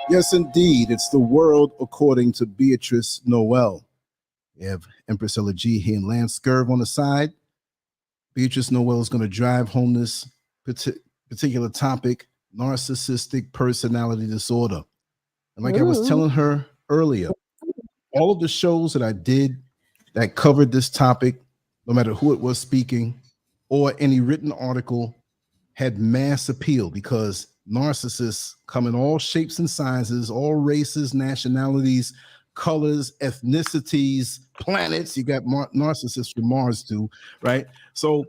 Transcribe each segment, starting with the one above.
Yes, indeed. It's the world according to Beatrice Noel. We have Empress Ella G here and Lance Scurv on the side. Beatrice Noel is going to drive home this particular topic, narcissistic personality disorder. And like I was telling her earlier, all of the shows that I did that covered this topic, no matter who it was speaking or any written article, had mass appeal because narcissists come in all shapes and sizes, all races, nationalities, colors, ethnicities, planets. You got narcissists from Mars too, right? So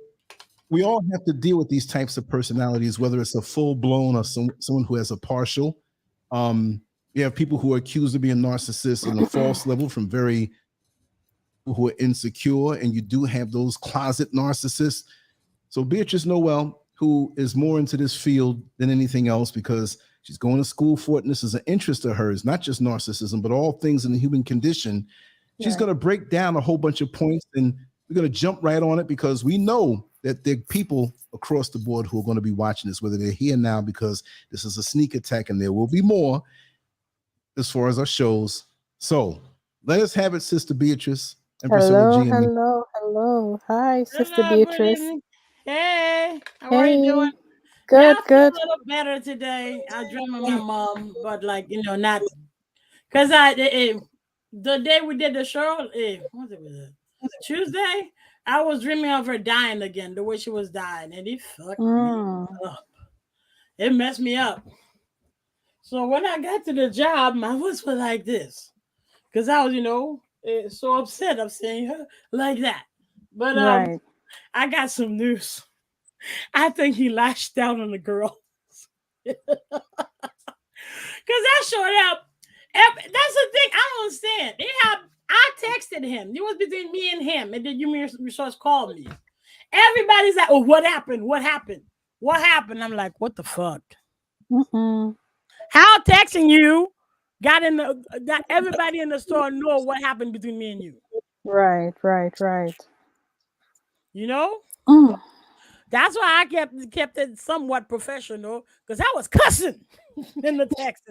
we all have to deal with these types of personalities, whether it's a full-blown or someone who has a partial. You have people who are accused of being narcissists in a false level from very who are insecure, and you do have those closet narcissists. So Beatrice Noel, who is more into this field than anything else because she's going to school for it, and this is an interest of hers, not just narcissism, but all things in the human condition. She's going to break down a whole bunch of points, and we're going to jump right on it because we know that there are people across the board who are going to be watching this, whether they're here now because this is a sneak attack, and there will be more as far as our shows. So let us have it, Sister Beatrice. Hello. Hi, Sister Beatrice. Hey, how are you doing? Good. I feel a little better today. I dreamt of my mom, but like, not because the day we did the show, what was it? Tuesday, I was dreaming of her dying again, the way she was dying, and it fucked me up. It messed me up. So when I got to the job, my voice was like this because I was, so upset of seeing her like that. But I got some news. I think he lashed out on the girl. Because I showed up. That's the thing. I don't understand. I texted him. It was between me and him. And then Human Resource called me. Everybody's like, oh, what happened? What happened? What happened? I'm like, what the fuck? How texting you got everybody in the store know what happened between me and you? Right. You know? That's why I kept it somewhat professional, because I was cussing in the texts.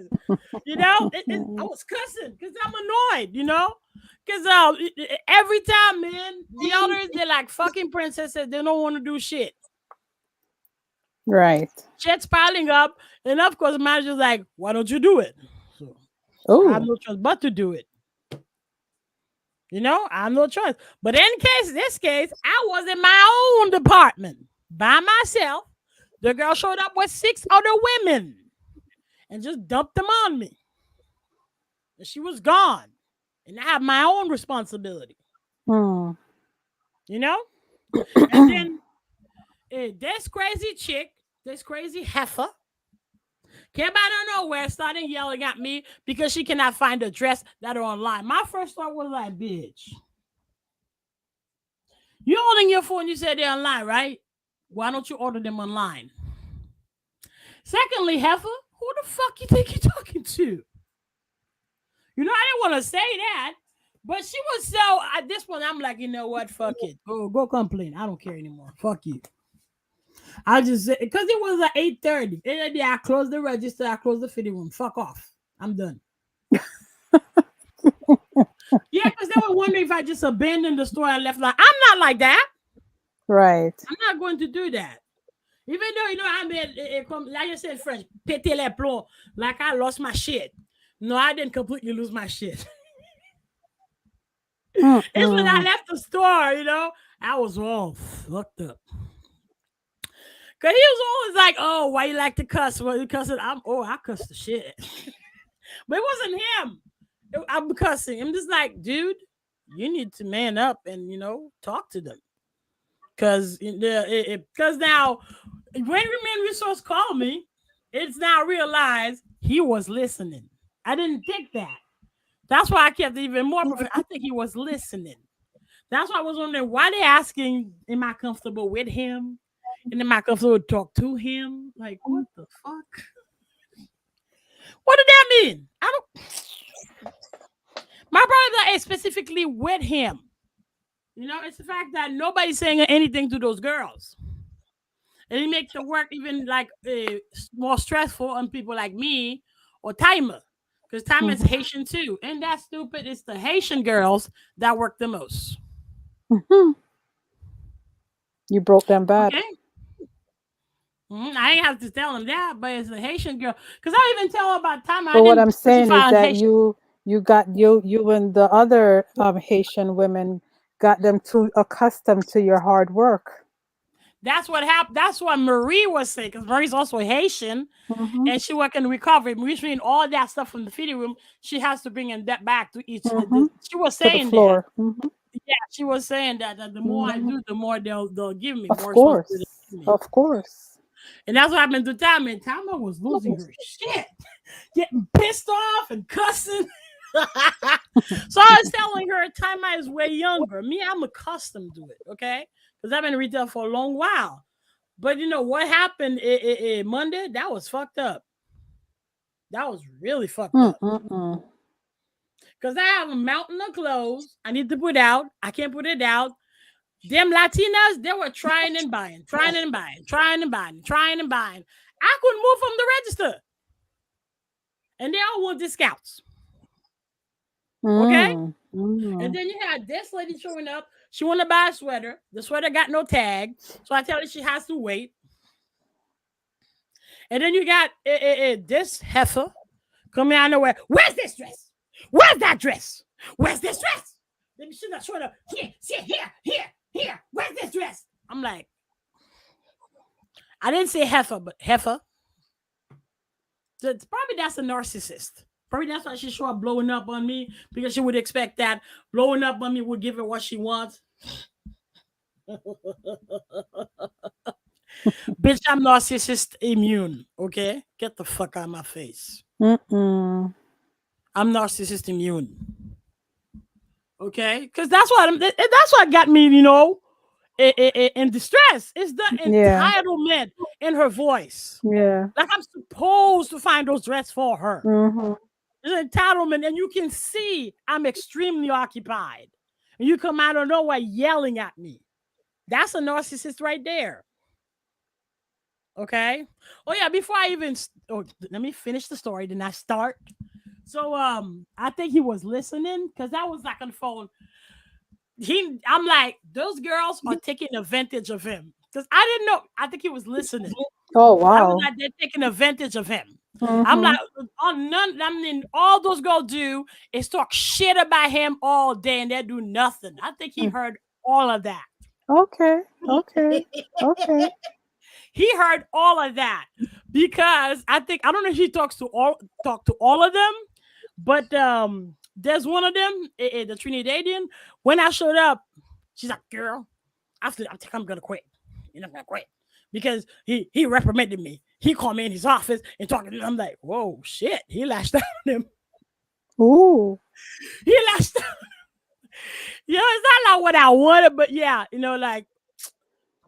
You know, I was cussing because I'm annoyed. You know, because every time, man, the others, they're like fucking princesses. They don't want to do shit. Right. Shit's piling up, and of course, the manager's like, "Why don't you do it?" So I have no choice but to do it. You know, I have no choice. But in this case, I was in my own department by myself. The girl showed up with 6 other women and just dumped them on me. And she was gone. And I have my own responsibility. Hmm. You know? And then this crazy chick, this crazy heifer, came out of nowhere, started yelling at me because she cannot find the dress that are online. My first thought was like, bitch, you're holding your phone, you said they're online, right? Why don't you order them online? Secondly, heifer, who the fuck you think you're talking to? You know, I didn't want to say that, but she was so, at this point, I'm like, you know what? Fuck it. Go complain. I don't care anymore. Fuck you. I just, because it was like 8:30. And then I closed the register, I closed the fitting room. Fuck off. I'm done. Yeah, because they were wondering if I just abandoned the store and left. Like, I'm not like that. Right. I'm not going to do that. Even though, you know, I mean, like I said, French, péter les plombs, like I lost my shit. No, I didn't completely lose my shit. It's when I left the store, you know, I was all fucked up. Because he was always like, oh, why you like to cuss? Well, you cussing? I cuss the shit. But it wasn't him. I'm cussing. I'm just like, dude, you need to man up and, you know, talk to them. Because now, when Human Resource called me, it's now realized he was listening. I didn't think that. That's why I kept it even more. I think he was listening. That's why I was wondering why they asking, am I comfortable with him? And am I comfortable to talk to him? Like, what the fuck? What did that mean? I don't. My brother is specifically with him. You know, it's the fact that nobody's saying anything to those girls. And it makes the work even like more stressful on people like me or Timer. Because Timer is Haitian too. And that's stupid. It's the Haitian girls that work the most. You broke them bad. Okay? I ain't have to tell them that, but it's a Haitian girl. Because I even tell her about Timer. But what I'm saying is that you and the other Haitian women got them too accustomed to your hard work. That's what happened. That's what Marie was saying, because Marie's also Haitian, and she work in recovery, which means all that stuff from the feeding room, she has to bring in that back to each. She was saying that. Yeah, she was saying that the more I do, the more they'll give me. Of course, of course. And that's what happened to Tama. And Tama was losing her shit, getting pissed off and cussing. So I was telling her Tama is way younger. Me, I'm accustomed to it, okay? Because I've been in retail for a long while. But you know what happened Monday? That was fucked up. That was really fucked up. Because I have a mountain of clothes I need to put out. I can't put it out. Them Latinas, they were trying and buying. I couldn't move from the register. And they all want discounts. Okay? And then you had this lady showing up. She wanted to buy a sweater. The sweater got no tag. So I tell her she has to wait. And then you got this heifer coming out of nowhere. Where's this dress? Where's that dress? Where's this dress? Then she got showing up. Here. Where's this dress? I'm like, I didn't say heifer, but heifer. So probably that's a narcissist. Probably that's why she show up blowing up on me, because she would expect that blowing up on me would give her what she wants. Bitch, I'm narcissist immune. Okay, get the fuck out of my face. I'm narcissist immune. Okay, because that's what got me, you know, in distress. It's the entitlement in her voice. Yeah, like I'm supposed to find those dresses for her. There's entitlement, and you can see I'm extremely occupied. And you come out of nowhere yelling at me. That's a narcissist right there. Okay. Oh yeah. Before I even, let me finish the story. Then I start. So I think he was listening because I was like on the phone. I'm like, those girls are taking advantage of him because I didn't know. I think he was listening. Oh I was wow. like, they're taking advantage of him. I'm Mm-hmm. like, I mean, all those girls do is talk shit about him all day and they do nothing. I think he heard all of that. Okay. Okay. Okay. He heard all of that because I don't know if he talk to all of them, but there's one of them, the Trinidadian. When I showed up, she's like, "Girl, I think I'm gonna quit. You're not gonna quit." Because he reprimanded me. He called me in his office and talking to me. I'm like, whoa, shit. He lashed out on him. Ooh. He lashed out. It's not like what I wanted, but yeah, like,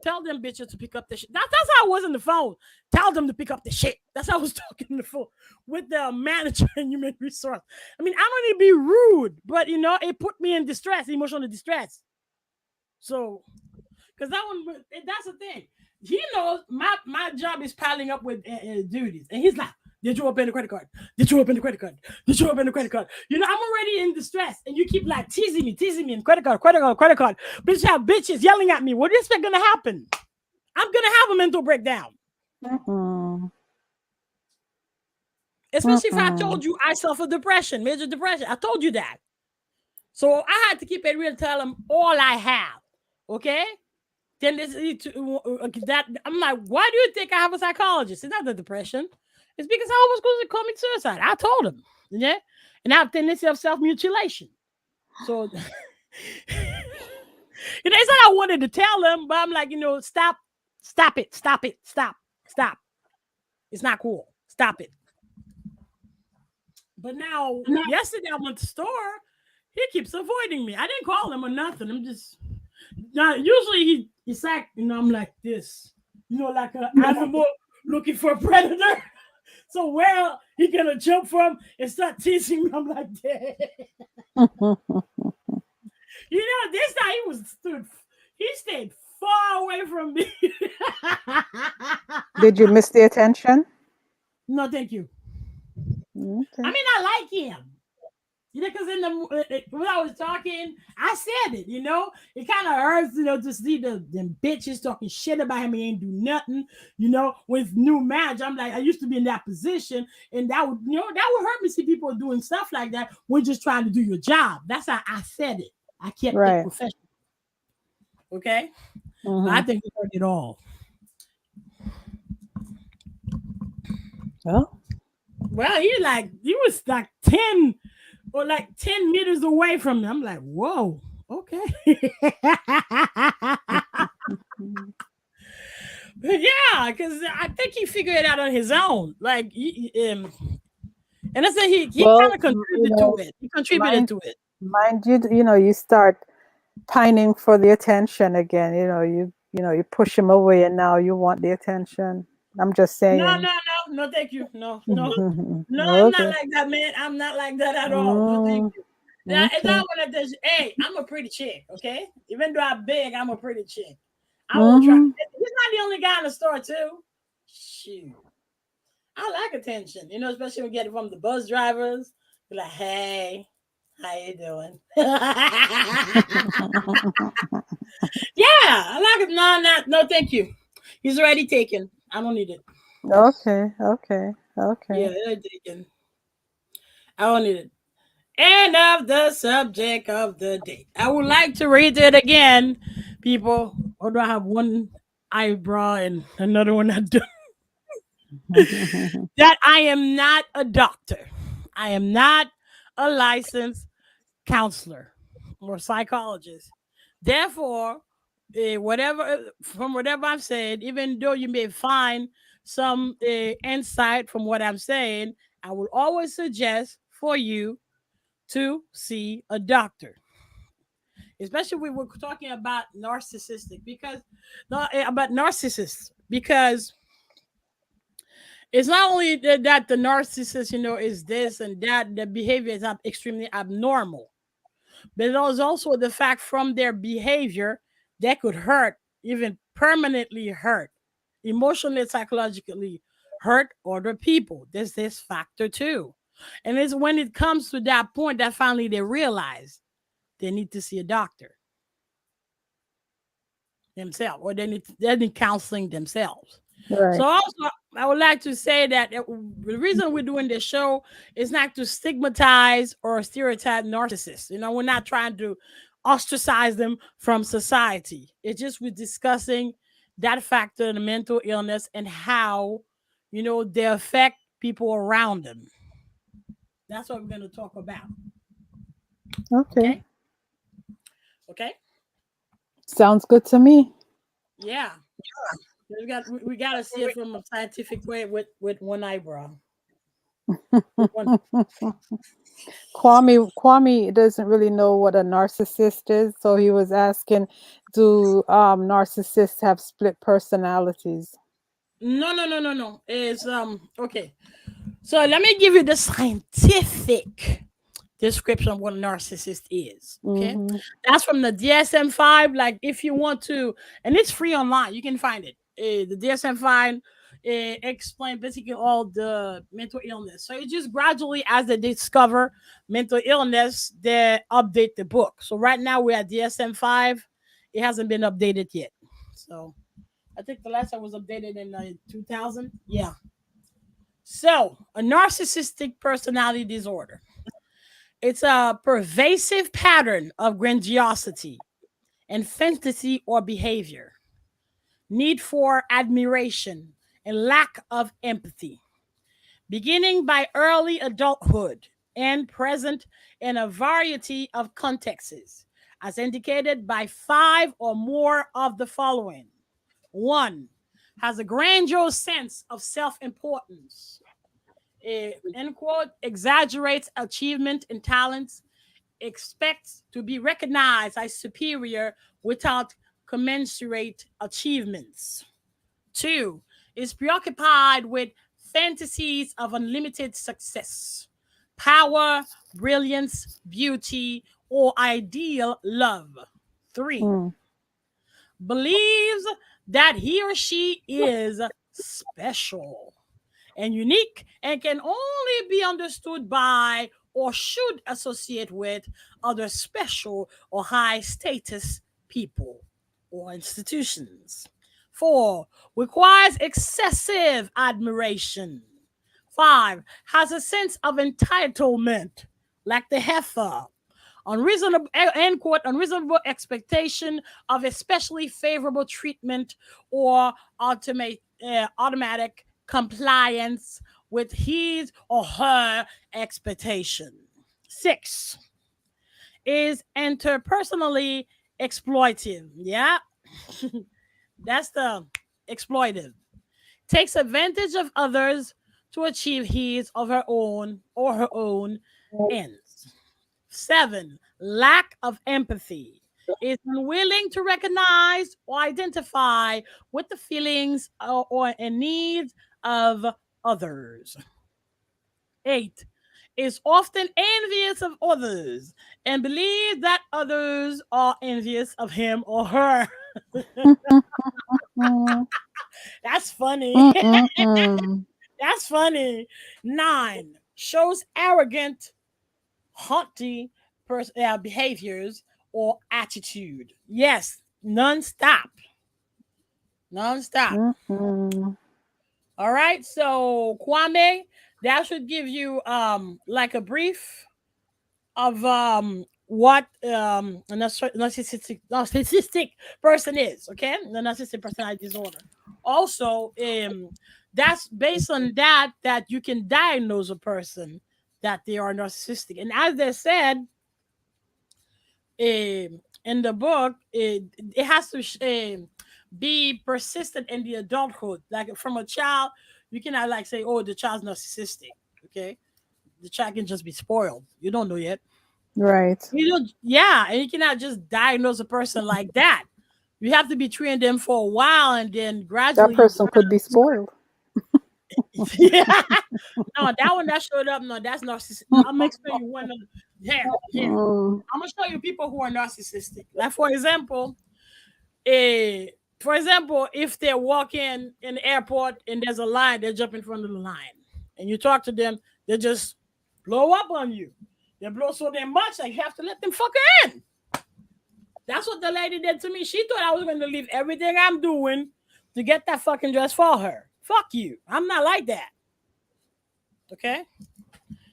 tell them bitches to pick up the shit. That's how I was on the phone. Tell them to pick up the shit. That's how I was talking on the phone with the manager and human resource. I mean, I don't need to be rude, but it put me in distress, emotional distress. So, because that's the thing. He knows my job is piling up with duties, and he's like, "Did you open the credit card? Did you open the credit card? Did you open the credit card?" I'm already in distress, and you keep like teasing me, and credit card. Bitch, have bitches yelling at me. What do you expect gonna happen? I'm gonna have a mental breakdown, Mm-mm. especially if I told you I suffer depression, major depression. I told you that, so I had to keep it real. Tell him all I have. Okay. Then that I'm like, why do you think I have a psychologist? It's not the depression. It's because I was going to commit suicide. I told him, yeah, and I have tendency of self-mutilation. So, it's not I wanted to tell him, but I'm like, stop it, stop. It's not cool. Stop it. But now, yesterday I went to the store. He keeps avoiding me. I didn't call him or nothing. I'm just now. Usually he's like, I'm like this, like an animal looking for a predator. So where he gonna jump from and start teasing me? I'm like, that. This time he stayed far away from me. Did you miss the attention? No, thank you. Okay. I mean, I like him. Because when I was talking, I said it. It kind of hurts, to see them bitches talking shit about him. He ain't do nothing. With new match, I'm like, I used to be in that position, and that would hurt me. See people doing stuff like that. We're just trying to do your job. That's how I said it. I kept it professional. Okay, but I think he heard it all. Oh. Well, he was like 10 or like 10 meters away from me. I'm like, whoa, okay. Yeah, because I think he figured it out on his own. Like, and I said he kind of contributed to it. He contributed to it. Mind you, you start pining for the attention again. You push him away, and now you want the attention. I'm just saying. No, thank you. No, I'm not like that, man. I'm not like that at all. No, thank you. Now, it's not one of those. Hey, I'm a pretty chick, okay? Even though I'm big, I'm a pretty chick. I will try. He's not the only guy in the store, too. Shoot. I like attention, especially when we get it from the bus drivers. Be like, hey, how you doing? Yeah, I like it. No, thank you. He's already taken. I don't need it. Okay. Yeah, they're taken. I don't need it. End of the subject of the day. I would like to read it again, people. Although I have one eyebrow and another one not done. That I am not a doctor. I am not a licensed counselor or psychologist. Therefore, whatever I've said, even though you may find some insight from what I'm saying, I will always suggest for you to see a doctor, especially when we're talking about narcissistic, because about narcissists, because it's not only that the narcissist, is this and that, the behavior is extremely abnormal, but it is also the fact from their behavior that could hurt, even permanently hurt emotionally, psychologically hurt other people. There's this factor too. And it's when it comes to that point that finally they realize they need to see a doctor themselves, or they need counseling themselves. So Right. also, I would like to say that the reason we're doing this show is not to stigmatize or stereotype narcissists. We're not trying to ostracize them from society. It's just we're discussing that factor, the mental illness, and how they affect people around them. That's what we're going to talk about. Okay. Okay. Sounds good to me. Yeah. We got to see it from a scientific way with one eyebrow. Kwame doesn't really know what a narcissist is, so he was asking, do narcissists have split personalities? No. It's okay. So let me give you the scientific description of what a narcissist is. Okay. Mm-hmm. That's from the DSM-5. Like if you want to, and it's free online, you can find it. The DSM-5 explain basically all the mental illness. So it just gradually, as they discover mental illness, they update the book. So right now we're at DSM-5. It hasn't been updated yet. So I think the last time was updated in 2000. Yeah. So a narcissistic personality disorder. It's a pervasive pattern of grandiosity and fantasy or behavior, need for admiration, and lack of empathy, beginning by early adulthood and present in a variety of contexts, as indicated by 5 or more of the following. 1. Has a grandiose sense of self-importance. End quote, exaggerates achievement and talents, expects to be recognized as superior without commensurate achievements. 2. Is preoccupied with fantasies of unlimited success, power, brilliance, beauty, or ideal love. 3. Believes that he or she is special and unique and can only be understood by or should associate with other special or high status people or institutions. 4. Requires excessive admiration. 5. Has a sense of entitlement, like the heifer. Unreasonable, end quote, unreasonable expectation of especially favorable treatment or automatic compliance with his or her expectation. 6. Is interpersonally exploitive. Yeah. That's the exploitive. Takes advantage of others to achieve his or her own ends. 7. Lack of empathy. Is unwilling to recognize or identify with the feelings and needs of others. 8. Is often envious of others and believes that others are envious of him or her. That's funny. That's funny. 9. Shows arrogant, haughty behaviors or attitude. Yes, non-stop. All right, so Kwame, that should give you like a brief of what a narcissistic person is. Okay, the narcissistic personality disorder. Also, that's based on that you can diagnose a person that they are narcissistic. And as they said in the book, it has to be persistent in the adulthood. Like from a child, you cannot like say, "Oh, the child's narcissistic." Okay, the child can just be spoiled. You don't know yet. Right. Yeah, and you cannot just diagnose a person like that. You have to be treating them for a while, and then gradually that person could be spoiled. Yeah, no, that one that showed up. No, that's narcissistic. I'm gonna explain you one. Here. I'm gonna show you people who are narcissistic. Like for example, For example, if they're walking in the airport and there's a line, they jump in front of the line, and you talk to them, they just blow up on you. They blow so damn much that you have to let them fuck in. That's what the lady did to me. She thought I was going to leave everything I'm doing to get that fucking dress for her. Fuck you. I'm not like that. Okay?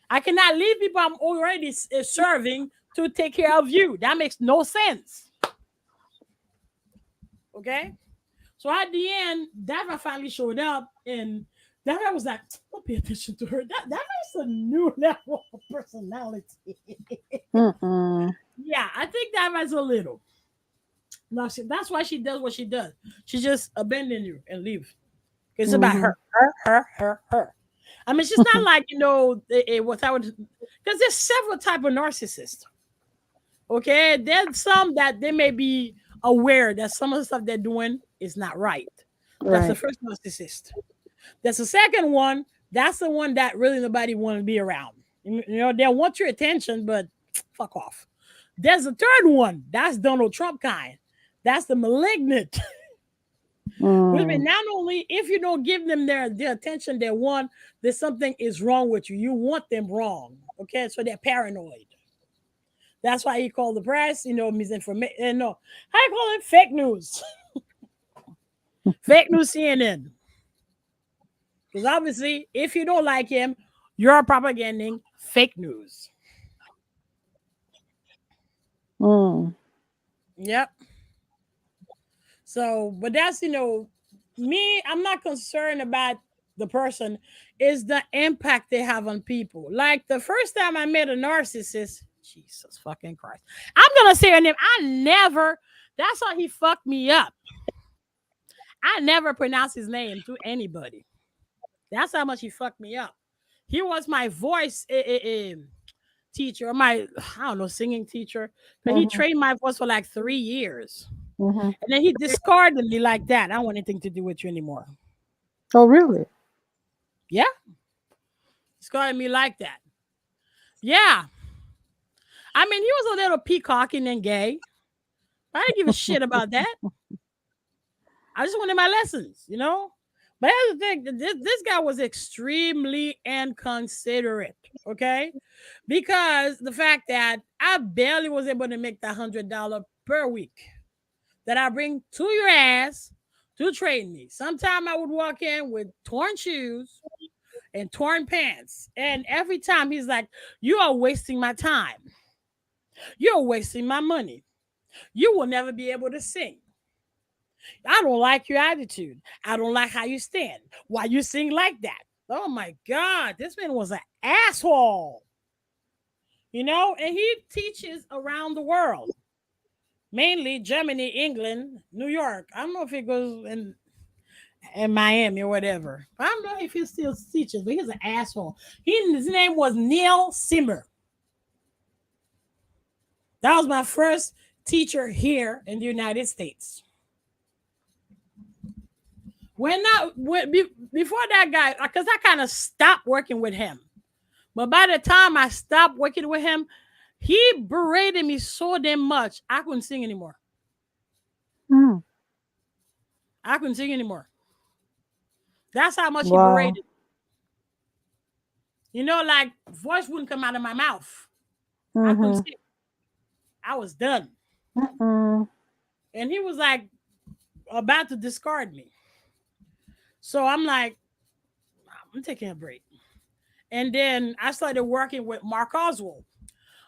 I cannot leave people I'm already serving to take care of you. That makes no sense. Okay? So at the end, Dava finally showed up, and Dava was like, don't pay attention to her. That is a new level of personality. Yeah, I think Dava's a little. No, that's why she does what she does. She just abandon you and leave. It's about her. I mean, she's not like, what I would, because there's several type of narcissists. Okay, there's some that they may be aware that some of the stuff they're doing is not right. That's the first narcissist. There's the second one. That's the one that really nobody want to be around. They want your attention, but fuck off. There's a third one. That's Donald Trump kind. That's the malignant. Which means not only if you don't give them their attention they want, there's something is wrong with you. You want them wrong. Okay, so they're paranoid. That's why he called the press, misinformation. No, how you call it? Fake news. Fake news CNN. Because obviously, if you don't like him, you're propaganding fake news. Yep. So, but that's, me, I'm not concerned about the person, is the impact they have on people. Like the first time I met a narcissist, Jesus fucking Christ. I'm going to say her name. That's how he fucked me up. I never pronounce his name to anybody. That's how much he fucked me up. He was my voice teacher, singing teacher. But he trained my voice for like 3 years. And then he discarded me like that. I don't want anything to do with you anymore. Oh, really? Yeah. Discarded me like that. Yeah. I mean, he was a little peacocking and gay. I didn't give a shit about that. I just wanted my lessons, But here's the thing, this guy was extremely inconsiderate, okay? Because the fact that I barely was able to make that $100 per week that I bring to your ass to train me. Sometimes I would walk in with torn shoes and torn pants. And every time he's like, you are wasting my time. You're wasting my money. You will never be able to sing. I don't like your attitude. I don't like how you stand. Why you sing like that? Oh my God, this man was an asshole. And he teaches around the world. Mainly Germany, England, New York. I don't know if he goes in Miami or whatever. I don't know if he still teaches, but he's an asshole. His name was Neil Simmer. That was my first teacher here in the United States. Before that guy, because I kind of stopped working with him. But by the time I stopped working with him, he berated me so damn much, I couldn't sing anymore. I couldn't sing anymore. That's how much he berated. Like voice wouldn't come out of my mouth. I couldn't sing. I was done. And he was like about to discard me. So I'm like, I'm taking a break. And then I started working with Mark Oswald.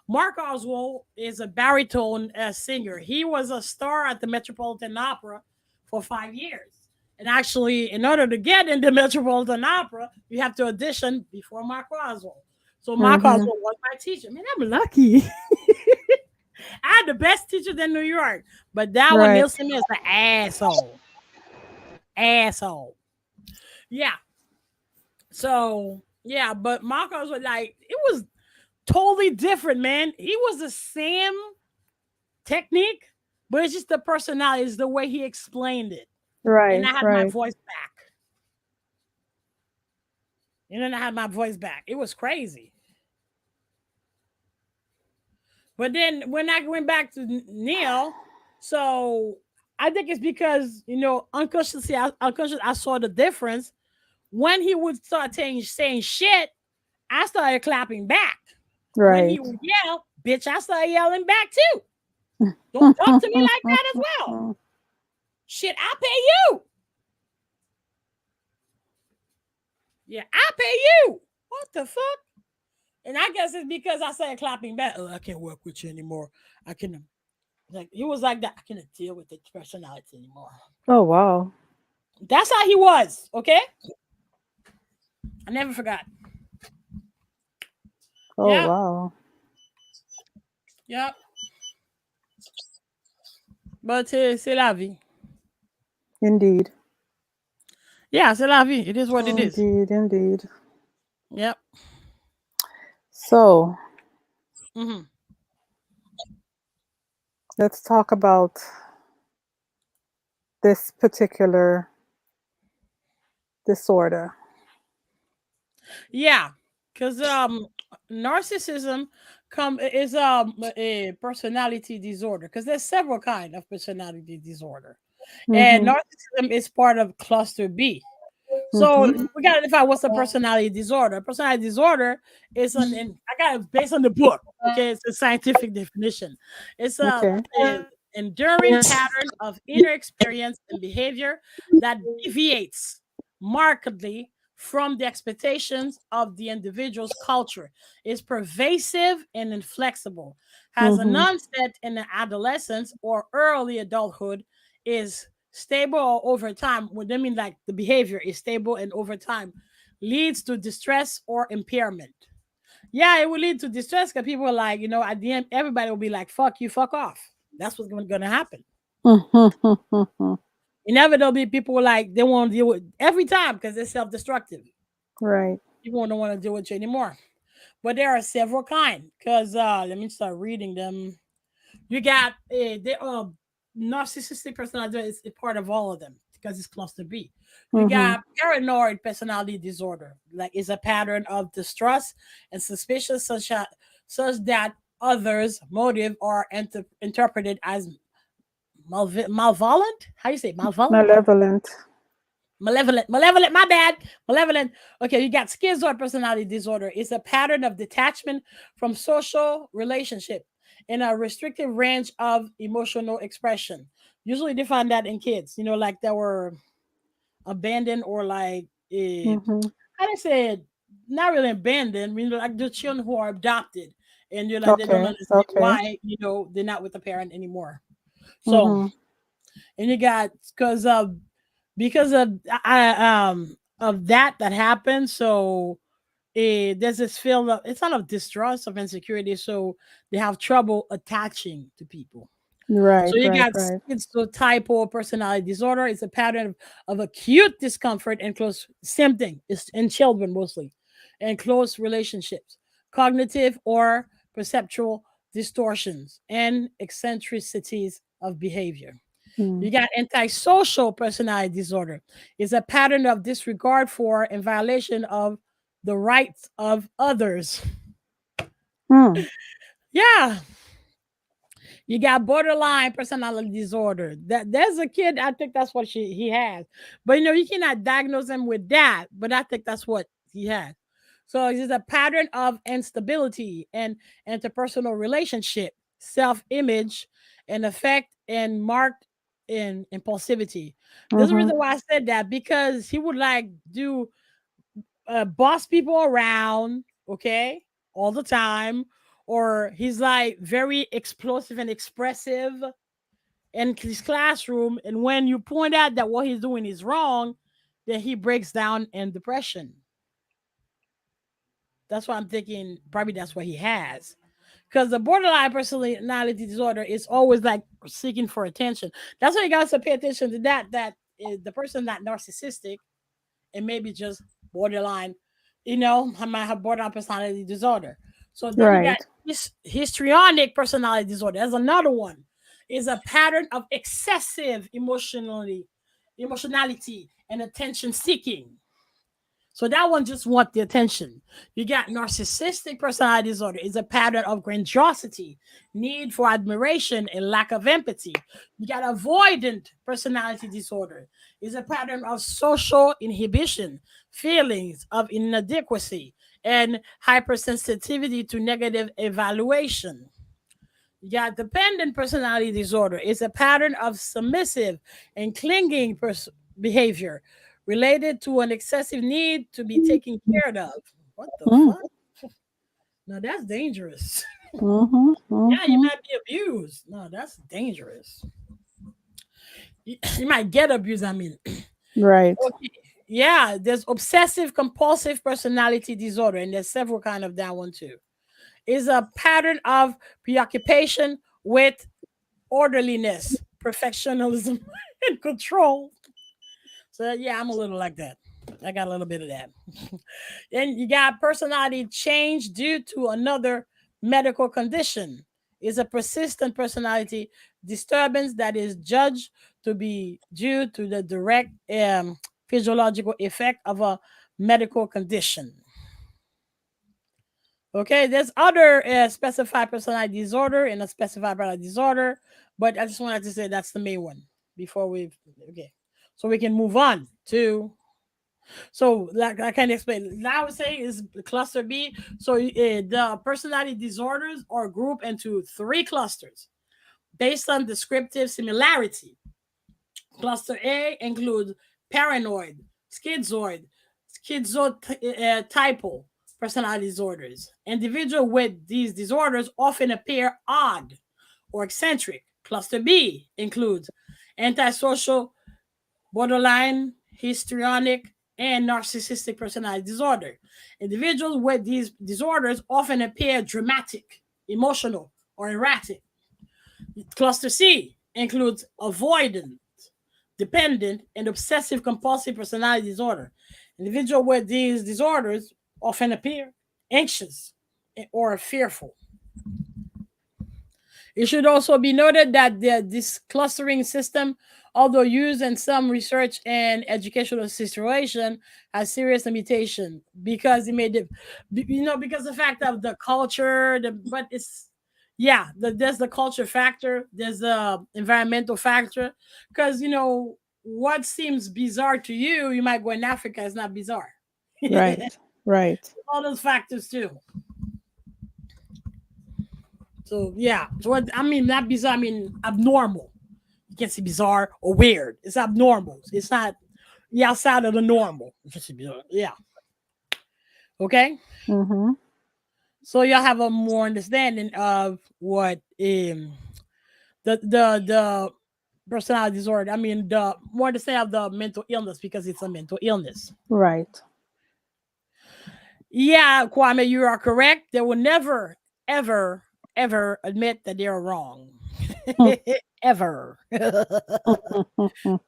Mark Oswald is a baritone singer. He was a star at the Metropolitan Opera for 5 years. And actually, in order to get into Metropolitan Opera, you have to audition before Mark Oswald. So Mark Oswald was my teacher. Man, I'm lucky. I had the best teachers in New York. But that one, Nielsen, is an asshole. Asshole. Yeah. So, yeah, but Marcos was like, it was totally different, man. He was the same technique, but it's just the personality, it's the way he explained it. Right. And I had my voice back. And then I had my voice back. It was crazy. But then when I went back to Neil, so I think it's because unconsciously, I saw the difference when he would start saying shit. I started clapping back. When he Right. would yell, bitch, I started yelling back too. Don't talk to me like that as well. Shit, I pay you. Yeah, I pay you. What the fuck? And I guess it's because I started clapping back. Oh, I can't work with you anymore. I can he was like that. I can't deal with the personality anymore. Oh wow. That's how he was. Okay. I never forgot. Oh Yep. wow. Yep. But c'est la vie. Indeed. Yeah, c'est la vie. It is what it is. Indeed. Yep. So Mm-hmm. let's talk about this particular disorder. Yeah, because narcissism is a personality disorder, because there's several kind of personality disorder, and narcissism is part of cluster B. So we got to define what's a personality disorder. A personality disorder is I got it based on the book. Okay, it's a scientific definition. It's an enduring pattern of inner experience and behavior that deviates markedly from the expectations of the individual's culture. Is pervasive and inflexible. Has an onset in the adolescence or early adulthood. Is stable over time. What they mean, like the behavior is stable and over time leads to distress or impairment. Yeah, it will lead to distress because people are like, at the end, everybody will be like, fuck you, fuck off. That's what's going to happen. Inevitably, there'll be people like, they won't deal with every time because they're self-destructive. Right. People don't want to deal with you anymore. But there are several kinds because let me start reading them. You got narcissistic personality is a part of all of them because it's cluster B. You got paranoid personality disorder, like it's a pattern of distrust and suspicion such that others' motive are interpreted as malevolent. How you say malevolent? Malevolent. My bad. Malevolent. Okay, you got schizoid personality disorder. It's a pattern of detachment from social relationship in a restricted range of emotional expression. Usually they find that in kids, like that were abandoned or like, how do I say it? Not really abandoned, like the children who are adopted and you're like, they don't understand why, they're not with the parent anymore. So, and you got, because of that happened. So there's this feel of, it's not of distrust, of insecurity, so they have trouble attaching to people. Right. So you got schizotypal personality disorder. It's a pattern of acute discomfort and close, same thing, it's in children mostly, and close relationships, cognitive or perceptual distortions, and eccentricities of behavior. You got antisocial personality disorder. It's a pattern of disregard for and violation of the rights of others. Yeah. You got borderline personality disorder. There's a kid, I think that's what he has. But you cannot diagnose him with that, but I think that's what he has. So it's a pattern of instability and interpersonal relationship, self-image, and affect and marked in impulsivity. There's a reason why I said that, because he would like do boss people around, okay, all the time, or he's like very explosive and expressive in his classroom, and when you point out that what he's doing is wrong, then he breaks down in depression. That's why I'm thinking probably that's what he has. Because the borderline personality disorder is always like seeking for attention. That's why you guys to pay attention to that. That is the person not narcissistic and maybe just borderline, might have borderline personality disorder. So then you got histrionic personality disorder. There's another one. Is a pattern of excessive emotionality and attention seeking. So that one just want the attention. You got narcissistic personality disorder. It's a pattern of grandiosity, need for admiration, and lack of empathy. You got avoidant personality disorder. It's a pattern of social inhibition, feelings of inadequacy, and hypersensitivity to negative evaluation. You got dependent personality disorder. It's a pattern of submissive and clinging behavior related to an excessive need to be taken care of. What the fuck? Now that's dangerous. Yeah, you might be abused. No, that's dangerous. You might get abused, I mean. Right. Okay. Yeah, there's obsessive compulsive personality disorder, and there's several kind of that one too. Is a pattern of preoccupation with orderliness, perfectionism, and control. So yeah, I'm a little like that. I got a little bit of that. Then you got personality change due to another medical condition. Is a persistent personality disturbance that is judged to be due to the direct physiological effect of a medical condition. Okay, there's other specified personality disorder and a specified personality disorder, but I just wanted to say that's the main one before we okay, so we can move on to. So, like I can explain, now I would say is cluster B. So, the personality disorders are grouped into three clusters based on descriptive similarity. Cluster A includes paranoid, schizoid, schizotypal personality disorders. Individuals with these disorders often appear odd or eccentric. Cluster B includes antisocial, borderline, histrionic, and narcissistic personality disorder. Individuals with these disorders often appear dramatic, emotional, or erratic. Cluster C includes avoidant, dependent, and obsessive compulsive personality disorder. Individuals with these disorders often appear anxious or fearful. It should also be noted that this clustering system, although used in some research and educational situation, has serious limitation because it made it, because the fact of the culture, but it's yeah, there's the culture factor, there's the environmental factor, because what seems bizarre to you, you might go in Africa, it's not bizarre. Right. Right. All those factors too. So yeah, so what I mean, not bizarre, I mean abnormal. You can't say bizarre or weird. It's abnormal. It's not outside of the normal. Yeah. Okay. Mm-hmm. So y'all have a more understanding of what the personality disorder. I mean, the more understanding of the mental illness because it's a mental illness. Right. Yeah, Kwame, you are correct. They will never, ever, ever admit that they are wrong. Ever.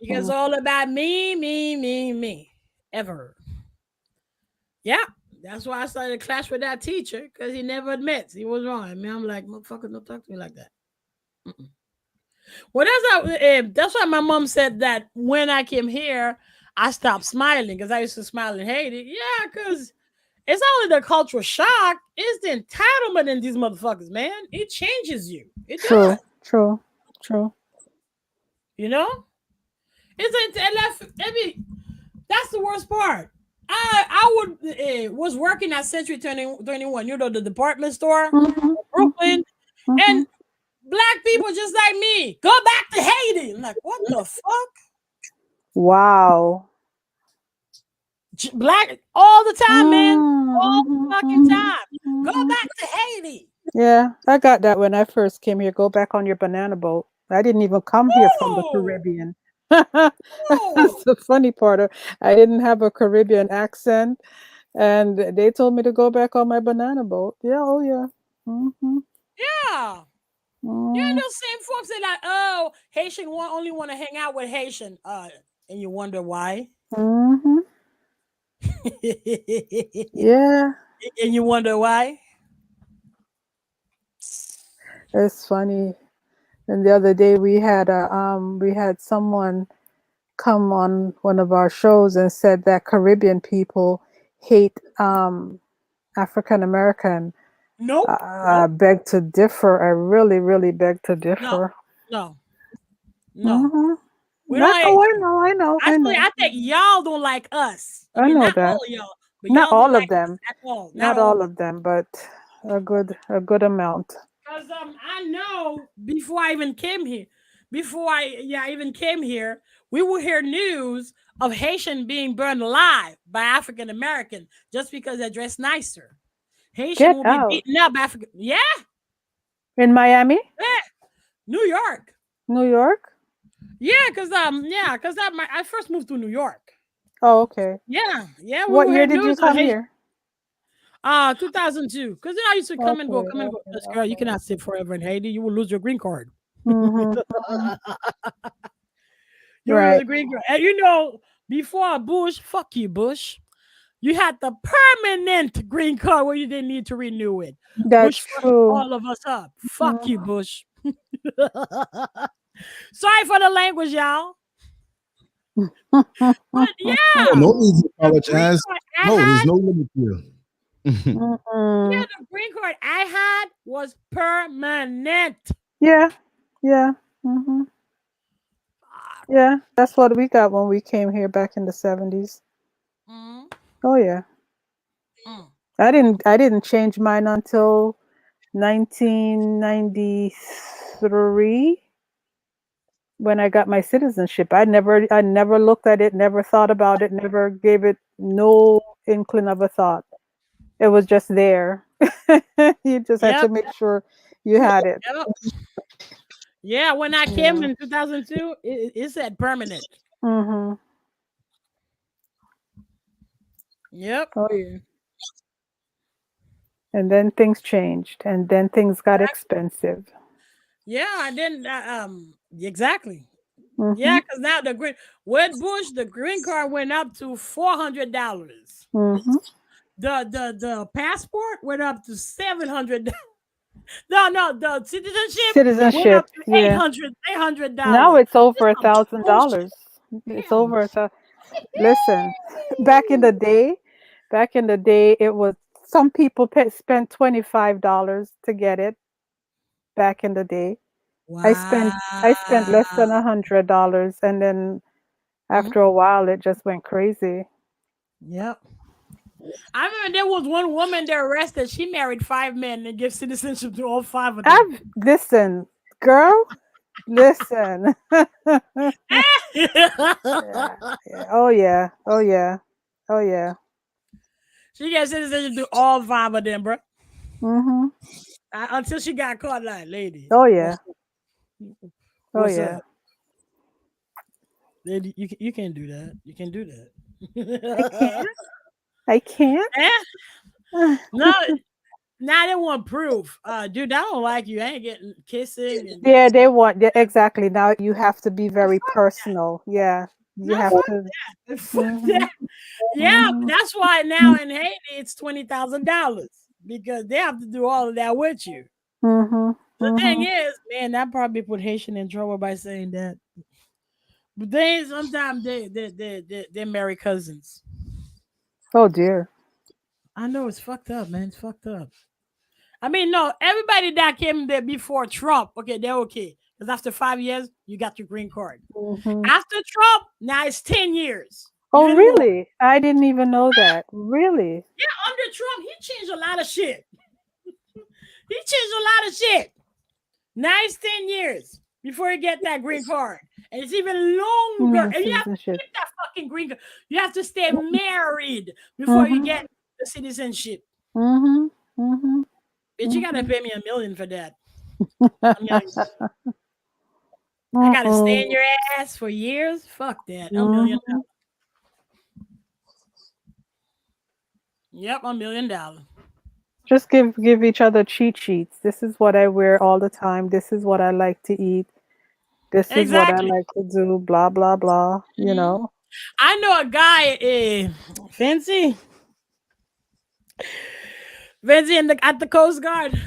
Because all about me, me, me, me. Ever. Yeah. That's why I started to clash with that teacher, because he never admits he was wrong. I mean, I'm like, motherfucker, don't talk to me like that. Mm-mm. Well, that's why my mom said that when I came here, I stopped smiling because I used to smile and hate it. Yeah, because it's not only the cultural shock, it's the entitlement in these motherfuckers, man. It changes you. It True. does. True. True. You know? That's the worst part. I was working at Century 21, the department store, Mm-hmm. Brooklyn, Mm-hmm. and black people just like me go back to Haiti. I'm like, what the fuck? Wow. Black all the time, man. All the Mm-hmm. fucking time. Go back to Haiti. Yeah, I got that when I first came here. Go back on your banana boat. I didn't even come here from the Oh, Caribbean. oh. That's the funny part. I didn't have a Caribbean accent, and they told me to go back on my banana boat. Yeah, oh yeah. Mm-hmm. Yeah. Yeah, those same folks say like, oh, Haitian only want to hang out with Haitian. And you wonder why. Mm-hmm. Yeah, And you wonder why. it's funny. And the other day we had someone come on one of our shows and said that Caribbean people hate African American. Nope. Beg to differ. I really, really beg to differ. No. We don't. I know. Actually, I think y'all don't like us. I know not that. all of y'all, but Not y'all all don't of like them. us at all. Not all of them, but a good amount. Because I know before I even came here, we will hear news of Haitian being burned alive by African American just because they dress nicer. Haitian Get will out. be beaten up. African, yeah, In Miami, New York, New York. yeah, because I first moved to New York. Oh, okay. Yeah. What year did you come here? 2002. Because I used to come and go. This girl, you cannot sit forever in Haiti. You will lose your green card. Mm-hmm. You will lose the green card. And before Bush, fuck you, Bush. You had the permanent green card where you didn't need to renew it. That's Bush fucked true. all of us up. Fuck you, Bush. Sorry for the language, y'all. But yeah. No need to apologize. No, there's no limit here. Yeah, the green card I had was permanent. Yeah. Mm-hmm. Yeah, that's what we got when we came here back in the 70s. Oh yeah. I didn't change mine until 1993 when I got my citizenship. I never looked at it, never thought about it, never gave it no inkling of a thought. It was just there. You just had to make sure you had it. Yeah, when I came in 2002, it said permanent. Mm-hmm. Yep. Oh yeah. And then things changed, and then things got expensive. Yeah, I didn't. Exactly. Mm-hmm. Yeah, because now with Bush, the green card went up to $400. Mm-hmm. The passport went up to $700. No, the citizenship went up to $800. Now it's over $1,000. It's over. Listen, back in the day, it was some people spent $25 to get it. Back in the day, wow. I spent less than $100, and then after a while, it just went crazy. Yep. I remember there was one woman they arrested. She married 5 men and gave citizenship to all 5 of them. Listen, girl, listen. Yeah. Oh yeah. She gave citizenship to all 5 of them, bro. Mm-hmm. Until she got caught, like, lady. Oh yeah. What's up? Lady, you can't do that. You can do that. I can't. No, now they want proof. Dude, I don't like you. I ain't getting kissing. Yeah, they want exactly. Now you have to be very personal. That. Yeah, you have to. That. Yeah, that's why now in Haiti it's $20,000 because they have to do all of that with you. The thing is, man, that probably put Haitian in trouble by saying that. But sometimes they marry cousins. Oh dear. I know it's fucked up, man. It's fucked up. I mean, no, everybody that came there before Trump, okay, they're okay. Because after 5 years, you got your green card. After Trump, now it's 10 years. Oh, really? More. I didn't even know that. Really? Yeah, under Trump, he changed a lot of shit. Now it's 10 years before you get that green card. And it's even longer. And you have to keep that fucking green card. You have to stay married before you get the citizenship. Bitch, you gotta pay me $1 million for that. I gotta stay in your ass for years. Fuck that. $1 million. Yep, $1 million. Just give each other cheat sheets. This is what I wear all the time. This is what I like to eat. This is what I like to do. Blah blah blah. You know. I know a guy, Fancy at the Coast Guard.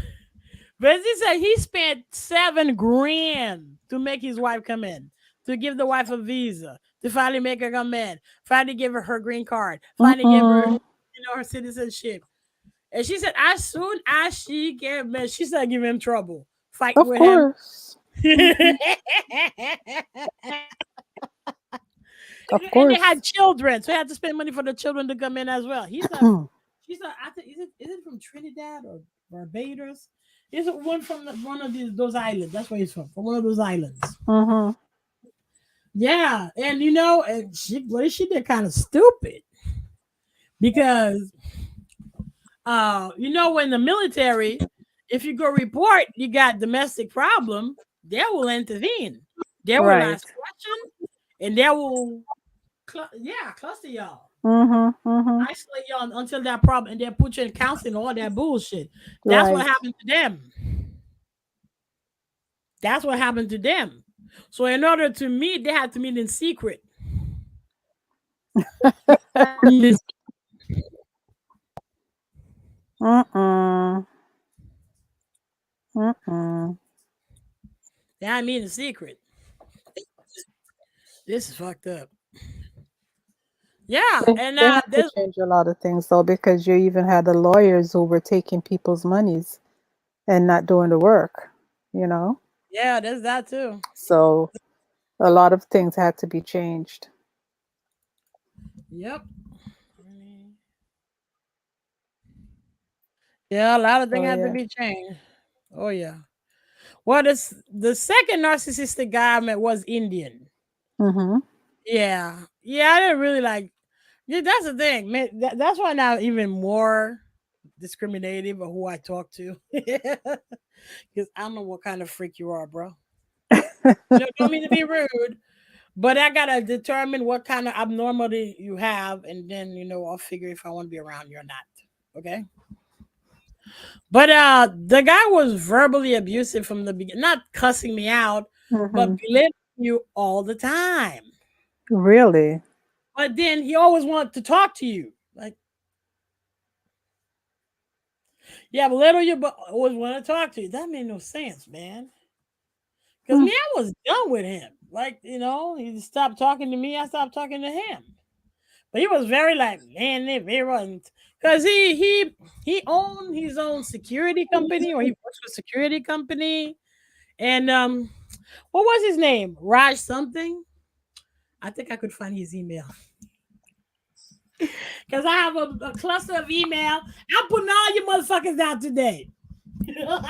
Fancy said he spent $7 grand to make his wife come in, to give the wife a visa, to finally make her come in, finally give her green card, finally give her, her citizenship. And she said, as soon as she get married, she started giving him trouble, fighting Of with course. him. Of And they course. had children, so he had to spend money for the children to come in as well. She's not. I think is it from Trinidad or Barbados? Is it one from one of those islands? That's where he's from one of those islands. Mm-hmm. Yeah, and and she did kind of stupid because when the military, if you go report you got domestic problem, they will intervene. They will Right. ask questions and they will cluster y'all. Mm-hmm. Mm-hmm. Isolate y'all until that problem, and they put you in counseling, all that bullshit. That's what Right. happened to them. That's what happened to them. So in order to meet, they had to meet in secret. Mm-mm. Mm-mm. They had to meet in secret. This is fucked up. Yeah, and They have to there's change a lot of things though, because you even had the lawyers who were taking people's monies and not doing the work, there's that too. So a lot of things had to be changed. Yep. Yeah, a lot of Oh things had to yeah. be changed. Oh yeah. Well, the second narcissistic guy I met was Indian. Mm-hmm. Yeah, I didn't really like. Yeah, that's the thing, man. That's why I'm not even more discriminative of who I talk to, because I don't know what kind of freak you are, bro. Don't mean to be rude, but I gotta determine what kind of abnormality you have, and then I'll figure if I want to be around you or not. Okay. But the guy was verbally abusive from the beginning, not cussing me out, but Mm-hmm. belittling you all the time. Really? But then he always wanted to talk to you. Like, yeah, belittle you, but always want to talk to you. That made no sense, man. Because me, I was done with him. Like, he stopped talking to me. I stopped talking to him. But he was very like, man, because he owned his own security company, or he works for a security company. And what was his name? Raj something. I think I could find his email. Because I have a cluster of email. I'm putting all you motherfuckers out today. Because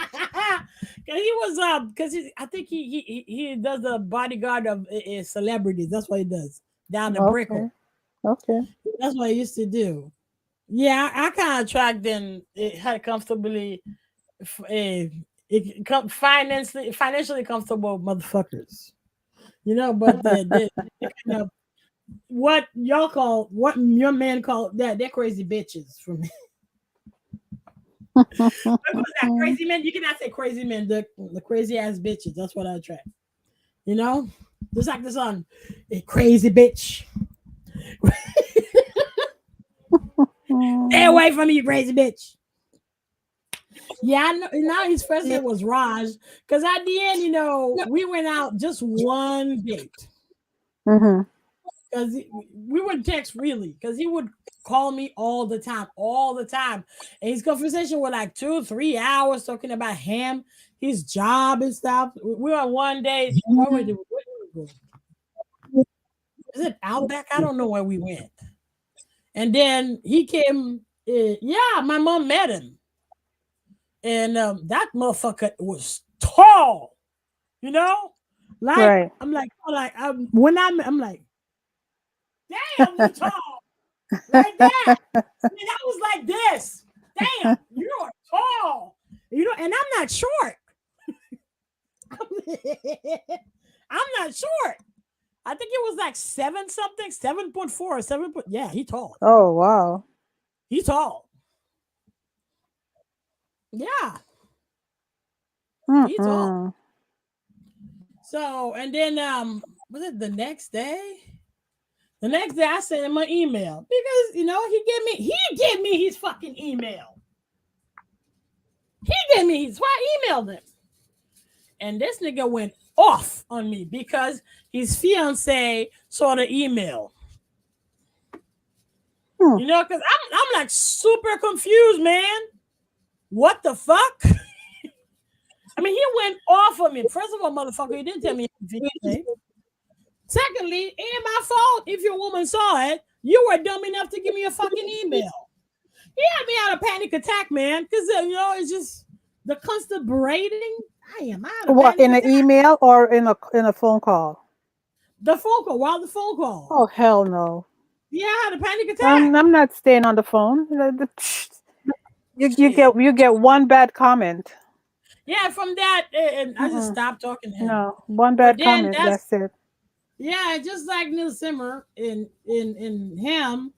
he was because I think he does the bodyguard of celebrities. That's what he does down the Brickell. Okay. That's what he used to do. Yeah, I kind of tracked in. It had comfortably, financially comfortable motherfuckers. But they kind of what your man call that they're crazy bitches for me. What was that crazy men? You cannot say crazy men, the crazy ass bitches. That's what I track. Just like the song, a crazy bitch. Stay away from me, you crazy bitch. Yeah, I know. Now his first name was Raj, because at the end, we went out just one date. Mm-hmm. Because we would text really, because he would call me all the time. And his conversation was like 2-3 hours talking about him, his job and stuff. We were one day. Where did we go? Is it Outback? I don't know where we went. And then he came. My mom met him, and that motherfucker was tall. Like Right. I'm like when I'm like, damn, you tall. Like that. I mean, I was like this. Damn, you are tall. And I'm not short. I'm not short. I think it was like 7-something, 7.4 or 7. Yeah, he tall. Oh wow. He's tall. Yeah. He's tall. So, and then was it the next day? The next day I sent him an email because he gave me his fucking email. So I emailed him. And this nigga went off on me because his fiance saw the email. You know, because I'm like super confused, man. What the fuck? I mean, he went off of me. First of all, motherfucker, he didn't tell me anything. Secondly, it ain't my fault if your woman saw it. You were dumb enough to give me a fucking email. He had me out of panic attack, man, because you know it's just the constant berating. I am out of What, panic in an attack. email or in a phone call? The phone call, while the phone call. Oh hell no! Yeah, I had a panic attack. I'm not staying on the phone. You get one bad comment. Yeah, from that, and I just stopped talking to him. No, one But bad then comment. That's it. yeah, just like Neil Simmer in him.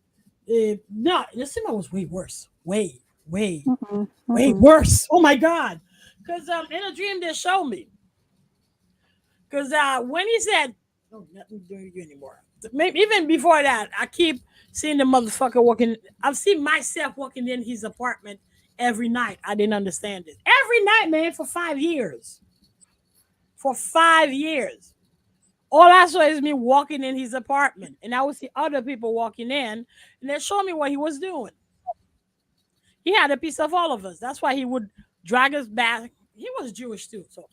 No, Neil Simmer was way worse. Way worse. Oh my god! Because in a dream they showed me. Because when he said, "Oh, nothing doing you anymore," maybe even before that, I keep seeing the motherfucker walking. I've seen myself walking in his apartment every night. I didn't understand it. Every night, man, for 5 years. For 5 years. All I saw is me walking in his apartment, and I would see other people walking in, and they show me what he was doing. He had a piece of all of us. That's why he would drag us back. He was Jewish too, so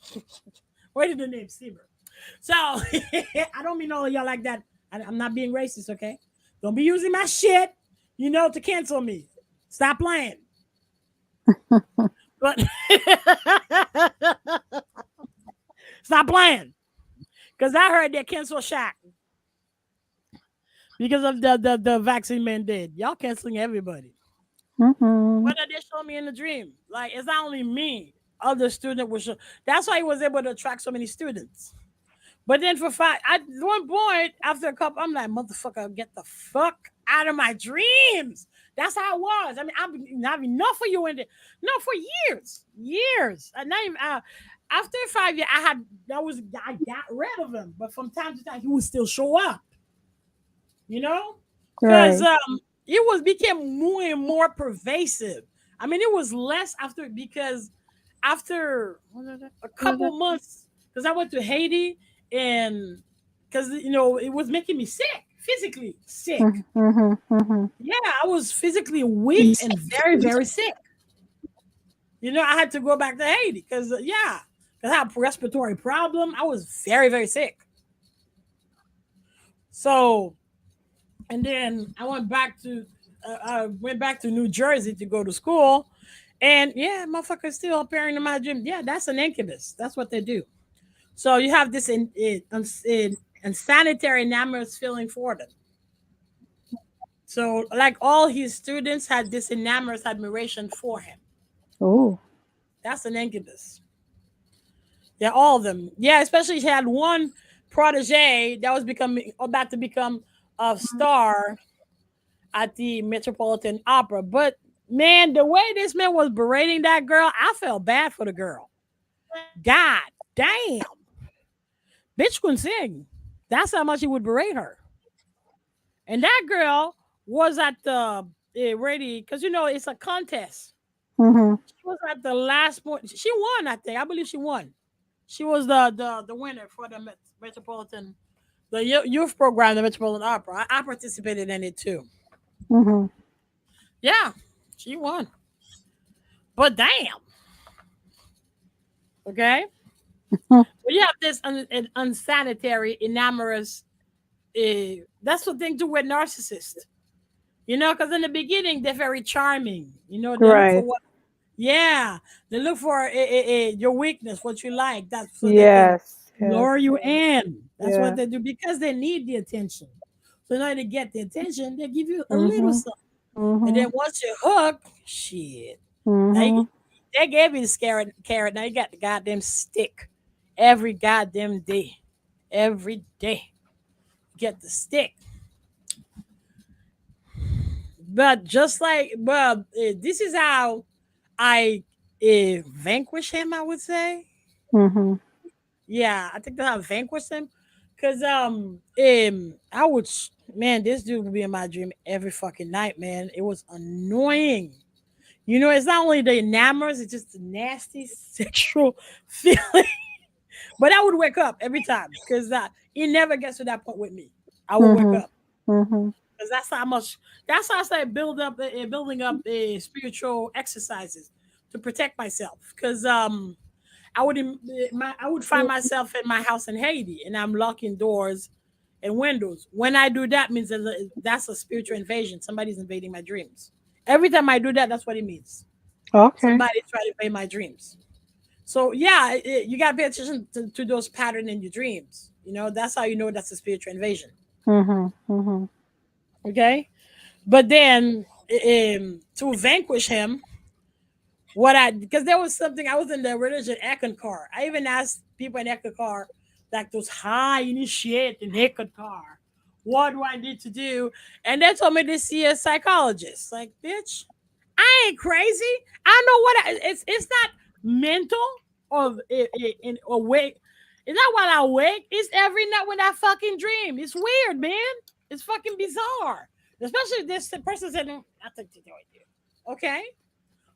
where did the name Simmer? So I don't mean all of y'all like that. I'm not being racist, okay? Don't be using my shit, you know, to cancel me. Stop playing. But stop playing. Because I heard they cancel Shaq because of the vaccine mandate. Y'all canceling everybody. What did they show me in the dream? Like, it's not only me. Other student was show. That's why he was able to attract so many students. But then for at one point, after a couple, I'm like, motherfucker, get the fuck out of my dreams. That's how it was. I mean, I'm not enough for you in there. No, for years. And not even after 5 years, I got rid of him. But from time to time, he would still show up. You know, because it became more and more pervasive. I mean, it was less after because after a couple months, because I went to Haiti and because you know it was making me sick, physically sick. Yeah, I was physically weak and very sick. You know, I had to go back to Haiti because because I had a respiratory problem. I was very sick. So, and then I went back to New Jersey to go to school. And yeah, motherfuckers still appearing in my gym. Yeah, that's an incubus. That's what they do. So you have this unsanitary enamorous feeling for them. So like all his students had this enamorous admiration for him. Oh, that's an incubus. Yeah, all of them. Yeah, especially he had one protege that was about to become a star at the Metropolitan Opera. But man, the way this man was berating that girl, I felt bad for the girl. God damn. Bitch couldn't sing. That's how much he would berate her. And that girl was at the ready because you know it's a contest. She was at the last point. She won, I think. I believe she won. She was the winner for the Metropolitan, the youth program, the Metropolitan Opera. I participated in it too. Yeah, she won. But damn. Okay. So you have this unsanitary, enamorous. That's the thing to with narcissists. You know, because in the beginning they're very charming. You know, they look for what. Yeah, they look for your weakness, what you like. That's so they can lure you in. That's what they do because they need the attention. So in order to get the attention, they give you a little something. And then once you're hooked, shit. They gave you the carrot. Now you got the goddamn stick every goddamn day. Every day. Get the stick. But just like, this is how I vanquish him, I would say. Yeah, I think that I vanquished him. Because I would, man, this dude would be in my dream every fucking night, man. It was annoying. You know, it's not only the enamors, it's just the nasty sexual feeling. But I would wake up every time because it never gets to that point with me. I would wake up. because that's how much. That's how I started building up spiritual exercises to protect myself. Because I would find myself in my house in Haiti, and I'm locking doors and windows. When I do that, means that's a spiritual invasion. Somebody's invading my dreams. Every time I do that, that's what it means. Okay. Somebody's trying to invade my dreams. So yeah, you gotta pay attention to those patterns in your dreams. That's how you know that's a spiritual invasion. Okay, but then to vanquish him, because there was something, I was in the religion Ekankar. I even asked people in Ekankar, like those high initiate in Ekankar, what do I need to do? And they told me to see a psychologist. Like, bitch, I ain't crazy. I know it's not mental or in awake. It's not while I wake. It's every night when I fucking dream. It's weird, man. It's fucking bizarre. Especially this person said, nothing to do with you. Okay.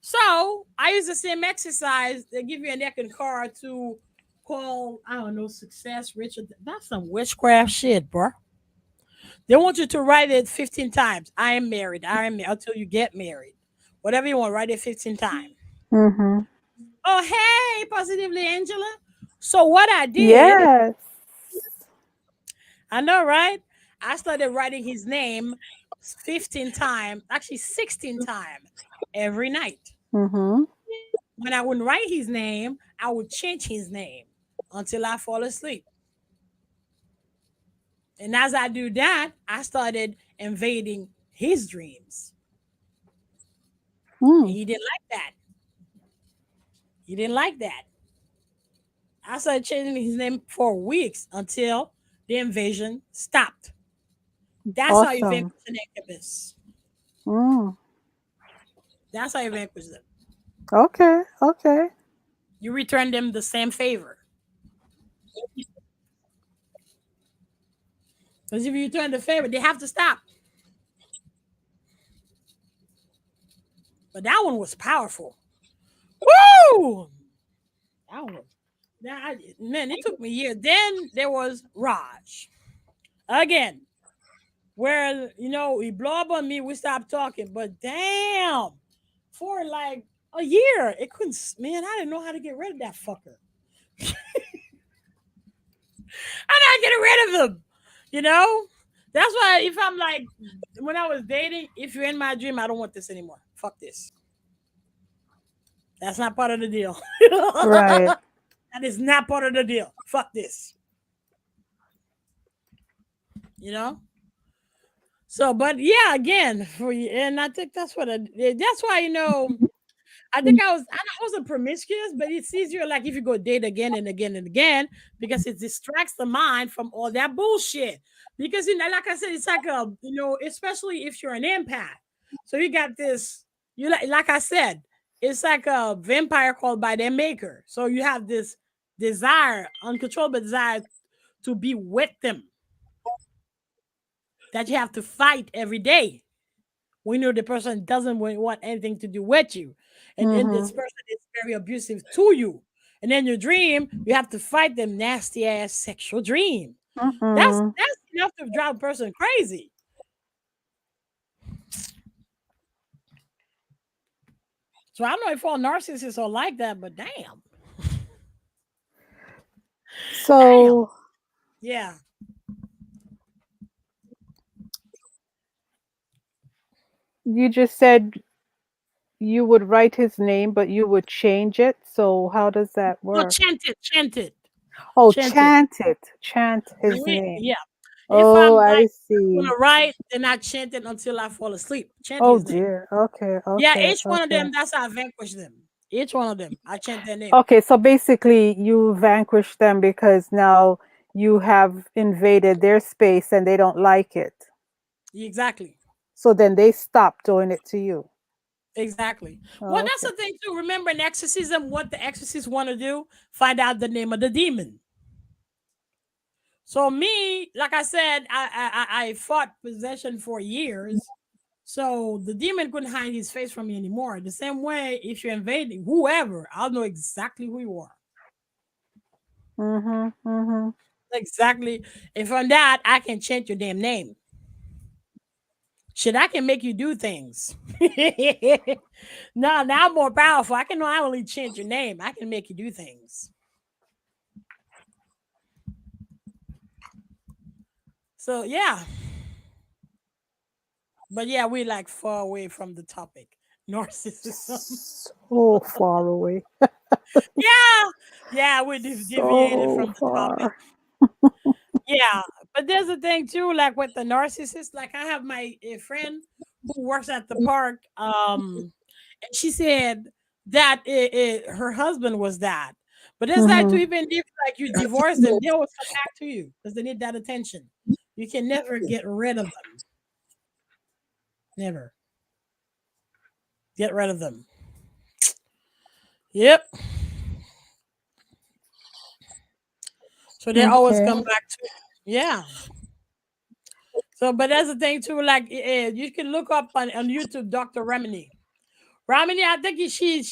So I use the same exercise. They give you a neck and card to call, I don't know, success, Richard. That's some witchcraft shit, bro. They want you to write it 15 times. I am married. Until you get married. Whatever you want, write it 15 times. Mm-hmm. Oh, hey, positively, Angela. So what I did, Yes. I know, right? I started writing his name 15 times, actually 16 times every night. Mm-hmm. When I wouldn't write his name, I would change his name until I fall asleep. And as I do that, I started invading his dreams. And Mm. he didn't like that. He didn't like that. I started changing his name for weeks until the invasion stopped. That's how you Awesome. vanquish an incubus. Mm. That's how you vanquish them. Okay. Okay. You return them the same favor. Because if you return the favor, they have to stop. But that one was powerful. Woo! That one. Man, it took me years. Then there was Raj. Again, where, he blow up on me, we stopped talking. But damn, for like a year, it couldn't, man, I didn't know how to get rid of that fucker. I'm not getting rid of him, That's why if I'm like, when I was dating, if you're in my dream, I don't want this anymore. Fuck this. That's not part of the deal. Right. That is not part of the deal. Fuck this. So, but yeah, again, for you, and I think that's what that's why, I think I wasn't promiscuous, but it's easier like if you go date again and again and again, because it distracts the mind from all that bullshit. Because like I said, it's like especially if you're an empath. So you got this, like I said, it's like a vampire called by their maker. So you have this desire, uncontrollable desire to be with them, that you have to fight every day. We know the person doesn't want anything to do with you, and this person is very abusive to you. And then your dream, you have to fight them nasty ass sexual dream. That's enough to drive a person crazy. So I don't know if all narcissists are like that, but damn. So Yeah. you just said you would write his name, but you would change it. So how does that No, work? chant it. Oh, Chant it. chant his name. Yeah. If Oh, I'm I like see. gonna write, then I chant it until I fall asleep. Chant Oh his name. dear. Okay. Yeah, Okay. each one of Okay. them, that's how I vanquish them. Each one of them, I chant their name. Okay. So basically, you vanquish them because now you have invaded their space and they don't like it. Exactly. So then they stop doing it to you. Exactly. Oh, Well, that's okay. the thing too. Remember in exorcism, what the exorcists want to do? Find out the name of the demon. So me, like I said, I fought possession for years. So the demon couldn't hide his face from me anymore. The same way, if you're invading whoever, I'll know exactly who you are. Exactly. And from that, I can change your damn name. Shit, I can make you do things. No, now I'm more powerful. I can not only change your name, I can make you do things. So yeah. But yeah, we like far away from the topic. Narcissism. So far away. Yeah, we deviated from the topic. Yeah, but there's a thing too, like with the narcissist. Like I have a friend who works at the park. And she said that her husband was that. But it's like to even if like you divorce them, they always come back to you because they need that attention. You can never get rid of them. Never get rid of them. Yep. So they always come back to yeah. So, but that's the thing too. Like you can look up on YouTube, Dr. Remini. Ramini, I think she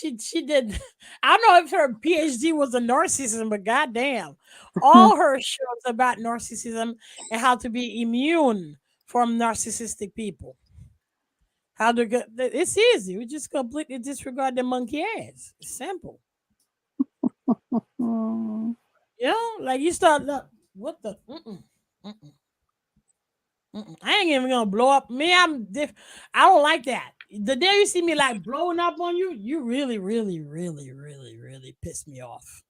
did. I don't know if her PhD was a narcissism, but goddamn, all her shows about narcissism and how to be immune from narcissistic people. How to get it's easy. We just completely disregard the monkey ass. It's simple. You know, like you start what the I ain't even gonna blow up. Me, I don't like that. The day you see me like blowing up on you, you really, really, really, really, really piss me off.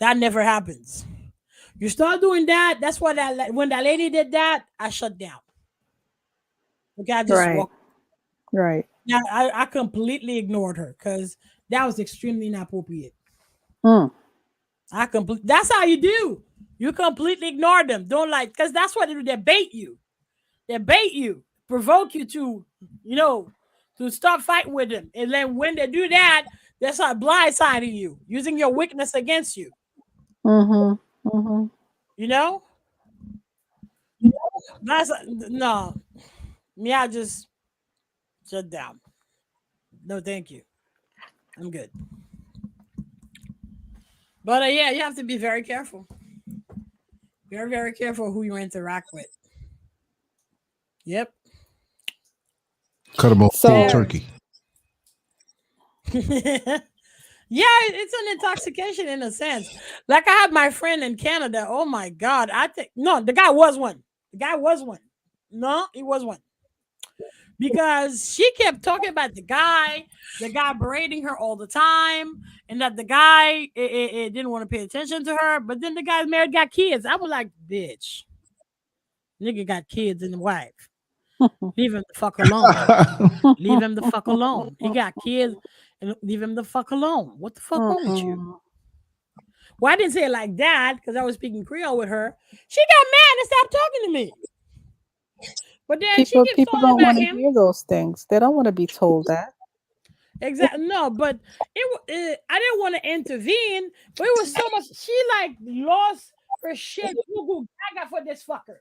That never happens. You start doing that. That's why when that lady did that, I shut down. Okay, I just walked. Right. Now I completely ignored her because that was extremely inappropriate. That's how you do. You completely ignore them. Don't like because that's what they do. They bait you. They bait you, provoke you to, to start fighting with them. And then when they do that, they start blindsiding you, using your weakness against you. You know? That's no. Me, I just shut down. No, thank you. I'm good. But yeah, you have to be very careful. Very, very careful who you interact with. Yep. Cut them off cold turkey. Yeah, it's an intoxication in a sense. Like I had my friend in Canada. Oh my God. The guy was one. No, he was one. Because she kept talking about the guy berating her all the time, and that the guy didn't want to pay attention to her. But then the guy's married, got kids. I was like, bitch, nigga got kids and a wife. Leave him the fuck alone. Leave him the fuck alone. He got kids, and leave him the fuck alone. What the fuck wrong with you? Well, I didn't say it like that because I was speaking Creole with her. She got mad and stopped talking to me. But then people don't want to hear those things. They don't want to be told that. Exactly. No, but I didn't want to intervene. But it was so much. She like lost her shit. Google Gaga for this fucker.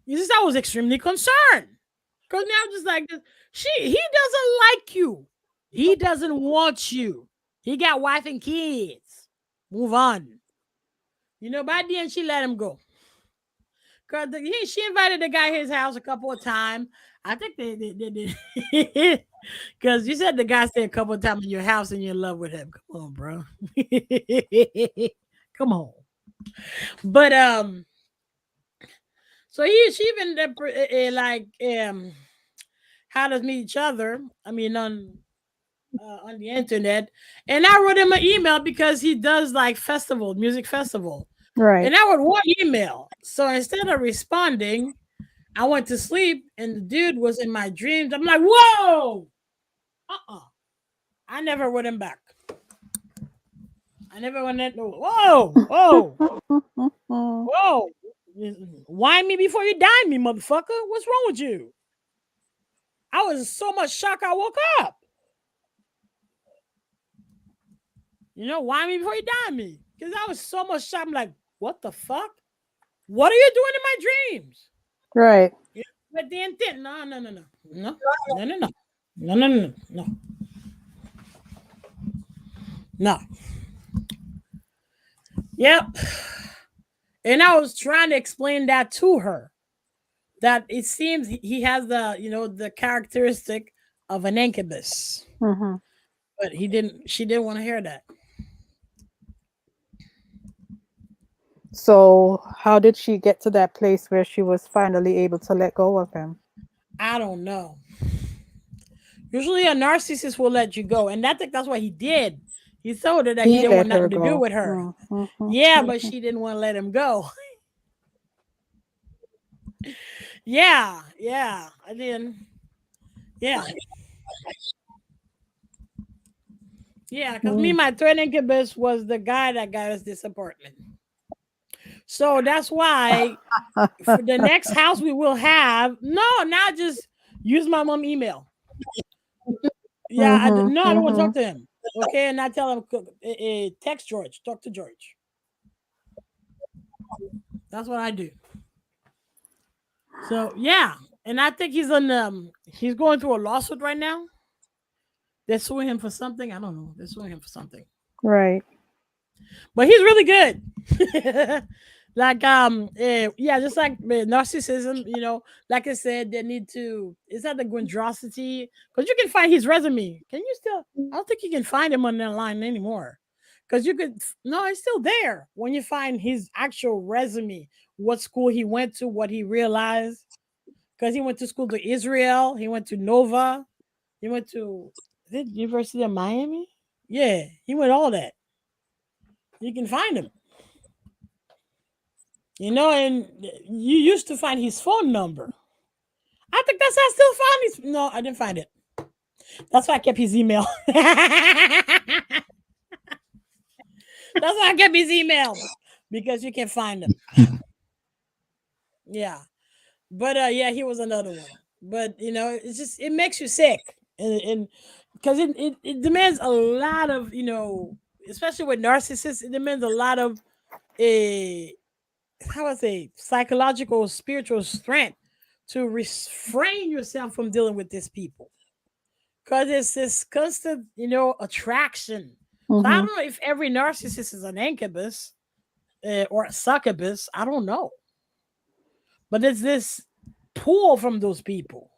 You just, I was extremely concerned because now just like this, he doesn't like you. He doesn't want you. He got wife and kids. Move on. By the end, she let him go. Because she invited the guy to his house a couple of times. I think they did. Because you said the guy stayed a couple of times in your house and you're in love with him. Come on, bro. Come on. But, so she even like had us meet each other. I mean, on the internet, and I wrote him an email because he does like music festival, right? And I wrote one email. So instead of responding, I went to sleep, and the dude was in my dreams. I'm like, whoa, I never wrote him back. I never went that. Whoa. Whine me before you dine me, motherfucker. What's wrong with you? I was so much shocked I woke up. Whine me before you dine me. Because I was so much shocked. I'm like, what the fuck? What are you doing in my dreams? Right. With the intent. No. No. Yep. And I was trying to explain that to her, that it seems he has the, the characteristic of an incubus. Mm-hmm. But she didn't want to hear that. So how did she get to that place where she was finally able to let go of him? I don't know. Usually a narcissist will let you go. And I think that's what he did. He told her that he didn't let want her nothing to do go. with her. Mm-hmm. Yeah, but she didn't want to let him go. Yeah. I didn't. Yeah. Yeah, because me, my third incubus was the guy that got us this apartment. So that's why for the next house we will have, not just use my mom email. Yeah, I don't want to talk to him. Okay, and I tell him, text George, talk to George. That's what I do. So yeah, and I think he's going through a lawsuit right now. They're suing him for something. I don't know. They're suing him for something. Right. But he's really good. Like just like narcissism, like I said, they need to, is that the grandiosity? Because you can find his resume. Can you still, I don't think you can find him on that line anymore. Because you could, no, it's still there when you find his actual resume, what school he went to, what he realized. Because he went to school to Israel, he went to Nova, he went to, is it University of Miami? Yeah, he went all that. You can find him. And you used to find his phone number. I think that's how I still found his. No, I didn't find it. That's why I kept his email. That's why I kept his email, because you can find him. Yeah, but yeah, he was another one. But it's just, it makes you sick, and because it demands a lot of, especially with narcissists, it demands a lot of how I say, psychological, spiritual strength to refrain yourself from dealing with these people, because it's this constant, attraction. So I don't know if every narcissist is an incubus or a succubus. I don't know, but it's this pull from those people.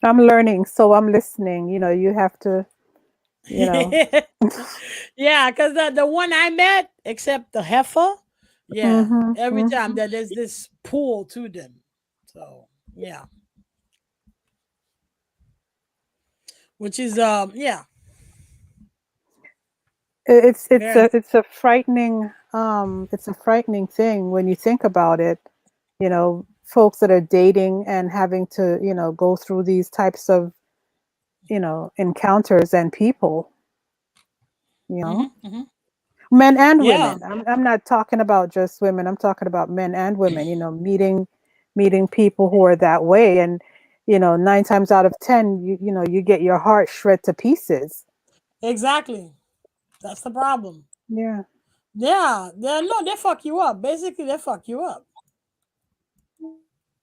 I'm learning, so I'm listening. You have to, Yeah, because the one I met, except the heifer, yeah, every time that there's this pull to them. So yeah. Which is yeah, it's very. a frightening thing when you think about it. Folks that are dating and having to go through these types of encounters and people. Men and Yeah, women. I'm not talking about just women. I'm talking about men and women. Meeting people who are that way, and 9 times out of 10, you get your heart shred to pieces. exactly. That's the problem. Yeah. Yeah, they fuck you up. Basically, they fuck you up.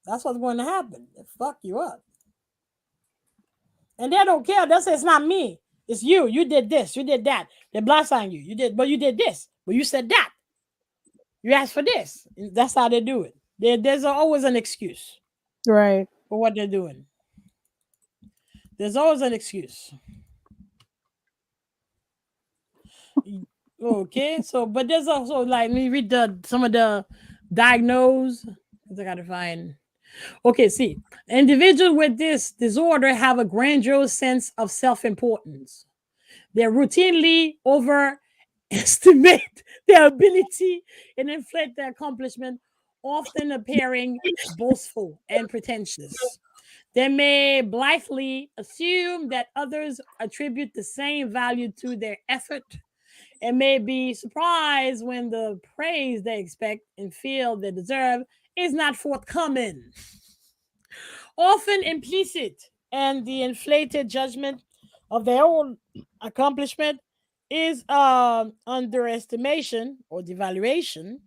That's what's going to happen. They fuck you up, and they don't care. They say it's not me. It's you. You did this. You did that. They blindside you. You did this. But you said that. You asked for this. That's how they do it. There's always an excuse Right. for what they're doing. There's always an excuse. Okay, so but there's also, like, let me read some of the diagnosed. I gotta find. Okay, see, individuals with this disorder have a grandiose sense of self-importance. They routinely overestimate their ability and inflate their accomplishment, often appearing boastful and pretentious. They may blithely assume that others attribute the same value to their effort, and may be surprised when the praise they expect and feel they deserve is not forthcoming. Often implicit, and the inflated judgment of their own accomplishment is underestimation or devaluation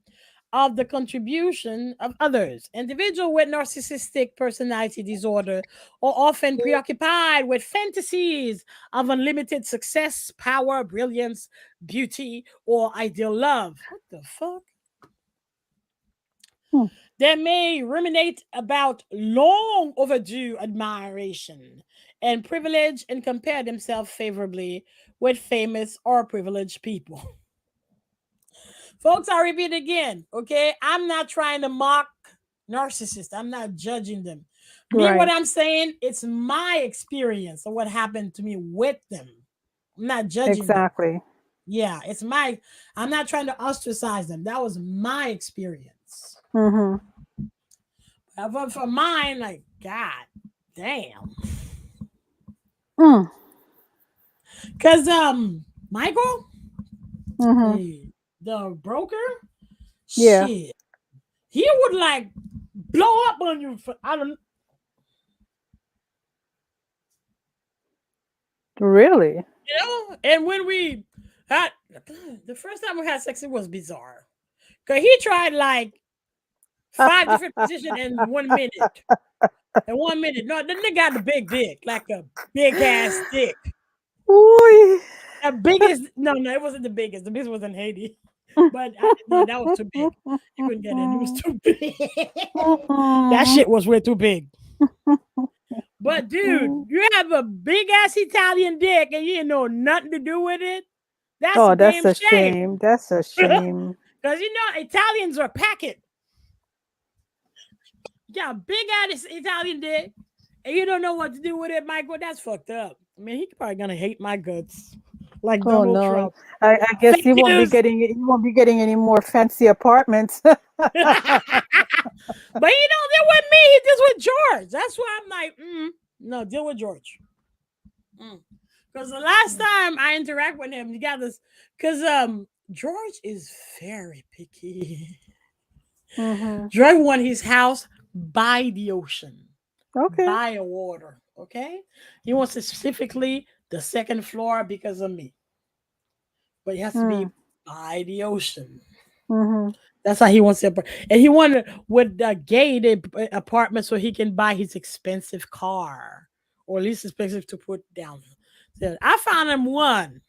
of the contribution of others. Individuals with narcissistic personality disorder are often preoccupied with fantasies of unlimited success, power, brilliance, beauty, or ideal love. What the fuck? They may ruminate about long overdue admiration and privilege and compare themselves favorably with famous or privileged people. Folks, I repeat again, okay? I'm not trying to mock narcissists. I'm not judging them. Me, what Right. I'm saying, it's my experience of what happened to me with them. I'm not judging them. Exactly. Yeah, I'm not trying to ostracize them. That was my experience. Mm-hmm. But for mine, like, God damn. Mm. Because Michael, Mm-hmm. the broker, Yeah. shit, he would like blow up on you for I don't. Really? You know, and when we had the first time we had sex, it was bizarre. Cause he tried like 5 different positions in 1 minute. In 1 minute. No, then they got the big dick, like a big ass dick. Ooh. The biggest, no, it wasn't the biggest. The biggest was in Haiti. But no, that was too big. You couldn't get in. It was too big. That shit was way too big. But dude, you have a big ass Italian dick and you know nothing to do with it. That's Oh, a that's damn a shame. shame. That's a shame. Because you know Italians are packet. Yeah, big ass Italian dick, and you don't know what to do with it, Michael. That's fucked up. I mean, he's probably gonna hate my guts, like Oh Donald no. Trump. I guess Fake news. you won't be getting any more fancy apartments. But you know, they're with me. He deals with George. That's why I'm like, no, deal with George. Because the last time I interact with him, you got this. Because George is very picky. Mm-hmm. George want his house by the ocean, Okay. by a water. Okay, he wants it specifically the second floor because of me, but it has to be by the ocean. Mm-hmm. That's how he wants it. And he wanted with a gated apartment so he can buy his expensive car, or at least expensive to put down. So I found him one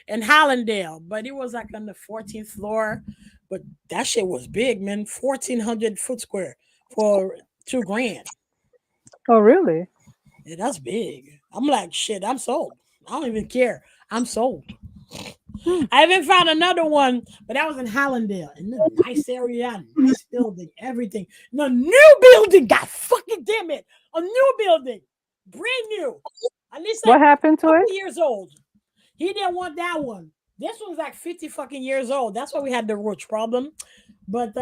in Hollandale, but it was like on the 14th floor. But that shit was big, man. 1,400 foot square for $2,000. Oh, really? Yeah, that's big. I'm like, shit, I'm sold. I don't even care. I'm sold. I haven't found another one, but that was in Hallandale. In a nice area, nice building, everything. The new building, God fucking damn it. A new building. Brand new. At least like What happened to it? years old. He didn't want that one. This one's like 50 fucking years old. That's why we had the roach problem. But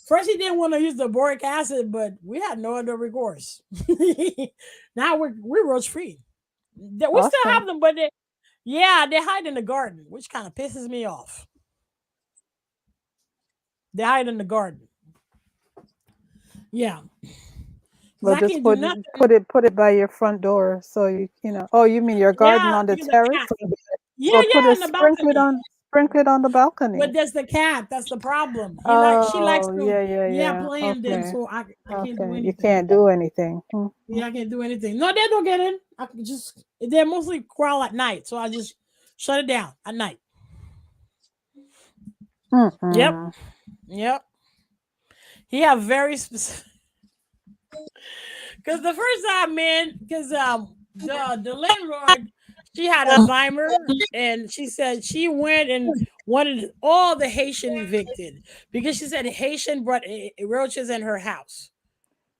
first he didn't want to use the boric acid, but we had no other recourse. Now we're roach free. We still have them, but they hide in the garden, which kind of pisses me off. They hide in the garden. Yeah. Well, just put it by your front door, so you know. Oh, you mean your garden on the terrace? Yeah, put it, on the balcony. sprinkle it on the balcony. But there's the cat. That's the problem. She likes to playing them, so I can't do anything. You can't do anything. Yeah, I can't do anything. No, they don't get in. I can just they mostly crawl at night, so I just shut it down at night. Yep. He have very specific. Because the first time, man, because the landlord, she had Alzheimer's, and she said she went and wanted all the Haitian evicted because she said Haitian brought roaches in her house.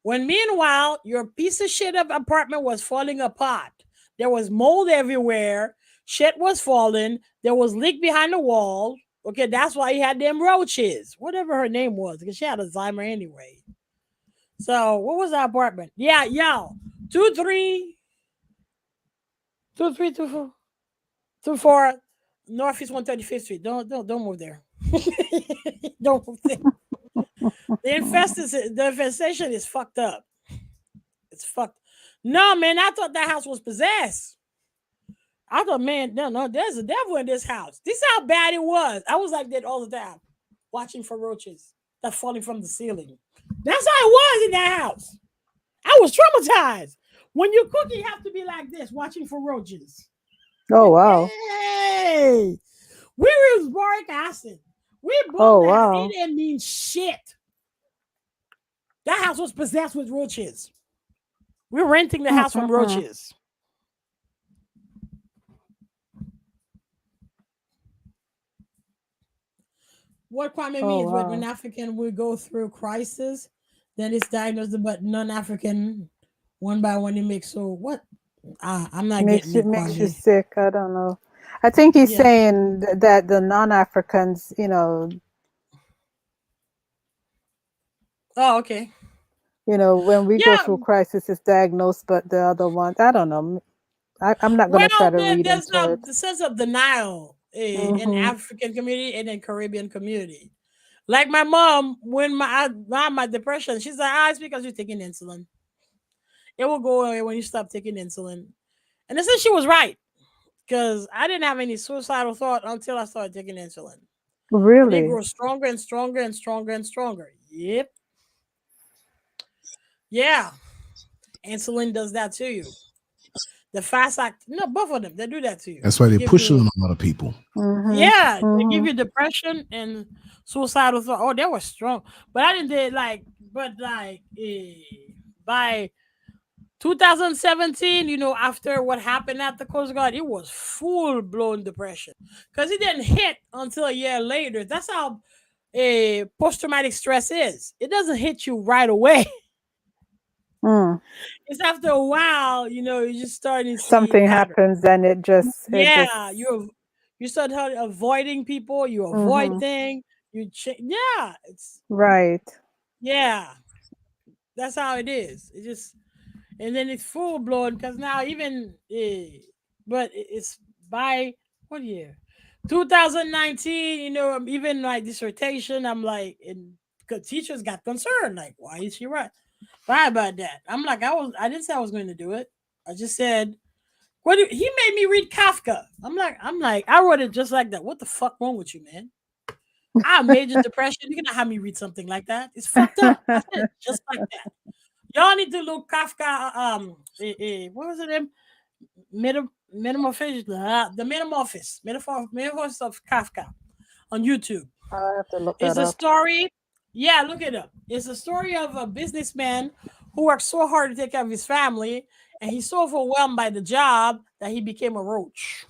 When meanwhile, your piece of shit of apartment was falling apart. There was mold everywhere. Shit was falling. There was leak behind the wall. Okay, that's why you had them roaches. Whatever her name was, because she had Alzheimer's anyway. So what was that apartment? Yeah, yo. 2324 Northeast 135th Street. Don't move there. Don't move there. The infestation is fucked up. It's fucked. No, man, I thought that house was possessed. I thought, man, no, there's a devil in this house. This is how bad it was. I was like that all the time, watching for roaches that falling from the ceiling. That's how it was in that house. I was traumatized. When you cook, you have to be like this, watching for roaches. Oh, wow. Hey, we was boric acid. We bought that. It didn't mean shit. That house was possessed with roaches. We're renting the house from roaches. What Kwame means, but when African will go through crisis, then it's diagnosed, but non-African, one by one, it makes so what? I'm not getting it, makes you Kwame. sick. I don't know. I think he's saying that the non-Africans, Oh, okay. When we go through crisis, it's diagnosed, but the other ones, I don't know. I'm not going to try to read there's into no it. the sense of denial in African community and in Caribbean community. Like my mom, when my depression, she's like, it's because you're taking insulin. It will go away when you stop taking insulin. And I said she was right. Because I didn't have any suicidal thought until I started taking insulin. Really? And it grows stronger and stronger and stronger and stronger. Yep. Yeah. Insulin does that to you. The fast act, both of them, they do that to you. That's why they push it on a lot of people. Yeah, they give you depression and suicidal thought. Oh, they were strong, but I didn't by 2017, after what happened at the Coast Guard, it was full blown depression because it didn't hit until a year later. That's how post traumatic stress is. It doesn't hit you right away. It's after a while, you're just starting to see something happens and it just you start avoiding people, you avoid things, it's right. Yeah, that's how it is. It just and then it's full blown because now even but it's by what year? 2019. Even my dissertation, I'm like, and because teachers got concerned, like, why is she right? Why about that? I'm like, I didn't say I was going to do it. I just said, he made me read Kafka. I'm like, I wrote it just like that. What the fuck wrong with you, man? I have major depression. You're gonna have me read something like that? It's fucked up. I said just like that. Y'all need to look Kafka. What was it? Metamorphosis. The Metamorphosis of Kafka on YouTube. I have to look It's that a up. story. Yeah, look it up. It's a story of a businessman who worked so hard to take care of his family, and he's so overwhelmed by the job that he became a roach,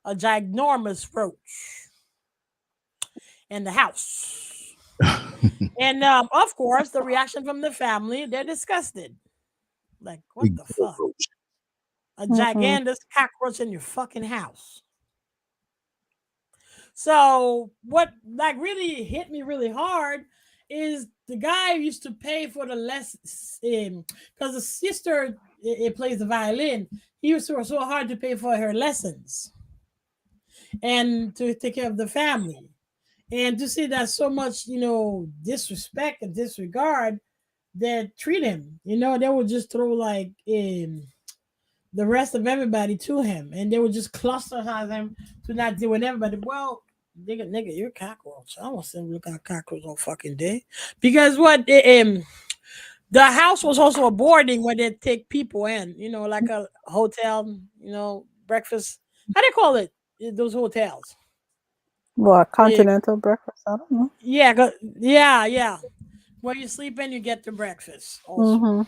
a ginormous roach in the house. And of course, the reaction from the family, they're disgusted. Like, what the fuck? A gigantic cockroach in your fucking house. So what really hit me really hard is the guy used to pay for the lessons because the sister it plays the violin. He used to work so hard to pay for her lessons and to take care of the family. And to see that so much, disrespect and disregard that treat him, they would just throw like the rest of everybody to him, and they would just cluster him to not deal with everybody. Well, nigga, you're a cockroach. I don't see him look at a cockroach all fucking day. Because the house was also a boarding where they take people in, like a hotel, breakfast. How do you call it? Those hotels. What, continental breakfast? I don't know. Yeah. Where you sleep in, you get the breakfast also.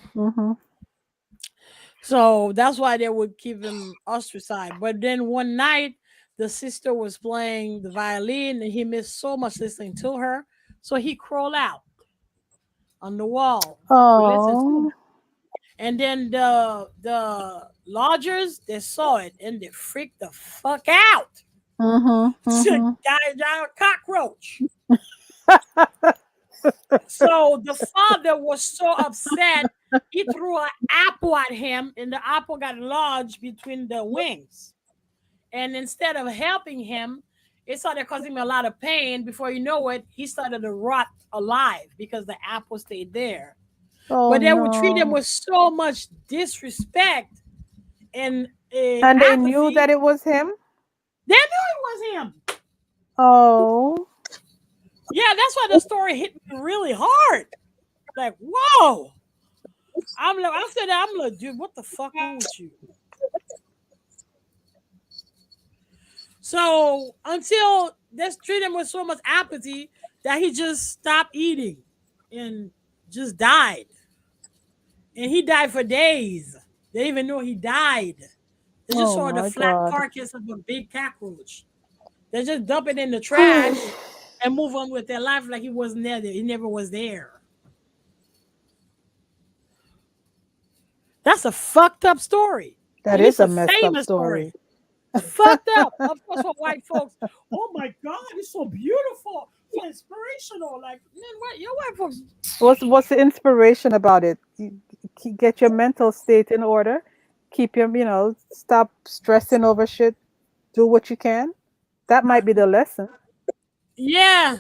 So that's why they would keep him ostracized. But then one night, the sister was playing the violin and he missed so much listening to her. So he crawled out on the wall to listen to her. And then the lodgers, they saw it and they freaked the fuck out. Giant cockroach. So the father was so upset, he threw an apple at him, and the apple got lodged between the wings. And instead of helping him, it started causing him a lot of pain. Before you know it, he started to rot alive because the apple stayed there. But they would treat him with so much disrespect and they apathy. knew that it was him? They knew it was him. Oh. Yeah, that's why the story hit me really hard. Like, whoa. After that, I'm like, dude, what the fuck wrong with you? So they treat him with so much apathy that he just stopped eating. And just died. And he died for days. They didn't even know he died. They just Oh saw the my flat God. carcass of a big cockroach. They just dump it in the trash and move on with their life like he wasn't there. He never was there. That's a fucked up story. That And is it's a a messed up famous story. Fucked up. Of course, for white folks. Oh my God, it's so beautiful, so inspirational. Like, man, what your white folks? What's the inspiration about it? Get your mental state in order. Keep your, stop stressing over shit. Do what you can. That might be the lesson. Yeah,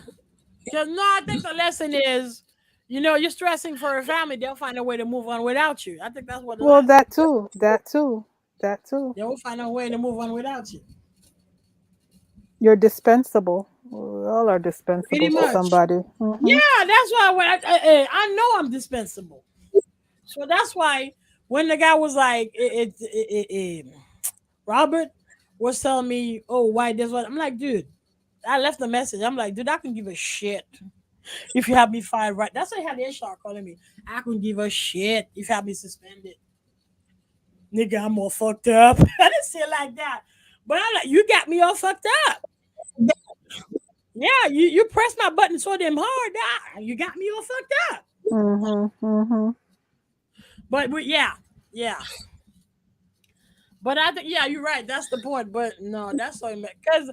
because no, I think the lesson is, you're stressing for a family. They'll find a way to move on without you. I think that's what the Well, lesson. that too. That too. That too. They will find a way to move on without you. You're dispensable. We all are Pretty dispensable to much. somebody. Yeah, that's why when I know I'm dispensable. So that's why when the guy was like, Robert was telling me, oh, why this one? I'm like, dude, I left a message. I'm like, dude, I can give a shit if you have me fired right. That's why I had the HR calling me. I can give a shit if you have me suspended. Nigga, I'm all fucked up. I didn't say it like that. But I'm like, you got me all fucked up. Yeah, you pressed my button so damn hard. You got me all fucked up. But yeah. But I think, yeah, you're right. That's the point. But no, that's what I meant. Because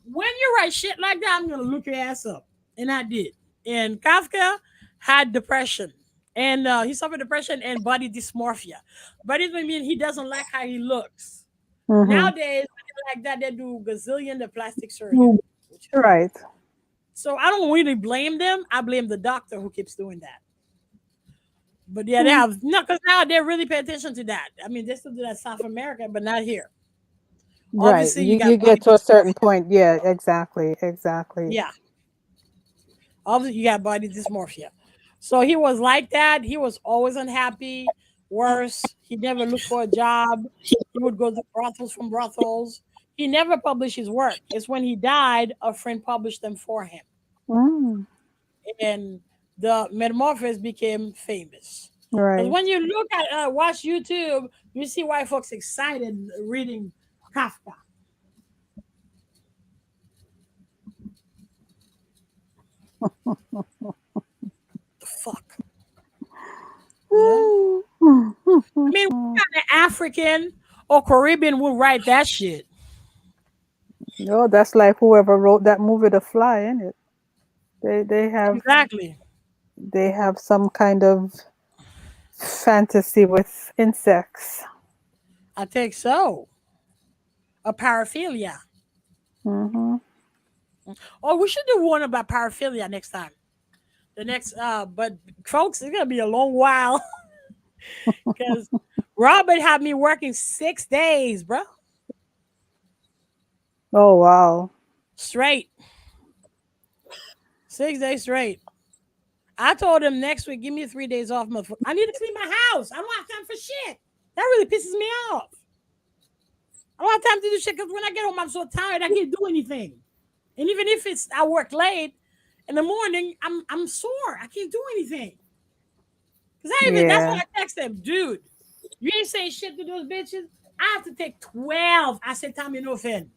when you write shit like that, I'm going to look your ass up. And I did. And Kafka had depression. And he suffered depression and body dysmorphia. But it mean he doesn't like how he looks. Nowadays, like that, they do gazillion the plastic surgery. Right. So I don't really blame them. I blame the doctor who keeps doing that. But yeah, they have because now they really pay attention to that. I mean, they still do that in South America, but not here. Right. Obviously, You got get to a body certain dysmorphia. point. Yeah, exactly. Yeah. Obviously, you got body dysmorphia. So he was like that. He was always unhappy. Worse, he never looked for a job. He would go to brothels. He never published his work. It's when he died, a friend published them for him. And the metamorphosis became famous. Because Right. when you look at watch YouTube, you see white folks excited reading Kafka. The fuck. I mean, what kind of African or Caribbean would write that shit? No, that's like whoever wrote that movie, The Fly, isn't it? They have some kind of fantasy with insects. I think so. A paraphilia. Oh, we should do one about paraphilia next time. The next, but folks, it's gonna be a long while because Robert had me working 6 days, bro. Oh wow. Straight. 6 days straight. I told him next week, give me 3 days off. I need to clean my house. I don't have time for shit. That really pisses me off. I don't have time to do shit because when I get home, I'm so tired, I can't do anything. And even if I work late in the morning, I'm sore. I can't do anything. Because that's what I text them, dude. You ain't saying shit to those bitches. I have to take 12. I said, Tommy, no offense.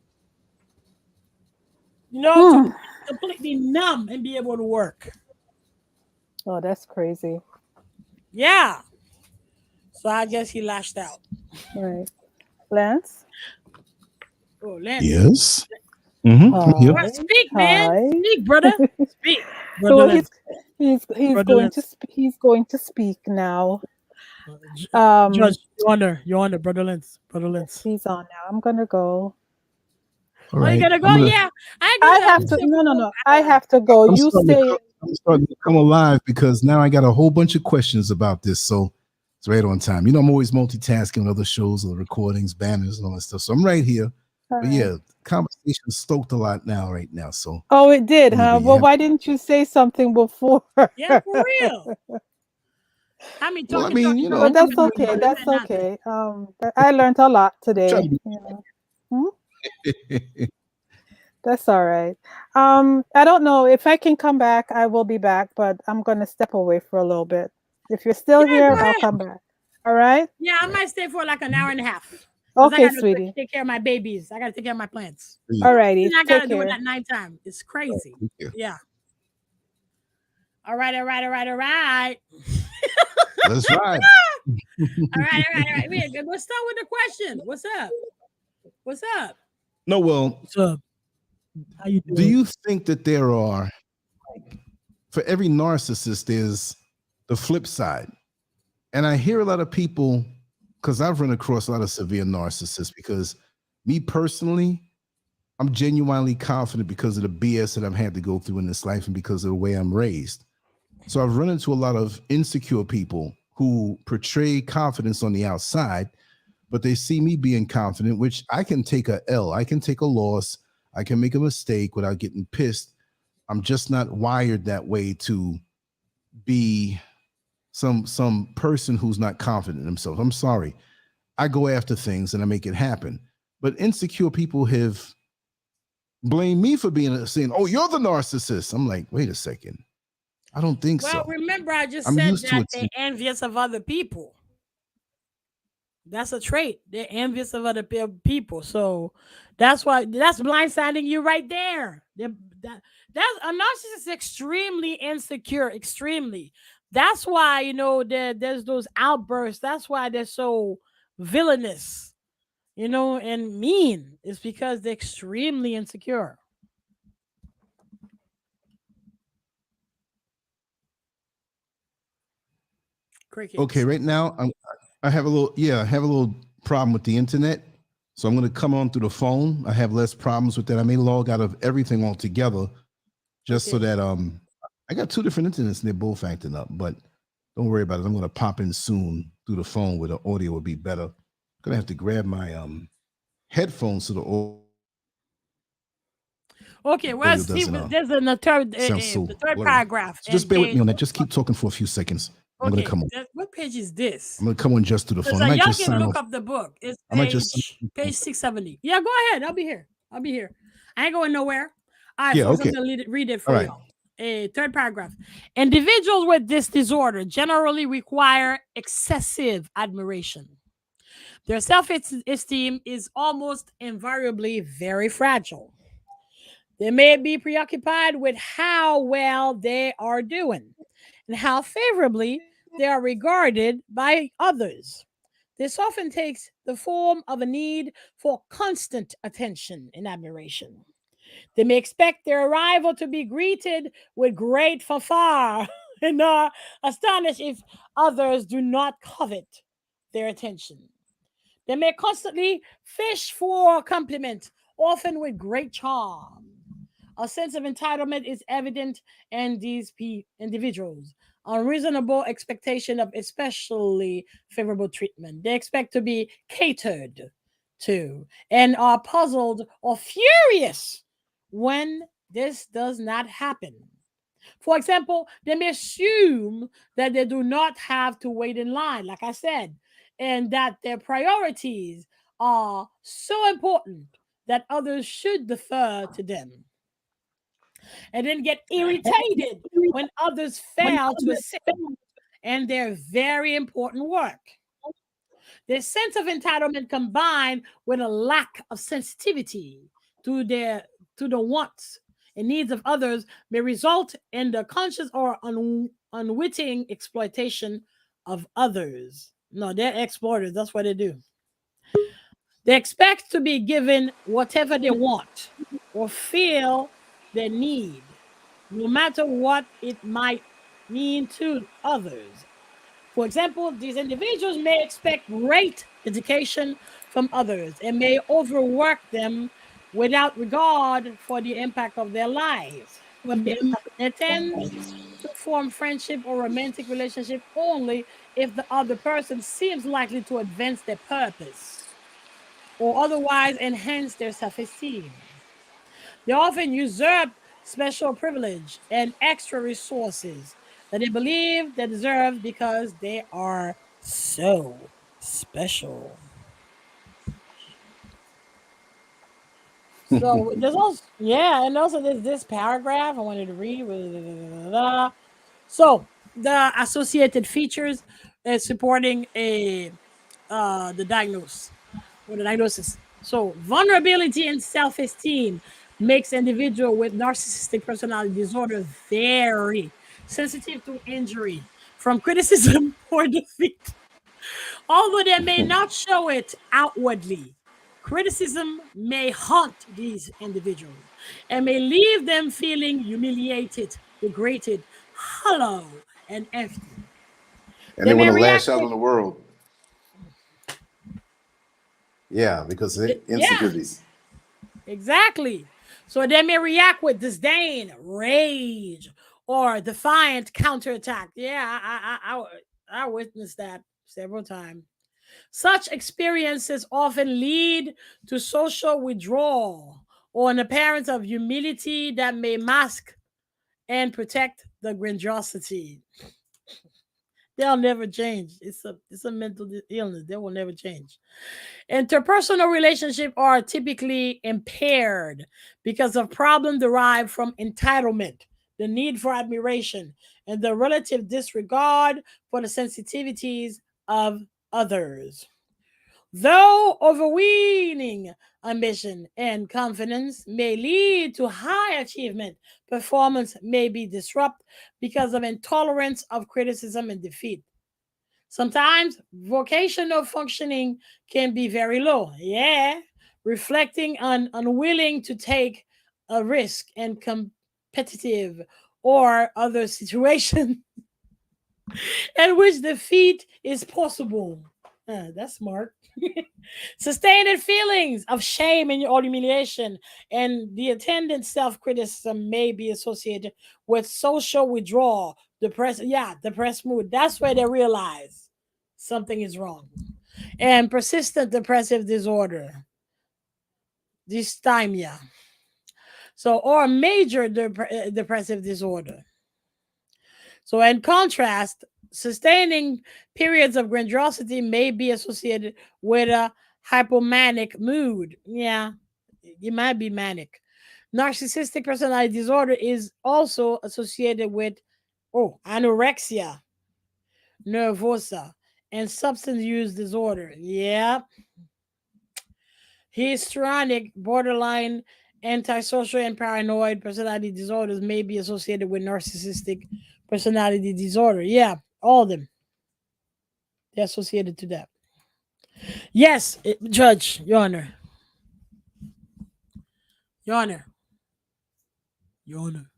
To completely numb and be able to work. Oh, that's crazy. Yeah. So I guess he lashed out. Right. Lance? Oh, Lance. Yes. Well, speak, man. Hi. Speak, brother. Speak. So he's going to speak now. Judge, you're on the brother Lance. He's on now. I'm gonna go. All right. You gotta go? Yeah. I have to. No. I have to go. You stay. I'm starting to come alive because now I got a whole bunch of questions about this. So it's right on time. I'm always multitasking with other shows or recordings, banners, and all that stuff. So I'm right here. But yeah, conversation stoked a lot right now. So it did, huh? Well, why didn't you say something before? Yeah, for real. I mean, but that's okay. That's okay. I learned a lot today. That's all right. I don't know if I can come back. I will be back, but I'm going to step away for a little bit. If you're still Yeah, here, go I'll ahead. come back. All right. Yeah, I might stay for like an hour and a half because I Okay, got to sweetie. take care of my babies. I got to take care of my plants. All And righty. I got Take to do it care. at nighttime. It's crazy. Thank you. Yeah. All right, all right, all right, all right. Let's ride. All right, all right, all right. Let's start with the question. What's up? What's up? Noel, What's up? How you do doing? you think that there are, for every narcissist, there's the flip side? And I hear a lot of people, because I've run across a lot of severe narcissists, because me personally, I'm genuinely confident because of the BS that I've had to go through in this life and because of the way I'm raised. So I've run into a lot of insecure people who portray confidence on the outside, but they see me being confident, which I can take a L, I can take a loss, I can make a mistake without getting pissed. I'm just not wired that way to be some person who's not confident in themselves. I'm sorry. I go after things and I make it happen. But insecure people have blamed me for saying, "Oh, you're the narcissist." I'm like, wait a second. I don't think Well, so. remember, I just I'm said used to that it. they're envious of other people. That's a trait. They're envious of other people. So that's why that's blindsiding you right there. That's a narcissist is extremely insecure, extremely. That's why there's those outbursts. That's why they're so villainous, and mean. It's because they're extremely insecure. Okay, Crickets. right now I have a little problem with the internet. So I'm going to come on through the phone. I have less problems with that. I may log out of everything altogether just so Okay. that I got two different internets and they're both acting up, but don't worry about it. I'm going to pop in soon through the phone where the audio will be better. I'm going to have to grab my headphones so the Okay, well, audio see, doesn't there's in sound so the third blurry. paragraph. So just bear with me on that. Just keep talking for a few seconds. I'm going to Okay, come on. what page is this? I'm going to come on just through the phone. So I might y'all just can sign look off. up the book. It's I might just page 670. Yeah, go ahead. I'll be here. I'll be here. I ain't going nowhere. All right, Yeah, folks, okay. I'm gonna read it All for right. y'all. A third paragraph. Individuals with this disorder generally require excessive admiration. Their self-esteem is almost invariably very fragile. They may be preoccupied with how well they are doing and how favorably they are regarded by others. This often takes the form of a need for constant attention and admiration. They may expect their arrival to be greeted with great fanfare and are astonished if others do not covet their attention. They may constantly fish for compliment, often with great charm. A sense of entitlement is evident in these individuals. Unreasonable expectation of especially favorable treatment. They expect to be catered to and are puzzled or furious when this does not happen. For example, they may assume that they do not have to wait in line, like I said, and that their priorities are so important that others should defer to them, and then get irritated when others fail to assist in their very important work. This sense of entitlement combined with a lack of sensitivity to the wants and needs of others may result in the conscious or unwitting exploitation of others. No, they're exploiters. That's what they do. They expect to be given whatever they want or feel they need, no matter what it might mean to others. For example, these individuals may expect great dedication from others and may overwork them without regard for the impact of their lives. They tend to form friendship or romantic relationship only if the other person seems likely to advance their purpose or otherwise enhance their self-esteem. They often usurp special privilege and extra resources that they believe they deserve because they are so special. So there's also and also there's this paragraph I wanted to read. So the associated features supporting the diagnosis. So vulnerability and self-esteem makes individual with narcissistic personality disorder very sensitive to injury from criticism or defeat. Although they may not show it outwardly, criticism may haunt these individuals and may leave them feeling humiliated, degraded, hollow, and empty. And They they want may to lash react out with on the world. Yeah, because of yeah, insecurities. exactly. So they may react with disdain, rage, or defiant counterattack. Yeah, I witnessed that several times. Such experiences often lead to social withdrawal or an appearance of humility that may mask and protect the grandiosity. They'll never change. It's a mental illness. They will never change. Interpersonal relationships are typically impaired because of problems derived from entitlement, the need for admiration, and the relative disregard for the sensitivities of others. Though overweening ambition and confidence may lead to high achievement, performance may be disrupted because of intolerance of criticism and defeat. Sometimes vocational functioning can be very low. Yeah, reflecting on unwilling to take a risk in competitive or other situation in which defeat is possible. That's smart. Sustained feelings of shame and or humiliation and the attendant self-criticism may be associated with social withdrawal, depressed mood. That's where they realize something is wrong. And persistent depressive disorder, dysthymia. So, or major depressive disorder. So, in contrast, sustaining periods of grandiosity may be associated with a hypomanic mood. Yeah, you might be manic. Narcissistic personality disorder is also associated with anorexia nervosa and substance use disorder. Yeah, histrionic, borderline, antisocial, and paranoid personality disorders may be associated with narcissistic personality disorder. Yeah, all of them. They're associated to that. Yes, Judge, Your Honor. Your Honor. Your Honor.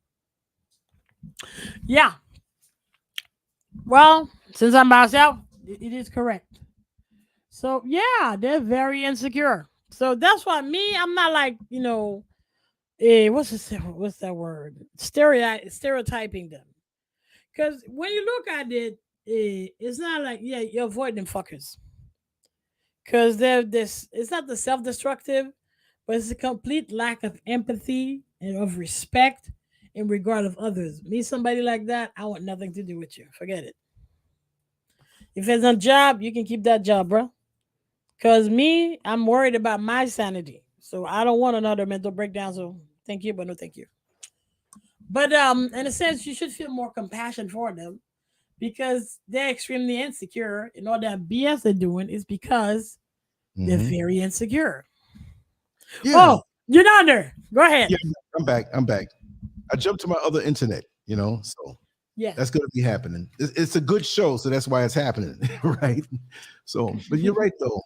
Yeah. Well, since I'm myself, it is correct. So yeah, they're very insecure. So that's why I'm not like, what's that word? Stereotyping them. Because when you look at it, it's not like, yeah, you're avoiding them fuckers. Because they're this, it's not the self destructive, but it's a complete lack of empathy and of respect in regard of others. Me, somebody like that, I want nothing to do with you. Forget it. If it's a job, you can keep that job, bro. Because me, I'm worried about my sanity. So I don't want another mental breakdown. So thank you, but no thank you. But in a sense, you should feel more compassion for them because they're extremely insecure, and all that BS they're doing is because they're very insecure. Yeah. Oh, you're down there. Go ahead. Yeah, I'm back. I jumped to my other internet, so Yeah. that's going to be happening. It's a good show, so that's why it's happening, right? So, but you're right though.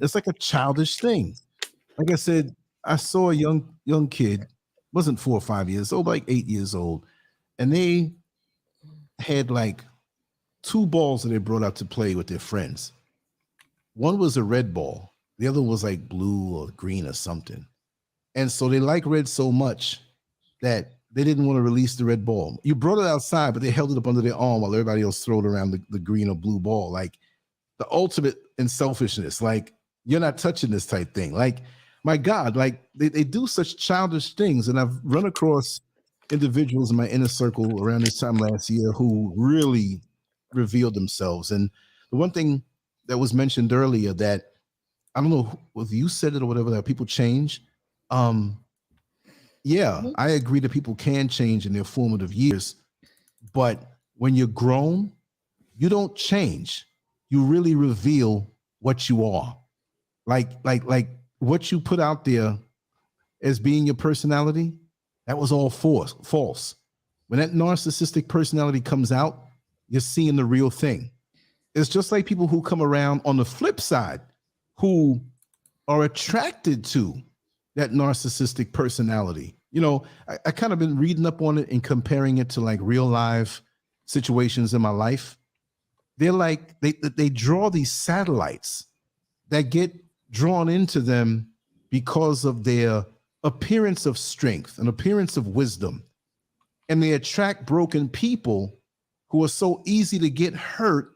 It's like a childish thing. Like I said, I saw a young kid, wasn't 4 or 5 years old, like 8 years old, and they had like 2 balls that they brought out to play with their friends. One was a red ball, the other was like blue or green or something. And so they like red so much that they didn't want to release the red ball. You brought it outside, but they held it up under their arm while everybody else throwed around the green or blue ball. Like the ultimate in selfishness. Like, you're not touching this type thing. Like, my God, like they do such childish things. And I've run across individuals in my inner circle around this time last year who really revealed themselves. And the one thing that was mentioned earlier that I don't know if you said it or whatever, that people change. Yeah, I agree that people can change in their formative years, but when you're grown, you don't change. You really reveal what you are. Like what you put out there as being your personality, that was all false. When that narcissistic personality comes out, you're seeing the real thing. It's just like people who come around on the flip side who are attracted to that narcissistic personality. You know, I kind of been reading up on it and comparing it to like real life situations in my life. They're like, they draw these satellites that get drawn into them because of their appearance of strength, an appearance of wisdom. And they attract broken people who are so easy to get hurt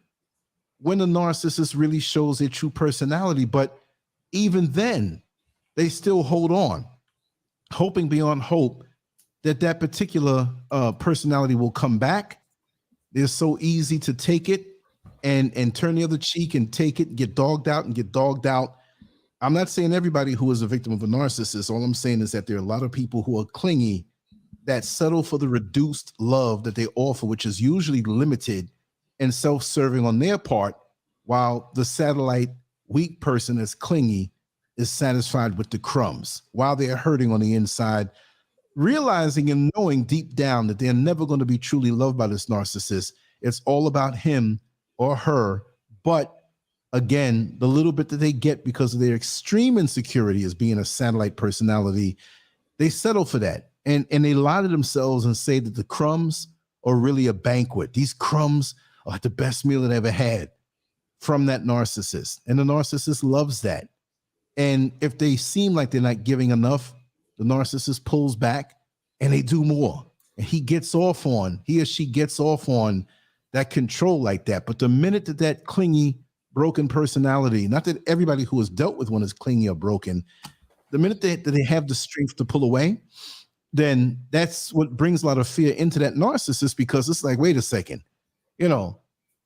when the narcissist really shows their true personality. But even then, they still hold on, hoping beyond hope that that particular personality will come back. They're so easy to take it and turn the other cheek and take it, get dogged out and get dogged out. I'm not saying everybody who is a victim of a narcissist. All I'm saying is that there are a lot of people who are clingy that settle for the reduced love that they offer, which is usually limited and self-serving on their part, while the satellite weak person that's clingy is satisfied with the crumbs while they're hurting on the inside, realizing and knowing deep down that they're never going to be truly loved by this narcissist. It's all about him or her. But again, the little bit that they get because of their extreme insecurity as being a satellite personality, they settle for that. And they lie to themselves and say that the crumbs are really a banquet. These crumbs are the best meal they ever had from that narcissist. And the narcissist loves that. And if they seem like they're not giving enough, the narcissist pulls back and they do more. And he or she gets off on that control like that. But the minute that clingy, broken personality, not that everybody who has dealt with one is clingy or broken, the minute that they have the strength to pull away, then that's what brings a lot of fear into that narcissist, because it's like, wait a second, you know,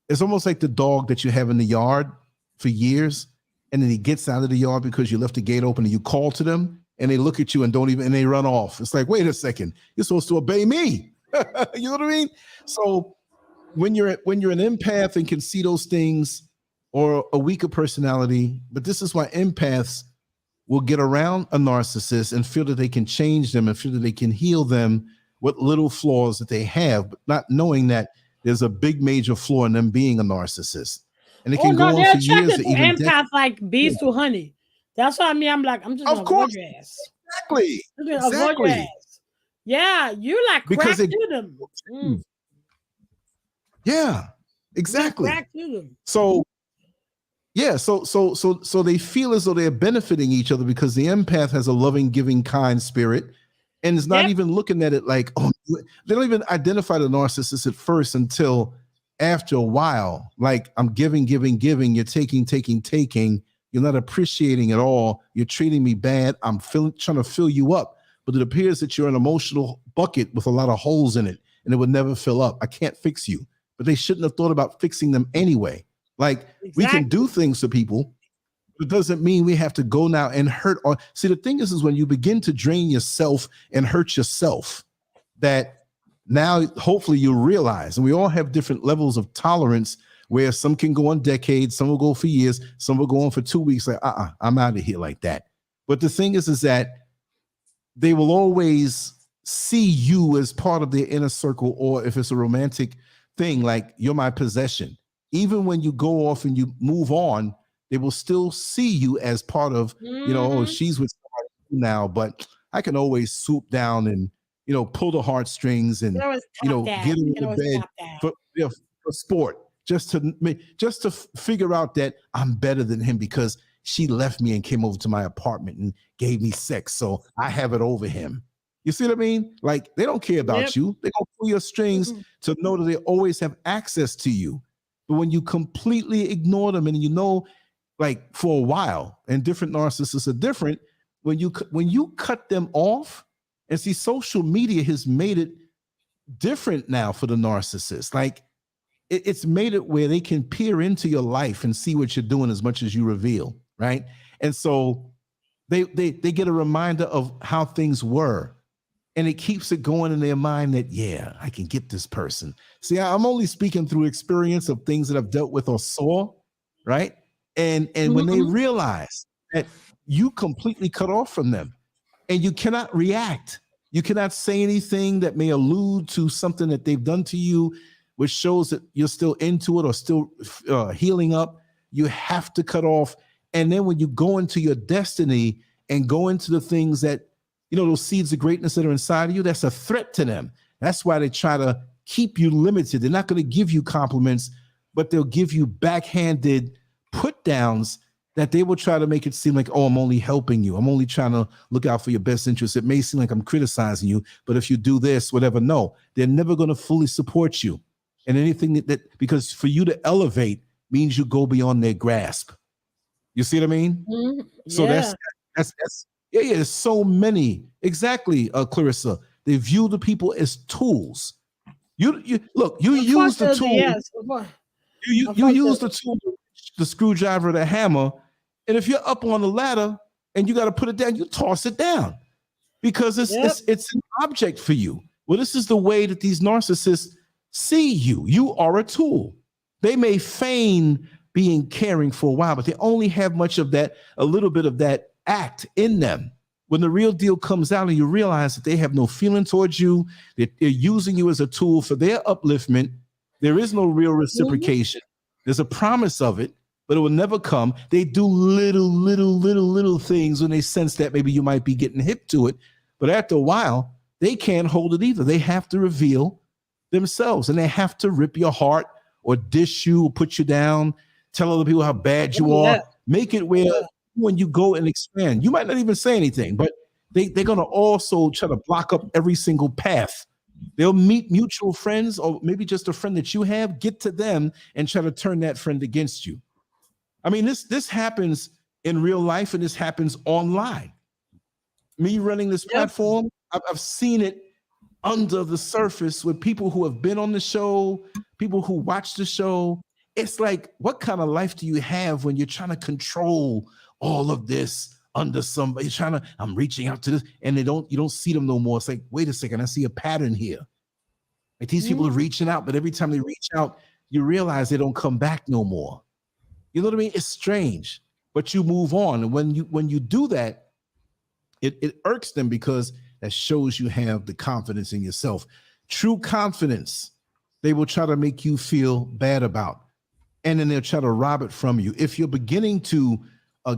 it's almost like the dog that you have in the yard for years, and then he gets out of the yard because you left the gate open and you call to them and they look at you and they run off. It's like, wait a second, you're supposed to obey me. You know what I mean? So when you're an empath and can see those things, or a weaker personality, but this is why empaths will get around a narcissist and feel that they can change them and feel that they can heal them with little flaws that they have, but not knowing that there's a big major flaw in them being a narcissist. And it can go on for years. They're attracted to empaths like bees to honey. That's what I mean. I'm like, I'm just gonna avoid your ass. Exactly. Avoid your ass. Yeah, you like crack to them. Yeah, exactly. Crack to them. So yeah, so they feel as though they're benefiting each other because the empath has a loving, giving, kind spirit, and is not even looking at it like, oh, they don't even identify the narcissist at first until after a while. Like, I'm giving, you're taking. You're not appreciating at all. You're treating me bad. I'm trying to fill you up, but it appears that you're an emotional bucket with a lot of holes in it, and it would never fill up. I can't fix you, but they shouldn't have thought about fixing them anyway. Like, we can do things to people, but it doesn't mean we have to go now and hurt. Or see, the thing is when you begin to drain yourself and hurt yourself, that now hopefully you realize, and we all have different levels of tolerance, where some can go on decades, some will go for years, some will go on for 2 weeks. Like, I'm out of here like that. But the thing is that they will always see you as part of their inner circle, or if it's a romantic thing, like, you're my possession. Even when you go off and you move on, they will still see you as part of, you know, oh, she's with somebody now, but I can always swoop down and, you know, pull the heartstrings and, you know, get in the bed for sport, just to figure out that I'm better than him because she left me and came over to my apartment and gave me sex, so I have it over him. You see what I mean? Like, they don't care about you. They don't pull your strings to know that they always have access to you. But when you completely ignore them, and you know, like, for a while, and different narcissists are different, when you cut them off, and see, social media has made it different now for the narcissist. Like, it's made it where they can peer into your life and see what you're doing as much as you reveal, right? And so They get a reminder of how things were. And it keeps it going in their mind that, yeah, I can get this person. See, I'm only speaking through experience of things that I've dealt with or saw, right? And when they realize that you completely cut off from them and you cannot react, you cannot say anything that may allude to something that they've done to you, which shows that you're still into it or still healing up, you have to cut off. And then when you go into your destiny and go into the things that, those seeds of greatness that are inside of you, that's a threat to them. That's why they try to keep you limited. They're not going to give you compliments, but they'll give you backhanded put downs that they will try to make it seem like, oh, I'm only helping you. I'm only trying to look out for your best interest. It may seem like I'm criticizing you, but if you do this, whatever, no, they're never going to fully support you. And anything that because for you to elevate means you go beyond their grasp. You see what I mean? Yeah. So that's there's so many. Exactly, Clarissa. They view the people as tools. You use the tool. Yes. You use the tool, the screwdriver, the hammer, and if you're up on the ladder and you got to put it down, you toss it down because it's an object for you. Well, this is the way that these narcissists see you. You are a tool. They may feign being caring for a while, but they only have a little bit of that act in them. When the real deal comes out and you realize that they have no feeling towards you, they're using you as a tool for their upliftment, there is no real reciprocation. There's a promise of it, but it will never come. They do little things when they sense that maybe you might be getting hip to it. But after a while, they can't hold it either. They have to reveal themselves and they have to rip your heart or dish you, or put you down, tell other people how bad you are, make it where when you go and expand, you might not even say anything, but they're going to also try to block up every single path. They'll meet mutual friends or maybe just a friend that you have, get to them and try to turn that friend against you. I mean, this happens in real life and this happens online. Me running this platform, I've seen it under the surface with people who have been on the show, people who watch the show. It's like, what kind of life do you have when you're trying to control all of this under somebody I'm reaching out to this and you don't see them no more. It's like, wait a second, I see a pattern here. Like these people are reaching out, but every time they reach out, you realize they don't come back no more. You know what I mean? It's strange, but you move on. And when you do that, it irks them because that shows you have the confidence in yourself. True confidence, they will try to make you feel bad about. And then they'll try to rob it from you. If you're beginning to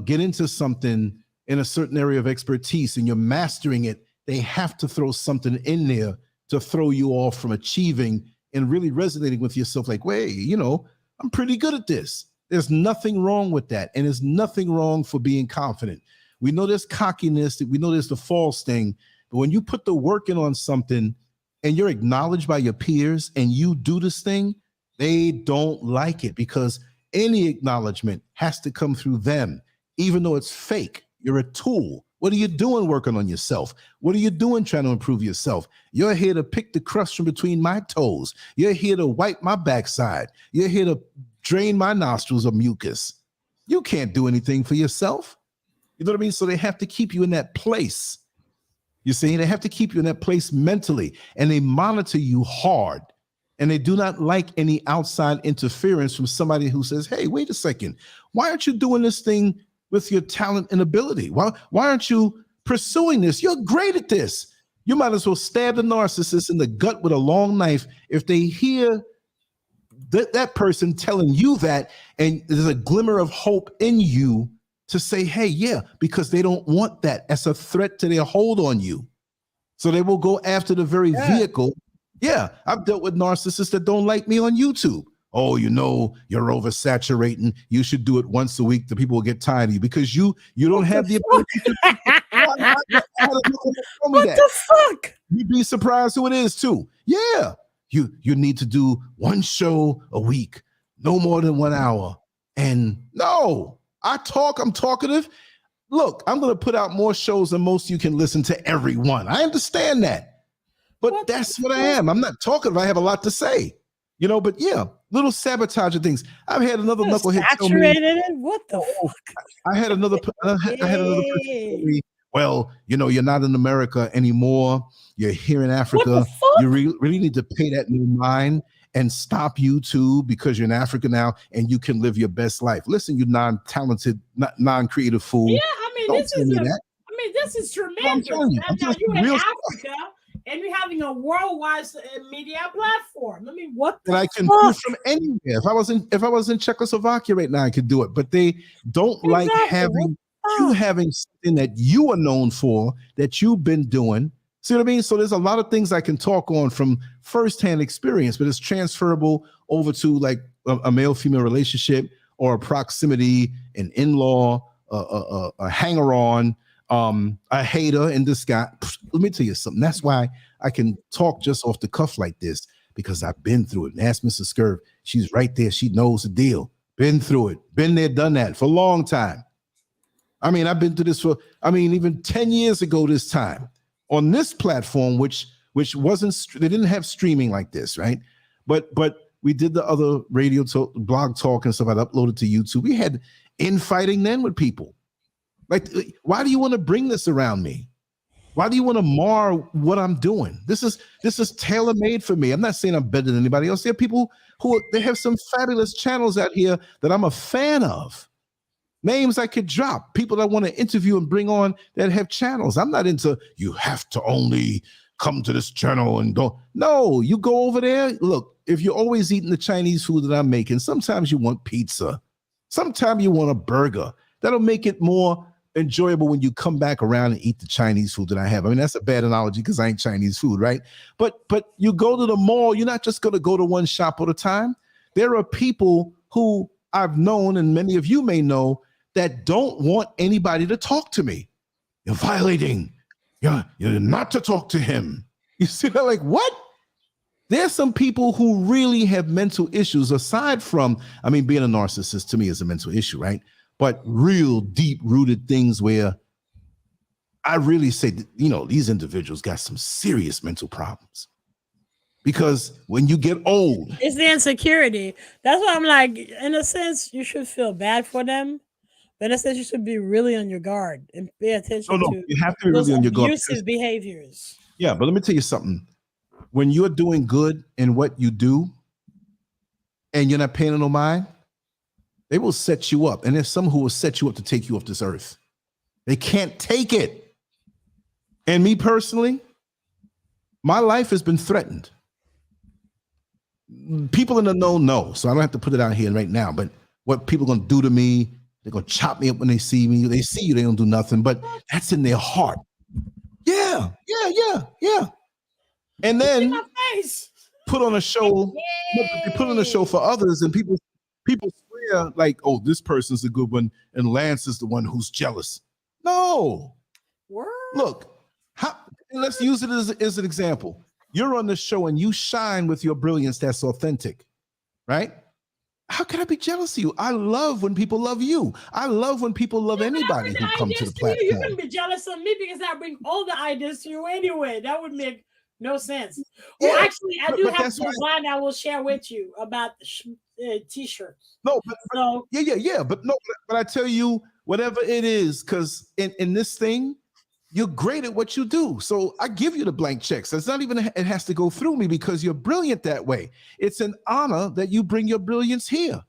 get into something in a certain area of expertise and you're mastering it, they have to throw something in there to throw you off from achieving and really resonating with yourself. Like, wait, I'm pretty good at this. There's nothing wrong with that. And there's nothing wrong for being confident. We know there's cockiness, we know there's the false thing, but when you put the work in on something and you're acknowledged by your peers and you do this thing, they don't like it because any acknowledgement has to come through them, even though it's fake. You're a tool. What are you doing working on yourself? What are you doing trying to improve yourself? You're here to pick the crust from between my toes. You're here to wipe my backside. You're here to drain my nostrils of mucus. You can't do anything for yourself. You know what I mean? So they have to keep you in that place. You see, they have to keep you in that place mentally, and they monitor you hard. And they do not like any outside interference from somebody who says, hey, wait a second, why aren't you doing this thing with your talent and ability? Why aren't you pursuing this? You're great at this. You might as well stab the narcissist in the gut with a long knife if they hear that person telling you that, and there's a glimmer of hope in you to say, hey, yeah, because they don't want that as a threat to their hold on you. So they will go after the very vehicle. Yeah, I've dealt with narcissists that don't like me on YouTube. Oh, you're oversaturating. You should do it once a week. The people will get tired of you because you don't have the ability to. What the fuck? You'd be surprised who it is too. Yeah, you need to do one show a week, no more than 1 hour. And no, I'm talkative. Look, I'm going to put out more shows than most of you can listen to every one. I understand that. But that's what I am. I'm not talkative. I have a lot to say, but yeah, little sabotaging things. I've had another knucklehead tell me. Saturated it? What the fuck? I had another person tell me, well, you're not in America anymore. You're here in Africa. You really need to pay that new mind and stop YouTube because you're in Africa now and you can live your best life. Listen, you non-talented, non-creative fool. Yeah, I mean, this is tremendous. Now you're in Africa and you're having a worldwide media platform. I mean, what the I can do from anywhere. If I was in Czechoslovakia right now, I could do it. But they don't like having something that you are known for, that you've been doing. See what I mean? So there's a lot of things I can talk on from firsthand experience, but it's transferable over to like a male-female relationship or a proximity, an in-law, a hanger-on, a hater in disguise. Let me tell you something. That's why I can talk just off the cuff like this, because I've been through it. And ask Mrs. Scurv. She's right there. She knows the deal. Been through it. Been there, done that for a long time. I mean, I've been through this even 10 years ago this time on this platform, which wasn't, they didn't have streaming like this, right? But we did the other radio blog talk and stuff. I'd uploaded to YouTube. We had infighting then with people. Like, why do you want to bring this around me? Why do you want to mar what I'm doing? This is tailor-made for me. I'm not saying I'm better than anybody else. There are people they have some fabulous channels out here that I'm a fan of. Names I could drop, people that I want to interview and bring on that have channels. I'm not into, you have to only come to this channel and go. No, you go over there. Look, if you're always eating the Chinese food that I'm making, sometimes you want pizza. Sometimes you want a burger. That'll make it more enjoyable when you come back around and eat the Chinese food that I have. I mean, that's a bad analogy because I ain't Chinese food, right? But you go to the mall, you're not just going to go to one shop at a time. There are people who I've known, and many of you may know, that don't want anybody to talk to me. You're violating. You're not to talk to him. You see, they're like, what? There's some people who really have mental issues aside from, being a narcissist to me is a mental issue, right? But real deep-rooted things where I really say, these individuals got some serious mental problems. Because when you get old, it's the insecurity. That's why I'm like, in a sense, you should feel bad for them. But in a sense, you should be really on your guard and pay attention to you have to be really on your guard. Abusive behaviors. Yeah, but let me tell you something. When you're doing good in what you do and you're not paying no mind, they will set you up. And there's some who will set you up to take you off this earth. They can't take it. And me personally, my life has been threatened. People in the know, so I don't have to put it out here right now, but what people are going to do to me, they're going to chop me up when they see me. They see you, they don't do nothing, but that's in their heart. Yeah. And then put on a show, they put on a show for others, and people swear like, oh, this person's a good one, and Lance is the one who's jealous. No. Word. Look, let's use it as an example. You're on the show and you shine with your brilliance that's authentic, right? How can I be jealous of you? I love when people love you. I love when people love anybody who come to the platform. You can be jealous of me because I bring all the ideas to you anyway. That would make no sense. Well, actually, I do have a design I will share with you about the t-shirts. No, but I tell you, whatever it is, because in this thing, you're great at what you do. So I give you the blank checks. It's not even, it has to go through me because you're brilliant that way. It's an honor that you bring your brilliance here,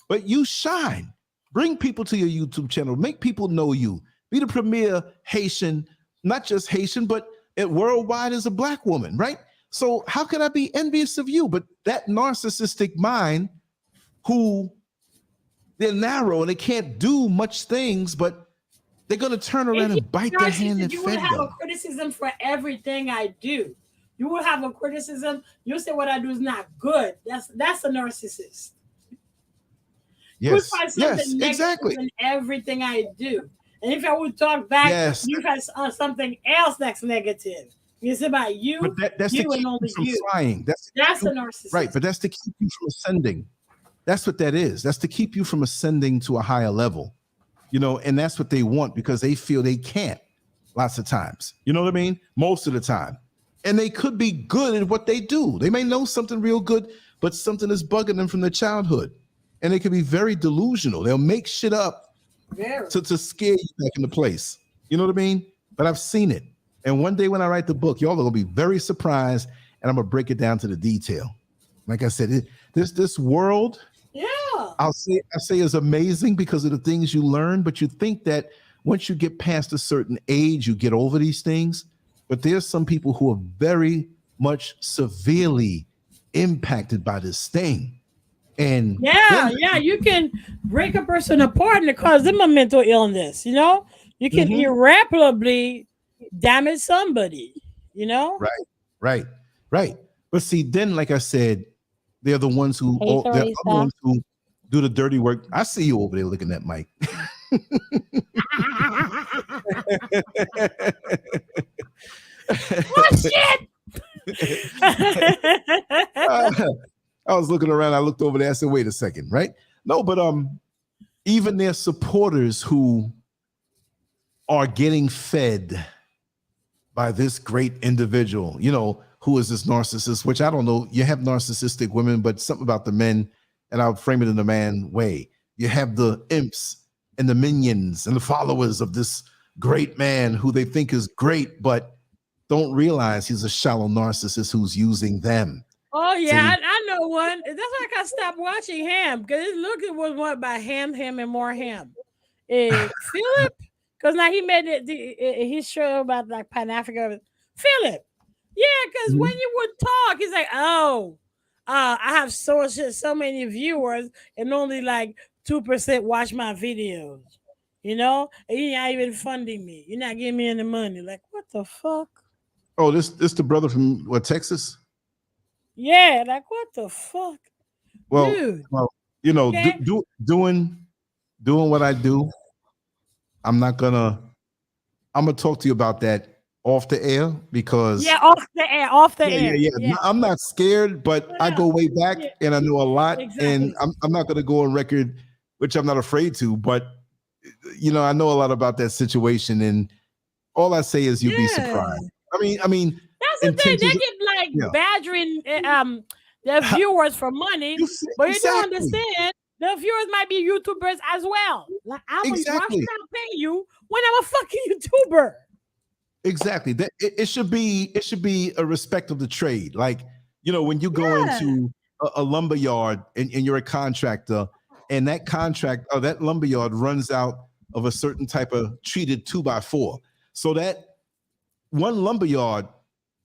but you shine. Bring people to your YouTube channel. Make people know you. Be the premier Haitian, not just Haitian, but worldwide as a Black woman, right? So how can I be envious of you? But that narcissistic mind who they're narrow and they can't do much things, but they're going to turn around and bite their hand and fed them. You will have a criticism for everything I do. You will have a criticism. You'll say what I do is not good. That's a narcissist. Yes, exactly. In everything I do. And if I would talk back, you have something else that's negative. It's about you, but that's you to and only keep you you. From flying. That's a narcissist. Right, but that's to keep you from ascending. That's what that is. That's to keep you from ascending to a higher level. And that's what they want because they feel they can't lots of times. You know what I mean? Most of the time. And they could be good at what they do. They may know something real good, but something is bugging them from their childhood. And it can be very delusional. They'll make shit up to scare you back into place. You know what I mean? But I've seen it. And one day when I write the book, y'all are gonna be very surprised, and I'm gonna break it down to the detail. Like I said, this world, I say is amazing because of the things you learn, but you think that once you get past a certain age, you get over these things. But there's some people who are very much severely impacted by this thing. And you can break a person apart and cause them a mental illness. You know, you can irreparably damage somebody. You know, right. But see, then, like I said, they're the ones who do the dirty work. I see you over there looking at Mike. Oh shit! I was looking around. I looked over there. I said, "Wait a second, right?" No, but even their supporters who are getting fed by this great individual, you know, who is this narcissist? Which I don't know. You have narcissistic women, but something about the men, and I'll frame it in the man way. You have the imps and the minions and the followers of this great man who they think is great, but don't realize he's a shallow narcissist who's using them. Oh yeah, I know one. That's why I stopped watching Ham, because it was one about Ham, and more Ham. Philip, because now he made his show about like Pan Africa. Philip, yeah, because when you would talk, he's like, I have so many viewers, and only like 2% watch my videos. You know, and you're not even funding me. You're not giving me any money. Like, what the fuck? Oh, this the brother from Texas? Yeah, like what the fuck? Well, dude. You know, doing what I do. I'm gonna talk to you about that off the air because off the air. Yeah. I'm not scared, but I go way back and I know a lot, and I'm not gonna go on record, which I'm not afraid to, but you know, I know a lot about that situation, and all I say is you'd be surprised. I mean, that's the thing. They keep like badgering their viewers for money, but you don't understand. The viewers might be YouTubers as well. Like, why should I pay you when I'm a fucking YouTuber? Exactly. That it should be a respect of the trade. Like, you know, when you go into a lumber yard and you're a contractor, and that contract or that lumber yard runs out of a certain type of treated 2x4. So that one lumber yard,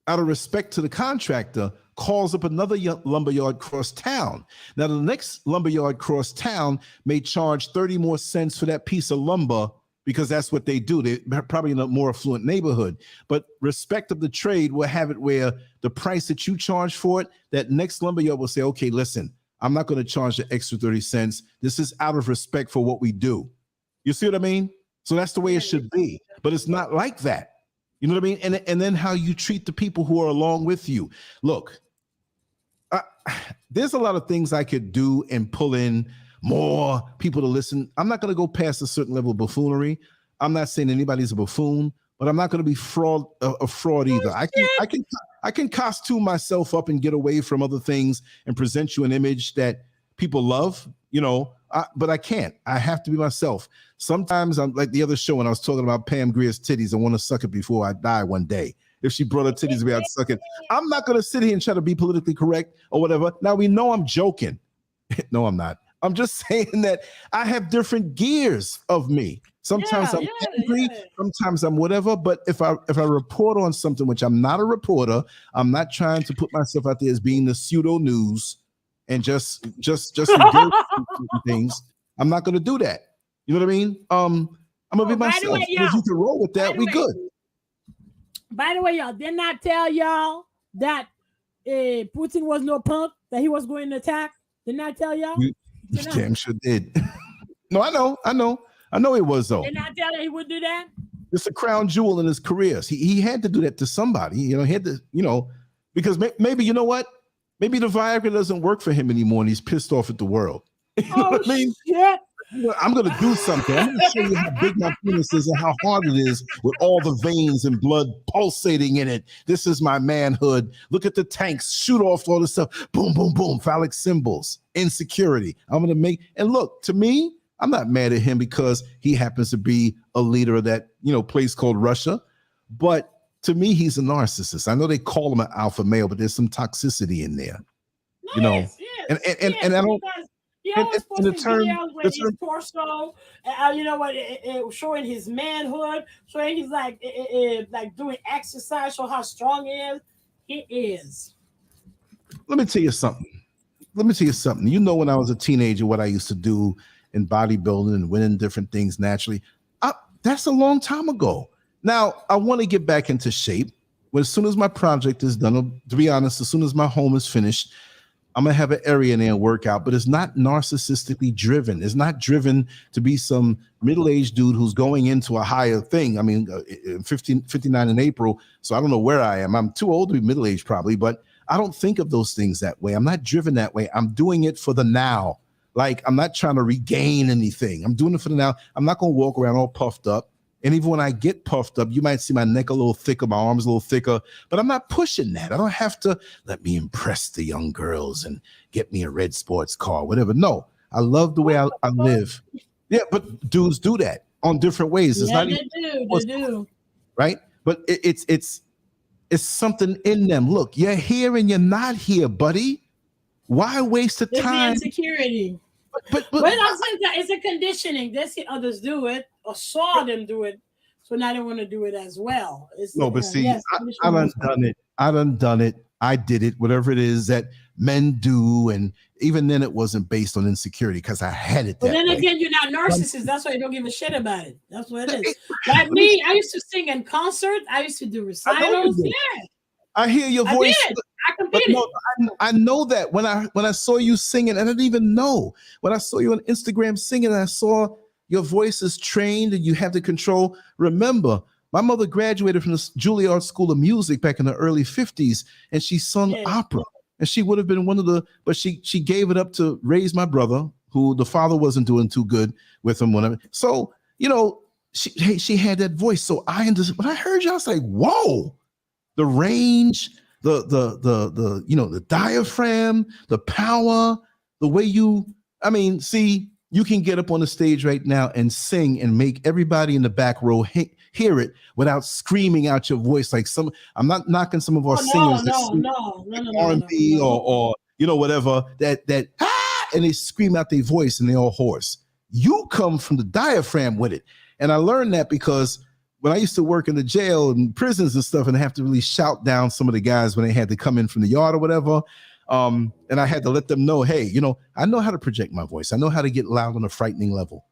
out of respect to the contractor, calls up another lumber yard cross town. Now, the next lumber yard cross town may charge 30 more cents for that piece of lumber because that's what they do. They're probably in a more affluent neighborhood. But respect of the trade will have it where the price that you charge for it, that next lumber yard will say, okay, listen, I'm not going to charge the extra 30 cents. This is out of respect for what we do. You see what I mean? So that's the way it should be. But it's not like that. You know what I mean? And then how you treat the people who are along with you. Look, there's a lot of things I could do and pull in more people to listen. I'm not going to go past a certain level of buffoonery. I'm not saying anybody's a buffoon, but I'm not going to be a fraud either. I can costume myself up and get away from other things and present you an image that people love, you know, but I can't. I have to be myself. Sometimes I'm like the other show when I was talking about Pam Grier's titties. I want to suck it before I die one day. If she brought her titties away, I'd suck it. I'm not going to sit here and try to be politically correct or whatever. Now, we know I'm joking. No, I'm not. I'm just saying that I have different gears of me. Sometimes I'm angry, sometimes I'm whatever. But if I report on something, which I'm not a reporter, I'm not trying to put myself out there as being the pseudo news and just things. I'm not going to do that. You know what I mean? I'm gonna be myself. If you can roll with that, we good. By the way, y'all, did not tell y'all that Putin was no punk, that he was going to attack? Did not tell y'all? You damn sure did. No, I know it was, though. Did not tell that he would do that? It's a crown jewel in his career. He had to do that to somebody. You know, he had to, you know, because maybe, you know what? Maybe the Viagra doesn't work for him anymore and he's pissed off at the world. You know what I mean? Shit. I'm going to do something. I'm going to show you how big my penis is and how hard it is with all the veins and blood pulsating in it. This is my manhood. Look at the tanks. Shoot off all this stuff. Boom, boom, boom. Phallic symbols. Insecurity. I'm going to make, and look, to me, I'm not mad at him because he happens to be a leader of that, place called Russia. But to me, he's a narcissist. I know they call him an alpha male, but there's some toxicity in there. Yes, and I don't. He always posts videos with his term, torso, showing his manhood, showing he's like doing exercise, show how strong he is. He is. Let me tell you something. You know, when I was a teenager, what I used to do in bodybuilding and winning different things naturally. That's a long time ago. Now, I want to get back into shape. As soon as my project is done, to be honest, as soon as my home is finished, I'm going to have an area in there and work out, but it's not narcissistically driven. It's not driven to be some middle-aged dude who's going into a higher thing. I mean, 59 in April, so I don't know where I am. I'm too old to be middle-aged probably, but I don't think of those things that way. I'm not driven that way. I'm doing it for the now. Like, I'm not trying to regain anything. I'm doing it for the now. I'm not going to walk around all puffed up. And even when I get puffed up, you might see my neck a little thicker, my arms a little thicker, but I'm not pushing that. I don't have to let me impress the young girls and get me a red sports car, whatever. No, I love the way I live. Yeah, but dudes do that on different ways. It's not they do. Right? But it's something in them. Look, you're here and you're not here, buddy. Why waste the time? It's the insecurity. But I'm saying that it's a conditioning. They see others do it or saw them do it, so now they want to do it as well. I done it. I did it. Whatever it is that men do, and even then, it wasn't based on insecurity because I had it. But then again, you're not narcissists. That's why you don't give a shit about it. That's what it is. Like me, I used to sing in concerts. I used to do recitals. Yeah. I hear your voice. I competed. I know that when I saw you singing, I didn't even know. When I saw you on Instagram singing, and I saw your voice is trained and you have the control. Remember, my mother graduated from the Juilliard School of Music back in the early 50s, and she sung opera. And she would have been but she gave it up to raise my brother, who the father wasn't doing too good with him. So, she had that voice. So I understood. When I heard you, I was like, whoa. The range, the diaphragm, the power, the way you can get up on the stage right now and sing and make everybody in the back row hear it without screaming out your voice like some. I'm not knocking some of our singers that sing R&B or whatever that and they scream out their voice and they're all hoarse. You come from the diaphragm with it, and I learned that because when I used to work in the jail and prisons and stuff, and I have to really shout down some of the guys when they had to come in from the yard or whatever. And I had to let them know, hey, I know how to project my voice. I know how to get loud on a frightening level.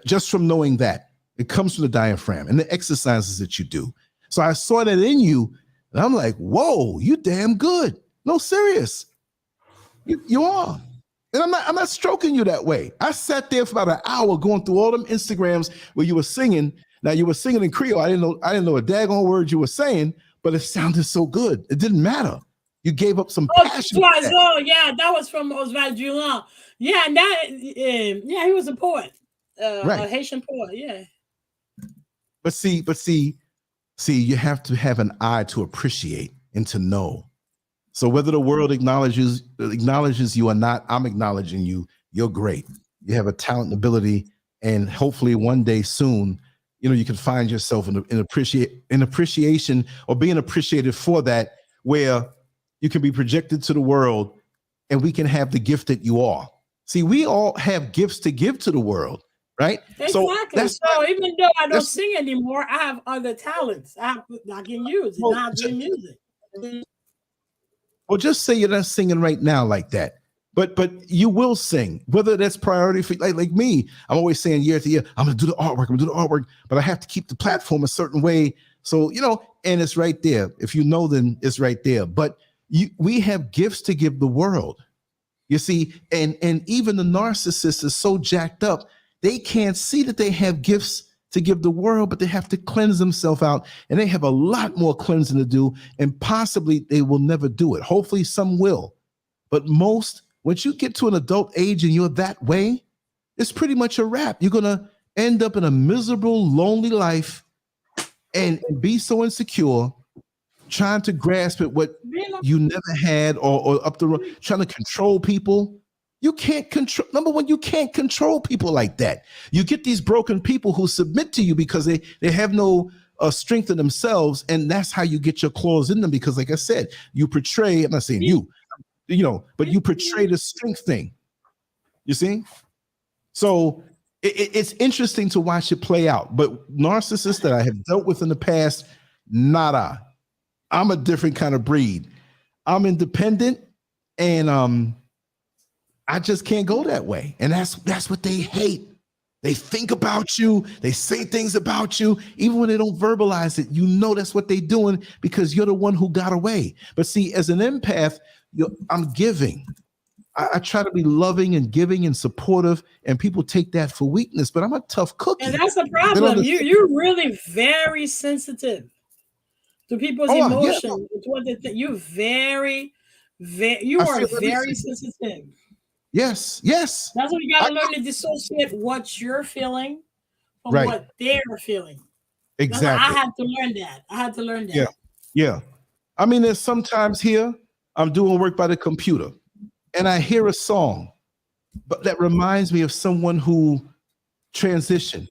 Just from knowing that. It comes from the diaphragm and the exercises that you do. So I saw that in you, and I'm like, whoa, you damn good. No, serious. You are. And I'm not stroking you that way. I sat there for about an hour going through all them Instagrams where you were singing. Now, you were singing in Creole. I didn't know a daggone word you were saying, but it sounded so good. It didn't matter. You gave up some passion. That was from Oswald Julian. Yeah, and he was a poet, a Haitian poet. Yeah. But see, you have to have an eye to appreciate and to know. So whether the world acknowledges you or not, I'm acknowledging you. You're great. You have a talent and ability, and hopefully one day soon, you can find yourself in appreciation or being appreciated for that, where you can be projected to the world and we can have the gift that you are. See, we all have gifts to give to the world, right? Exactly. So even though I don't sing anymore, I have other talents I can use. Not doing music. Well, just say you're not singing right now like that. But you will sing, whether that's priority for like me. I'm always saying year to year, I'm gonna do the artwork, but I have to keep the platform a certain way. So, and it's right there. If you know, then it's right there. But we have gifts to give the world. You see, and even the narcissist is so jacked up, they can't see that they have gifts to give the world, but they have to cleanse themselves out, and they have a lot more cleansing to do, and possibly they will never do it. Hopefully some will, but most, once you get to an adult age and you're that way, it's pretty much a wrap. You're going to end up in a miserable, lonely life and be so insecure, trying to grasp at what you never had or up the road, trying to control people. You can't control, number one, you can't control people like that. You get these broken people who submit to you because they have no strength in themselves. And that's how you get your claws in them. Because like I said, you portray, I'm not saying you know, but you portray the strength thing. You see? So it's interesting to watch it play out. But narcissists that I have dealt with in the past, nada. I'm a different kind of breed. I'm independent, and I just can't go that way. And that's what they hate. They think about you. They say things about you. Even when they don't verbalize it, you know that's what they're doing because you're the one who got away. But see, as an empath, I'm giving. I try to be loving and giving and supportive, and people take that for weakness, but I'm a tough cookie. And that's the problem. You're really very sensitive to people's emotions. Yeah. You're very sensitive. Yes. That's what you got to learn to dissociate what you're feeling from what they're feeling. Exactly. I had to learn that. Yeah. I mean, there's sometimes here I'm doing work by the computer and I hear a song, but that reminds me of someone who transitioned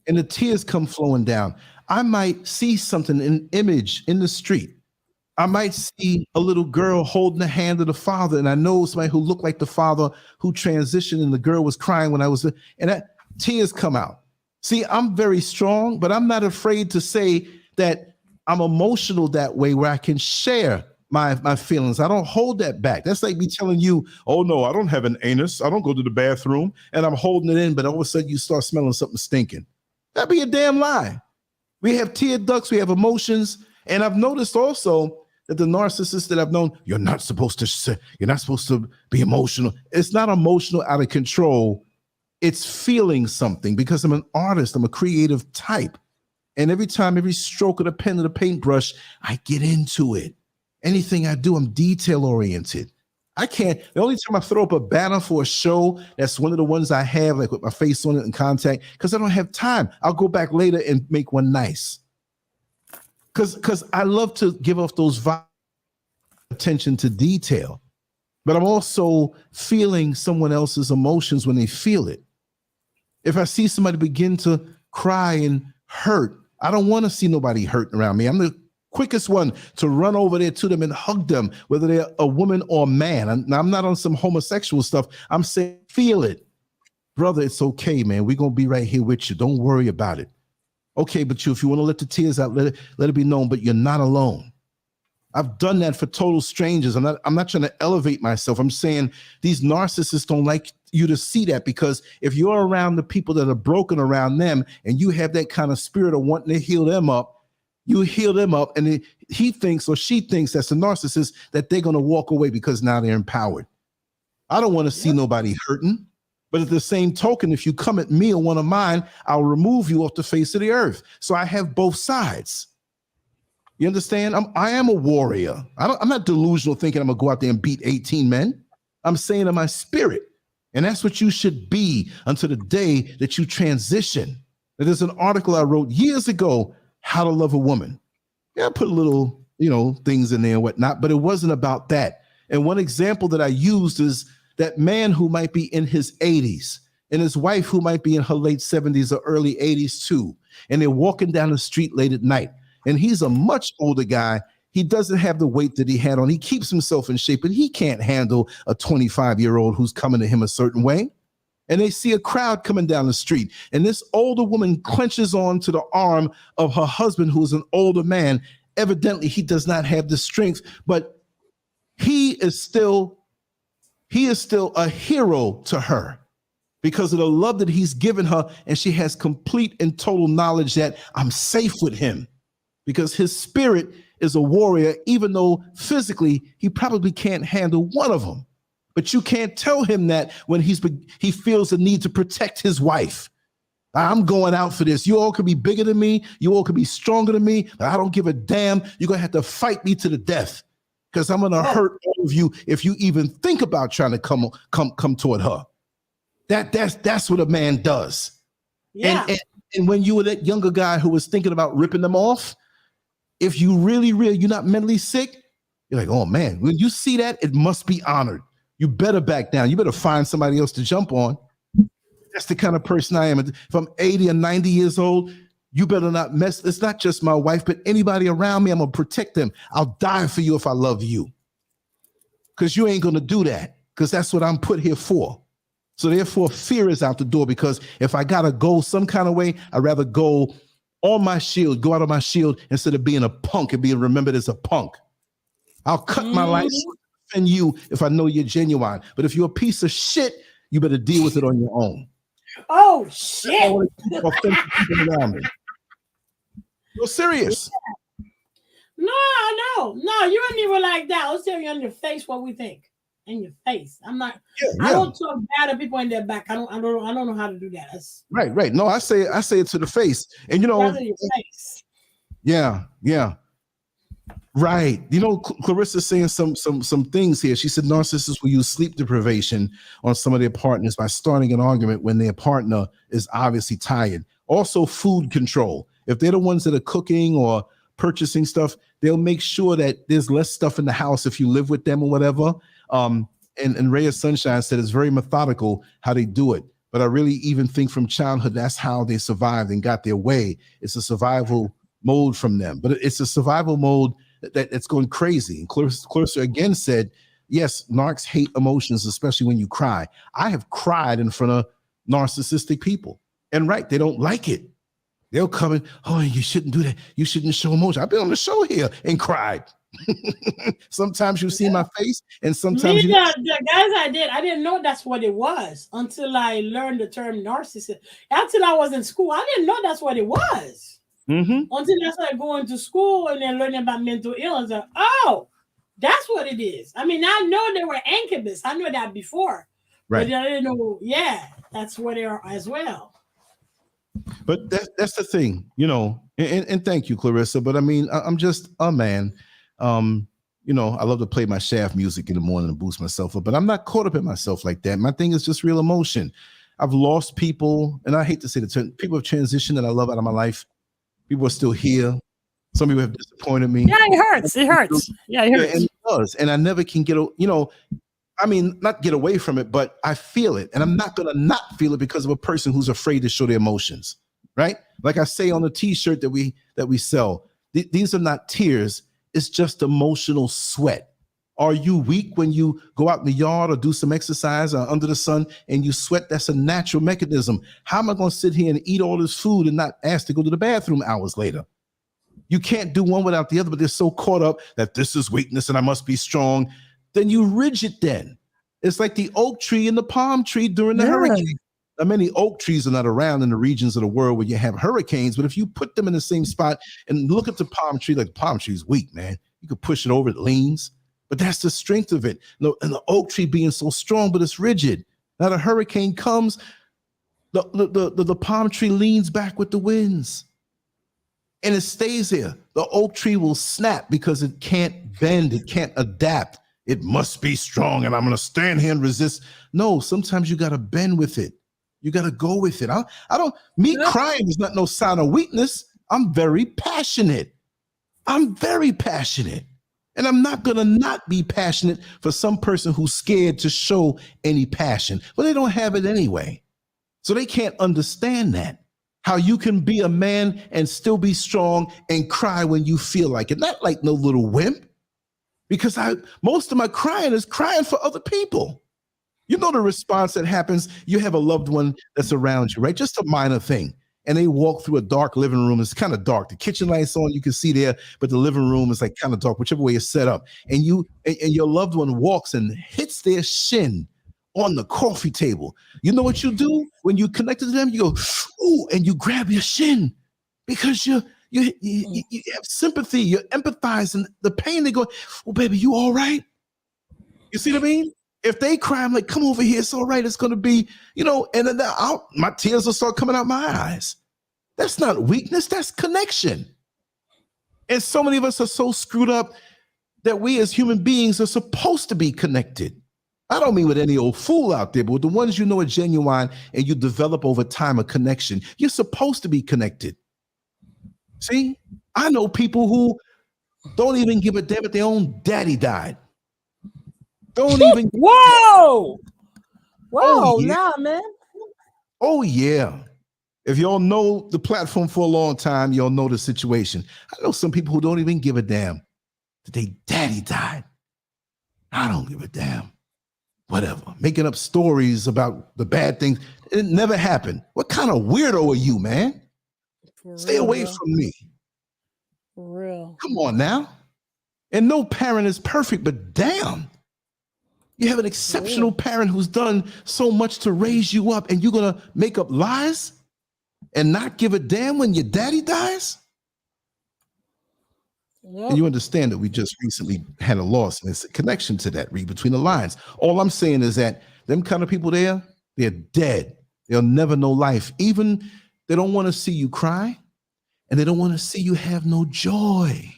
and the tears come flowing down. I might see something, an image in the street. I might see a little girl holding the hand of the father, and I know somebody who looked like the father who transitioned, and the girl was crying when I was, and that tears come out. See, I'm very strong, but I'm not afraid to say that I'm emotional that way where I can share my feelings. I don't hold that back. That's like me telling you, oh no, I don't have an anus. I don't go to the bathroom, and I'm holding it in, but all of a sudden you start smelling something stinking. That'd be a damn lie. We have tear ducts, we have emotions, and I've noticed also that the narcissists that I've known, you're not supposed to be emotional. It's not emotional out of control. It's feeling something because I'm an artist. I'm a creative type. And every stroke of the pen or the paintbrush, I get into it. Anything I do, I'm detail oriented. The only time I throw up a banner for a show, that's one of the ones I have, like with my face on it and contact, because I don't have time. I'll go back later and make one nice. Because I love to give off those attention to detail, but I'm also feeling someone else's emotions when they feel it. If I see somebody begin to cry and hurt, I don't want to see nobody hurting around me. I'm the quickest one to run over there to them and hug them, whether they're a woman or a man. I'm not on some homosexual stuff. I'm saying, feel it. Brother, it's okay, man. We're going to be right here with you. Don't worry about it. Okay, but if you want to let the tears out, let it be known, but you're not alone. I've done that for total strangers. I'm not trying to elevate myself. I'm saying these narcissists don't like you to see that, because if you're around the people that are broken around them and you have that kind of spirit of wanting to heal them up, you heal them up, and he thinks or she thinks, that's the narcissist, that they're going to walk away because now they're empowered. I don't want to see nobody hurting. But at the same token, if you come at me or one of mine, I'll remove you off the face of the earth. So I have both sides. You understand? I am a warrior. I'm not delusional thinking I'm going to go out there and beat 18 men. I'm saying in my spirit. And that's what you should be until the day that you transition. There's an article I wrote years ago, How to Love a Woman. Yeah, I put a little, things in there and whatnot, but it wasn't about that. And one example that I used is that man who might be in his 80s and his wife who might be in her late 70s or early 80s too. And they're walking down the street late at night. And he's a much older guy. He doesn't have the weight that he had on. He keeps himself in shape, and he can't handle a 25-year-old who's coming to him a certain way. And they see a crowd coming down the street. And this older woman clenches on to the arm of her husband, who is an older man. Evidently, he does not have the strength, but he is still a hero to her because of the love that he's given her. And she has complete and total knowledge that I'm safe with him because his spirit is a warrior, even though physically he probably can't handle one of them. But you can't tell him that when he feels the need to protect his wife. I'm going out for this. You all could be bigger than me. You all could be stronger than me. But I don't give a damn. You're going to have to fight me to the death, because I'm going to hurt all of you if you even think about trying to come toward her. That's what a man does. Yeah. And when you were that younger guy who was thinking about ripping them off, if you really, you're not mentally sick, you're like, oh man, when you see that, it must be honored. You better back down. You better find somebody else to jump on. That's the kind of person I am. If I'm 80 or 90 years old, you better not mess. It's not just my wife, but anybody around me. I'm going to protect them. I'll die for you if I love you. Because you ain't going to do that. Because that's what I'm put here for. So therefore, fear is out the door. Because if I got to go some kind of way, I'd rather go on my shield, go out of my shield instead of being a punk and being remembered as a punk. I'll cut my life and you if I know you're genuine. But if you're a piece of shit, you better deal with it on your own. Oh shit! I want to keep offensive people around me. You're serious. No, you ain't even like that. I'll tell you in your face what we think. In your face. I'm not. I don't talk bad at people in their back. I don't know how to do that. That's right. No, I say it to the face, and you know, your face. Yeah. Right. You know, Clarissa's saying some things here. She said narcissists will use sleep deprivation on some of their partners by starting an argument when their partner is obviously tired. Also, food control. If they're the ones that are cooking or purchasing stuff, they'll make sure that there's less stuff in the house if you live with them or whatever. And Ray of Sunshine said it's very methodical how they do it. But I really even think from childhood, that's how they survived and got their way. It's a survival mode from them. But it's a survival mode that's going crazy. And Clarissa again said, yes, narcs hate emotions, especially when you cry. I have cried in front of narcissistic people. And right, they don't like it. They'll come in, oh, you shouldn't do that. You shouldn't show emotion. I've been on the show here and cried. Sometimes you see my face, and sometimes the guys I didn't know that's what it was until I learned the term narcissist. Until I was in school, I didn't know that's what it was. Until I started going to school and then learning about mental illness. Oh, that's what it is. I mean, I know they were incubus. I knew that before. Right. But I didn't know, that's what they are as well. But that's the thing, you know, and thank you, Clarissa. But I mean, I'm just a man. You know, I love to play my Shaft music in the morning and boost myself up, but I'm not caught up in myself like that. My thing is just real emotion. I've lost people, and I hate to say the term, people have transitioned that I love out of my life. People are still here. Some people have disappointed me. Yeah, it hurts. It hurts. Yeah, it hurts. And it does. And I never can get, you know, I mean, not get away from it, but I feel it. And I'm not going to not feel it because of a person who's afraid to show their emotions, right? Like I say on the t-shirt that we sell, these are not tears. It's just emotional sweat. Are you weak when you go out in the yard or do some exercise or under the sun and you sweat? That's a natural mechanism. How am I going to sit here and eat all this food and not ask to go to the bathroom hours later? You can't do one without the other, but they're so caught up that this is weakness and I must be strong. Then you rigid then. It's like the oak tree and the palm tree during the hurricane. Now, many oak trees are not around in the regions of the world where you have hurricanes, but if you put them in the same spot and look at the palm tree, like the palm tree is weak, man. You could push it over, it leans. But that's the strength of it. And the oak tree being so strong, but it's rigid. Now the hurricane comes, the palm tree leans back with the winds. And it stays there. The oak tree will snap because it can't bend, it can't adapt. It must be strong, and I'm gonna stand here and resist. No, sometimes you gotta bend with it. You gotta go with it. Crying is not no sign of weakness. I'm very passionate. And I'm not going to not be passionate for some person who's scared to show any passion. But they don't have it anyway. So they can't understand that. How you can be a man and still be strong and cry when you feel like it. Not like no little wimp. Because most of my crying is crying for other people. You know the response that happens. You have a loved one that's around you, right? Just a minor thing. And they walk through a dark living room. It's kind of dark. The kitchen light's on, you can see there, but the living room is like kind of dark, whichever way it's set up. And your loved one walks and hits their shin on the coffee table. You know what you do when you connected to them? You go, ooh, and you grab your shin because you have sympathy. You're empathizing the pain. They go, oh, baby, you all right? You see what I mean? If they cry, I'm like, come over here. It's all right. It's going to be, and then my tears will start coming out my eyes. That's not weakness. That's connection. And so many of us are so screwed up that we as human beings are supposed to be connected. I don't mean with any old fool out there, but with the ones you know are genuine and you develop over time a connection. You're supposed to be connected. See, I know people who don't even give a damn if their own daddy died. Don't even. Whoa! Oh, yeah. Nah, man. Oh, yeah. If y'all know the platform for a long time, y'all know the situation. I know some people who don't even give a damn that their daddy died. I don't give a damn. Whatever. Making up stories about the bad things. It never happened. What kind of weirdo are you, man? Stay away from me. For real. Come on now. And no parent is perfect, but damn. You have an exceptional parent who's done so much to raise you up, and you're going to make up lies and not give a damn when your daddy dies? Yep. And you understand that we just recently had a loss, and it's a connection to that, read between the lines. All I'm saying is that them kind of people there, they're dead. They'll never know life. Even they don't want to see you cry, and they don't want to see you have no joy.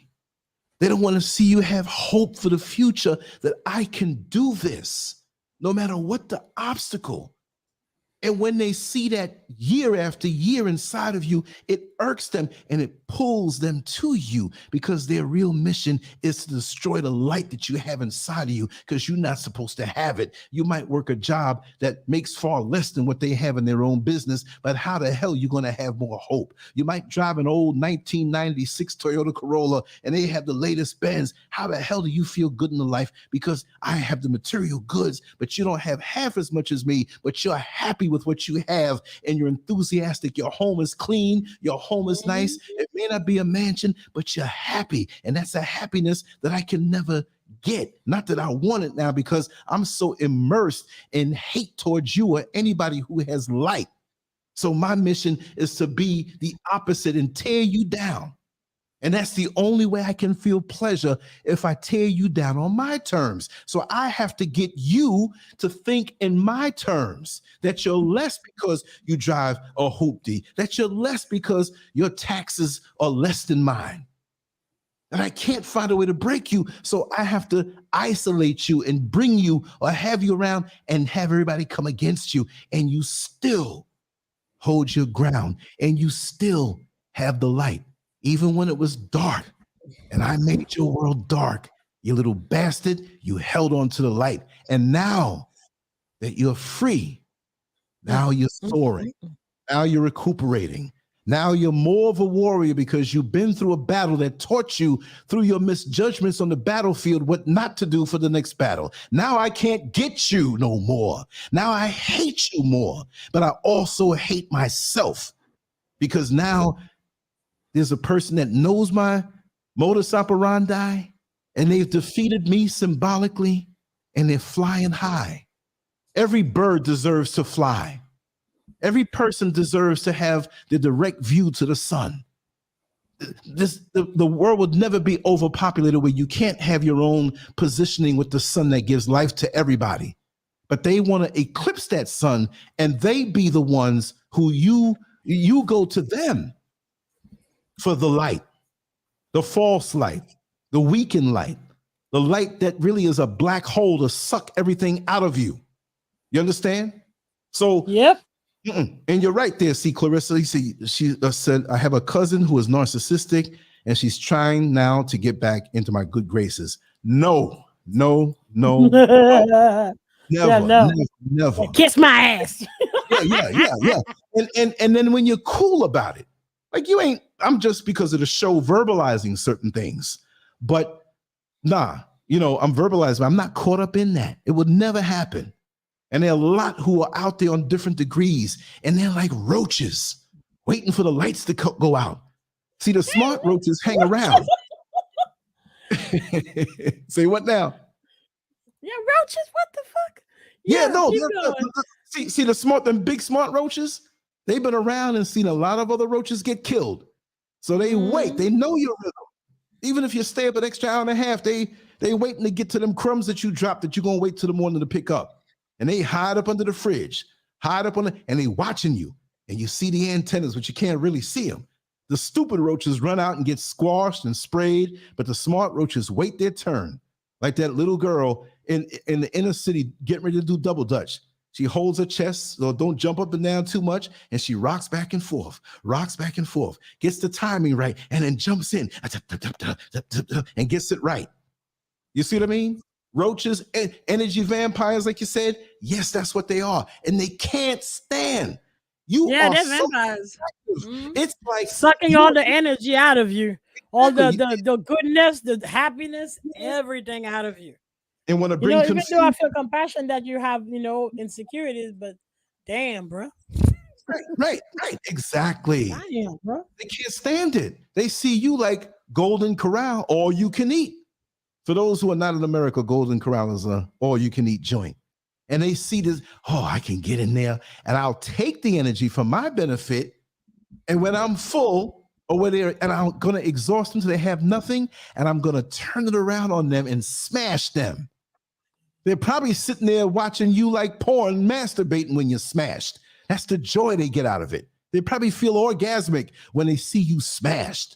They don't want to see you have hope for the future that I can do this, no matter what the obstacle. And when they see that year after year inside of you, it irks them and it pulls them to you, because their real mission is to destroy the light that you have inside of you, because you're not supposed to have it. You might work a job that makes far less than what they have in their own business, but how the hell are you going to have more hope? You might drive an old 1996 Toyota Corolla and they have the latest Benz. How the hell do you feel good in the life? Because I have the material goods, but you don't have half as much as me, but you're happy with what you have and you're enthusiastic. Your home is clean. Your home is nice. It may not be a mansion, but you're happy. And that's a happiness that I can never get. Not that I want it now, because I'm so immersed in hate towards you or anybody who has light. So my mission is to be the opposite and tear you down. And that's the only way I can feel pleasure, if I tear you down on my terms. So I have to get you to think in my terms, that you're less because you drive a hoopty, that you're less because your taxes are less than mine. And I can't find a way to break you. So I have to isolate you and bring you or have you around and have everybody come against you. And you still hold your ground and you still have the light. Even when it was dark and I made your world dark, you little bastard, you held on to the light. And now that you're free, now you're soaring, now you're recuperating. Now you're more of a warrior because you've been through a battle that taught you through your misjudgments on the battlefield what not to do for the next battle. Now I can't get you no more. Now I hate you more, but I also hate myself, because now there's a person that knows my modus operandi and they've defeated me symbolically and they're flying high. Every bird deserves to fly. Every person deserves to have the direct view to the sun. The world would never be overpopulated where you can't have your own positioning with the sun that gives life to everybody. But they want to eclipse that sun, and they be the ones who you go to them for the light, the false light, the weakened light, the light that really is a black hole to suck everything out of you. You understand? So, yep. And you're right there. See, Clarissa, she said, I have a cousin who is narcissistic and she's trying now to get back into my good graces. No. Never. Kiss my ass. Yeah. And then when you're cool about it, like you ain't, I'm just because of the show verbalizing certain things, but I'm verbalizing, I'm not caught up in that. It would never happen. And there are a lot who are out there on different degrees, and they're like roaches waiting for the lights to go out. See, the smart roaches hang around. Say what now? Yeah, roaches, what the fuck? Yeah, no. See, them big smart roaches, they've been around and seen a lot of other roaches get killed. So they wait. They know your rhythm. Even if you stay up an extra hour and a half, they waiting to get to them crumbs that you dropped that you're going to wait till the morning to pick up. And they hide up under the fridge, and they watching you. And you see the antennas, but you can't really see them. The stupid roaches run out and get squashed and sprayed, but the smart roaches wait their turn. Like that little girl in the inner city getting ready to do double dutch. She holds her chest, so don't jump up and down too much, and she rocks back and forth, gets the timing right, and then jumps in and gets it right. You see what I mean? Roaches, energy vampires, like you said, yes, that's what they are, and they can't stand. They're vampires. It's like sucking all the energy out of you, all the goodness, the happiness, everything out of you. And want to bring even though I feel compassion that you have, insecurities, but damn, bro. Right, exactly. Damn, bro. They can't stand it. They see you like Golden Corral, all you can eat. For those who are not in America, Golden Corral is a all you can eat joint. And they see this, I can get in there and I'll take the energy for my benefit. And when I'm full and I'm going to exhaust them till they have nothing, and I'm going to turn it around on them and smash them. They're probably sitting there watching you like porn, masturbating when you're smashed. That's the joy they get out of it. They probably feel orgasmic when they see you smashed.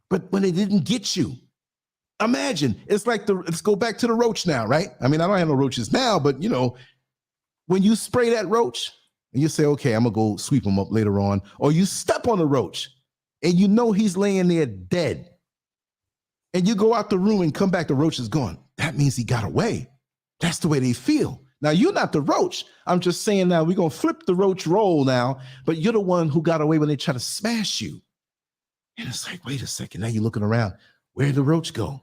But when they didn't get you, imagine, it's like let's go back to the roach now, right? I mean, I don't have no roaches now, but when you spray that roach and you say, okay, I'm gonna go sweep him up later on, or you step on the roach and he's laying there dead, and you go out the room and come back, the roach is gone. That means he got away. That's the way they feel. Now, you're not the roach. I'm just saying now we're going to flip the roach role now, but you're the one who got away when they try to smash you. And it's like, wait a second. Now you're looking around. Where did the roach go?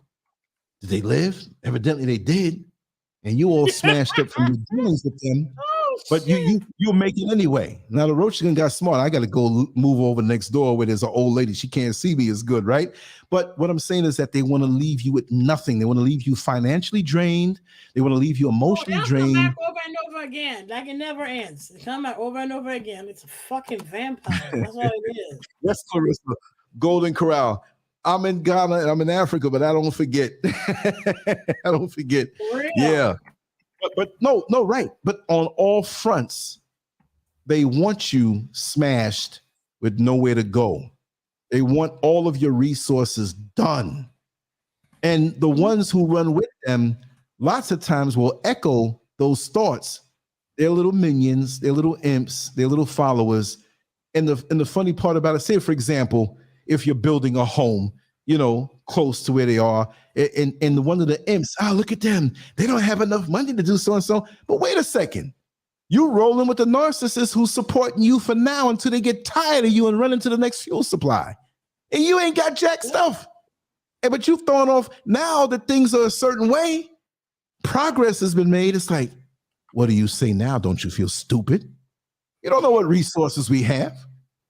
Did they live? Evidently they did. And you all smashed up from your dealings with them. But you'll make it anyway. Now the roach got smart. I got to go move over next door where there's an old lady. She can't see me as good, right? But what I'm saying is that they want to leave you with nothing. They want to leave you financially drained. They want to leave you emotionally drained. Come back over and over again, like it never ends. They come back over and over again. It's a fucking vampire. That's all it is. Yes, Clarissa. Golden Corral. I'm in Ghana and I'm in Africa, but I don't forget. I don't forget. Yeah. But no, right. But on all fronts, they want you smashed with nowhere to go. They want all of your resources done. And the ones who run with them, lots of times will echo those thoughts. They're little minions, they're little imps, they're little followers. And the funny part about it, say, for example, if you're building a home, close to where they are, and one of the imps, look at them. They don't have enough money to do so and so. But wait a second. You're rolling with the narcissist who's supporting you for now until they get tired of you and run into the next fuel supply. And you ain't got jack stuff. But you've thrown off now that things are a certain way. Progress has been made. It's like, what do you say now? Don't you feel stupid? You don't know what resources we have.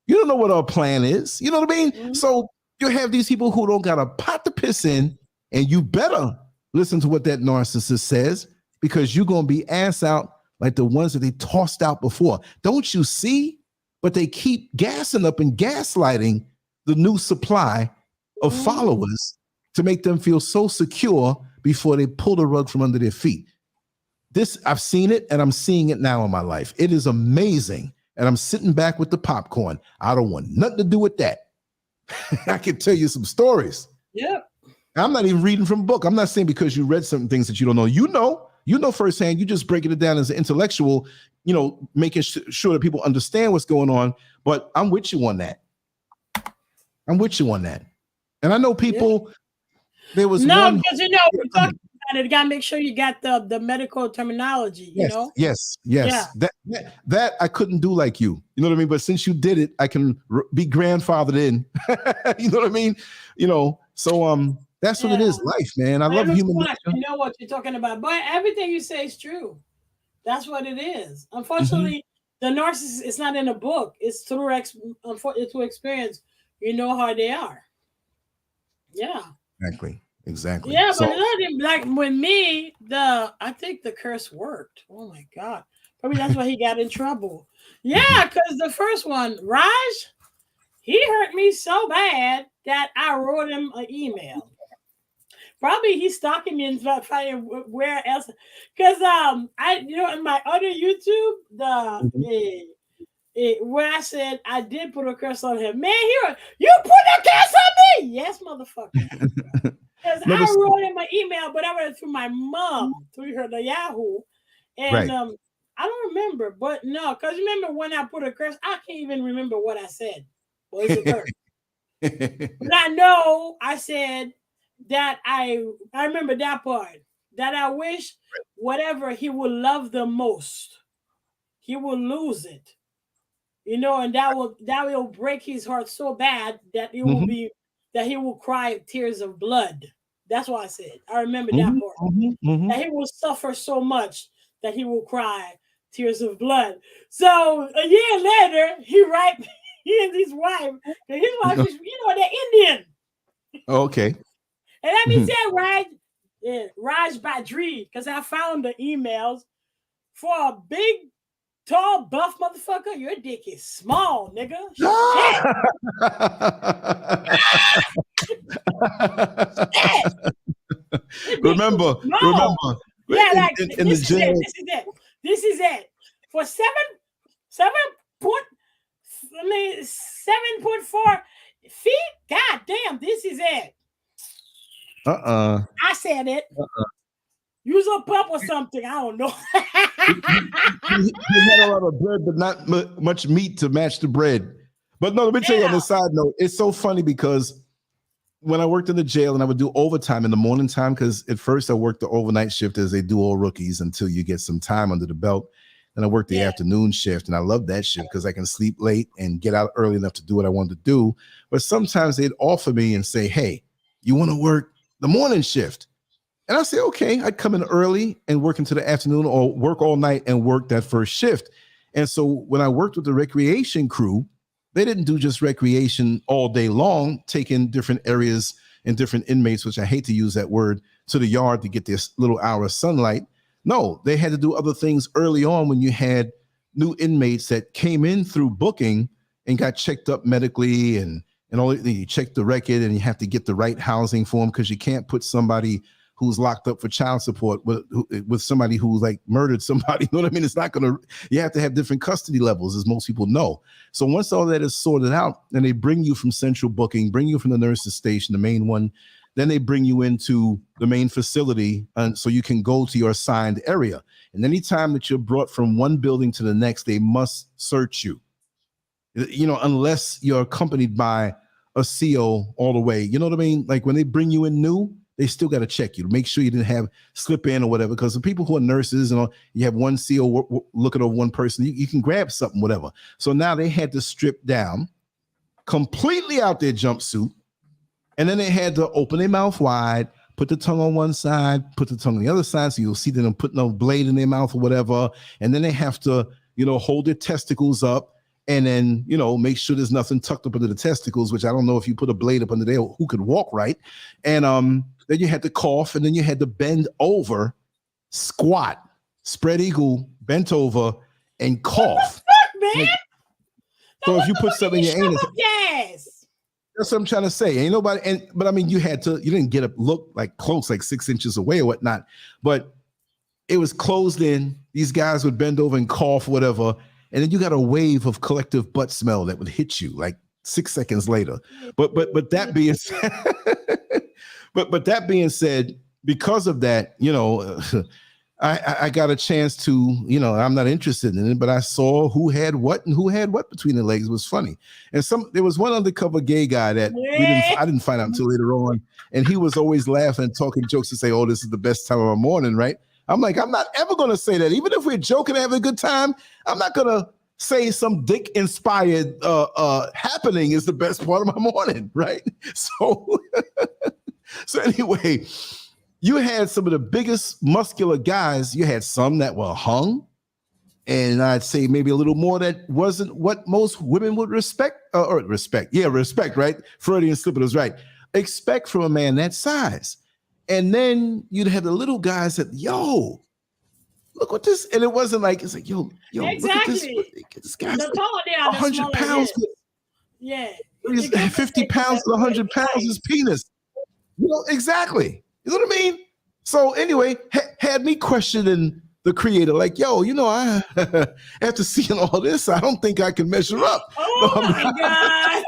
You don't know what our plan is. You know what I mean? Mm-hmm. So you have these people who don't got a pot to piss in, and you better listen to what that narcissist says, because you're going to be ass out like the ones that they tossed out before. Don't you see? But they keep gassing up and gaslighting the new supply of followers to make them feel so secure before they pull the rug from under their feet. This, I've seen it, and I'm seeing it now in my life. It is amazing. And I'm sitting back with the popcorn. I don't want nothing to do with that. I can tell you some stories. Yep. I'm not even reading from a book. I'm not saying because you read certain things that you don't know. You know firsthand. You just breaking it down as an intellectual, making sure that people understand what's going on. But I'm with you on that. And I know people, there was one. No, because we're talking about it. You got to make sure you got the medical terminology, Yes. Yeah. That I couldn't do like you. You know what I mean? But since you did it, I can be grandfathered in. You know what I mean? So that's what it is, life, man. I love human nature. I know what you're talking about, but everything you say is true. That's what it is. Unfortunately, the narcissist, it's not in a book. It's through experience. You know how they are. Yeah. Exactly. Yeah, but like with me, I think the curse worked. Oh my God. Probably that's why he got in trouble. Yeah, because the first one, Raj, he hurt me so bad that I wrote him an email. Probably he's stalking me and finding where else. Because in my other YouTube, where I said I did put a curse on him. Man, you put a curse on me. Yes, motherfucker. because I wrote in my email, but I wrote it through my mom, through her the Yahoo, and I don't remember, but no, because remember when I put a curse, I can't even remember what I said. Well, it's a curse. But I know I said that I remember that part, that I wish whatever he will love the most, he will lose it. You know, and that will break his heart so bad that it will be that he will cry tears of blood. That's what I said. I remember that part. That he will suffer so much that he will cry tears of blood. So a year later, he and his wife is, they're Indian. Okay. And let me say, Raj Badri, because I found the emails for a big, tall, buff motherfucker. Your dick is small, nigga. remember. Yeah, like in the jail. This is it. For 7.4 feet. God damn, this is it. I said it. Use a pup or something. I don't know. He had a lot of bread, but not much meat to match the bread. But no, let me tell you on the side note, it's so funny because when I worked in the jail and I would do overtime in the morning time, because at first I worked the overnight shift as they do all rookies until you get some time under the belt. And I worked the afternoon shift, and I love that shift because I can sleep late and get out early enough to do what I wanted to do. But sometimes they'd offer me and say, hey, you want to work the morning shift? And I say, okay, I'd come in early and work into the afternoon or work all night and work that first shift. And so when I worked with the recreation crew, they didn't do just recreation all day long, taking different areas and different inmates, which I hate to use that word, to the yard to get this little hour of sunlight. No, they had to do other things early on when you had new inmates that came in through booking and got checked up medically and all. You check the record and you have to get the right housing for them because you can't put somebody who's locked up for child support with somebody who like murdered somebody. You know what I mean? It's not gonna, you have to have different custody levels, as most people know. So once all that is sorted out, then they bring you from central booking, bring you from the nurse's station, the main one, then they bring you into the main facility, and so you can go to your assigned area. And anytime that you're brought from one building to the next, they must search you. You know, unless you're accompanied by a CO all the way. You know what I mean? Like when they bring you in new, they still got to check you to make sure you didn't have slip in or whatever. Because the people who are nurses and all, you have one CO looking over one person, you can grab something, whatever. So now they had to strip down completely out their jumpsuit. And then they had to open their mouth wide, put the tongue on one side, put the tongue on the other side. So you'll see them putting a blade in their mouth or whatever. And then they have to, you know, hold their testicles up and then, you know, make sure there's nothing tucked up under the testicles, which I don't know if you put a blade up under there, who could walk right. And then you had to cough, and then you had to bend over, squat, spread eagle, bent over, and cough. What the fuck, man? So if you put something in your anus. Yes. That's what I'm trying to say. Ain't nobody, but I mean, you didn't get a look like close, like 6 inches away or whatnot, but it was closed in. These guys would bend over and cough, whatever. And then you got a wave of collective butt smell that would hit you like 6 seconds later. But that being said, but that being said, because of that, you know, I got a chance to, you know, I'm not interested in it, but I saw who had what and who had what between the legs. It was funny. And there was one undercover gay guy that I didn't find out until later on. And he was always laughing and talking jokes and say, oh, this is the best time of our morning, right? I'm like, I'm not ever going to say that. Even if we're joking and having a good time, I'm not going to say some dick-inspired happening is the best part of my morning, right? So anyway, you had some of the biggest muscular guys. You had some that were hung, and I'd say maybe a little more that wasn't what most women would respect, right? Freudian slip was right. Expect from a man that size. And then you'd have the little guys that, yo, look what this, and it wasn't like, it's like, yo, exactly. Look at this guy's the like 100 pounds. Yeah. 50 pounds to 100 pounds is penis. You know, exactly. You know what I mean? So anyway, had me questioning the creator, like, yo, you know, I after seeing all this, I don't think I can measure up. Oh my God.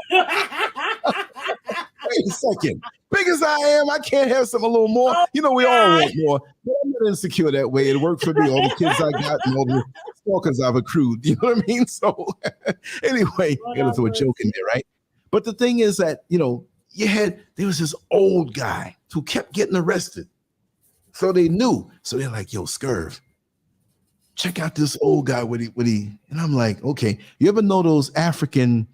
Wait a second. big as I am, I can't have something a little more. Oh, you know, we all want more. But I'm not insecure that way. It worked for me. All the kids I got and all the stalkers I've accrued. You know what I mean? So anyway, I gotta throw a joke in there, right? But the thing is that, you know, there was this old guy who kept getting arrested. So they knew. So they're like, yo, Scurv, check out this old guy. What he, and I'm like, okay. You ever know those African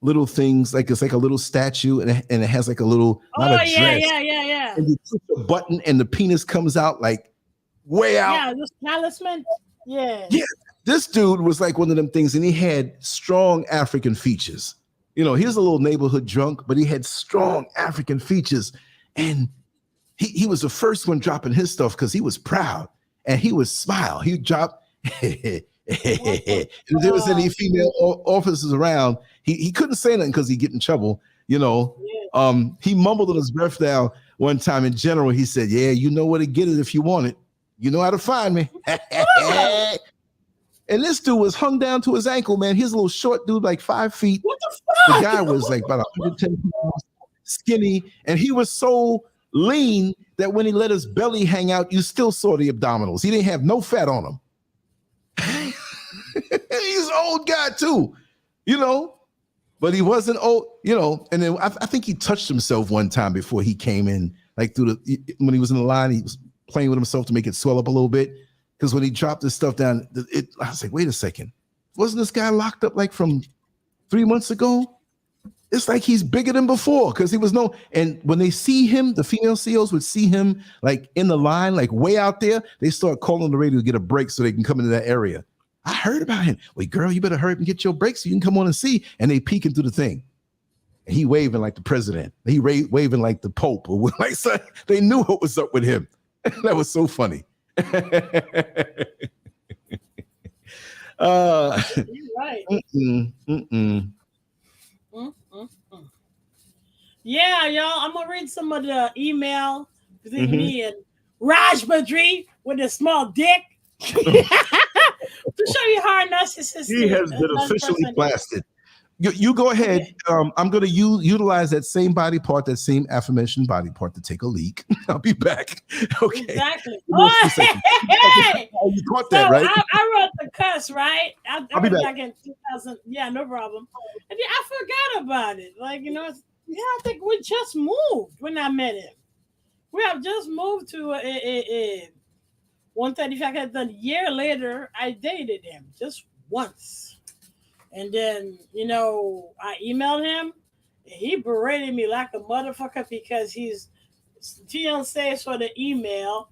little things, like it's like a little statue and it has like a little, not a dress. Yeah. And you push the button and the penis comes out like way out. Yeah, this talisman. Yeah. Yeah. This dude was like one of them things, and he had strong African features. You know, he was a little neighborhood drunk, but he had strong African features. And he was the first one dropping his stuff because he was proud and he would smile. He'd drop. If there was any female officers around, he couldn't say nothing because he'd get in trouble. You know, he mumbled on his breath down one time. In general, he said, yeah, you know where to get it if you want it. You know how to find me. And this dude was hung down to his ankle, man. He's a little short dude, like 5 feet. What the fuck? The guy was like about 110 pounds, skinny, and he was so lean that when he let his belly hang out, you still saw the abdominals. He didn't have no fat on him. He's an old guy too, you know, but he wasn't old, you know. And then I think he touched himself one time before he came in, like when he was in the line, he was playing with himself to make it swell up a little bit. Because when he dropped his stuff down, I was like, wait a second, wasn't this guy locked up like from 3 months ago? It's like he's bigger than before because he was and when they see him, the female CEOs would see him like in the line, like way out there. They start calling the radio to get a break so they can come into that area. I heard about him. Wait, girl, you better hurry up and get your break so you can come on and see. And they peeking through the thing. And he waving like the president. He waving like the Pope. Or like so they knew what was up with him. That was so funny. You're right. Yeah, y'all. I'm gonna read some of the email between me and Raj Badri with a small dick to show you how narcissistic. He has been officially blasted. You go ahead. Okay. I'm going to utilize that same body part, that same aforementioned body part to take a leak. I'll be back. Okay. Exactly. Hey! You caught that, right? I wrote the cuss, right? I'll be back in 2000. Yeah, no problem. And I forgot about it. Like, you know, I think we just moved when I met him. We have just moved to 135. A year later, I dated him just once. And then, you know, I emailed him. And he berated me like a motherfucker because he's fiancé for the email.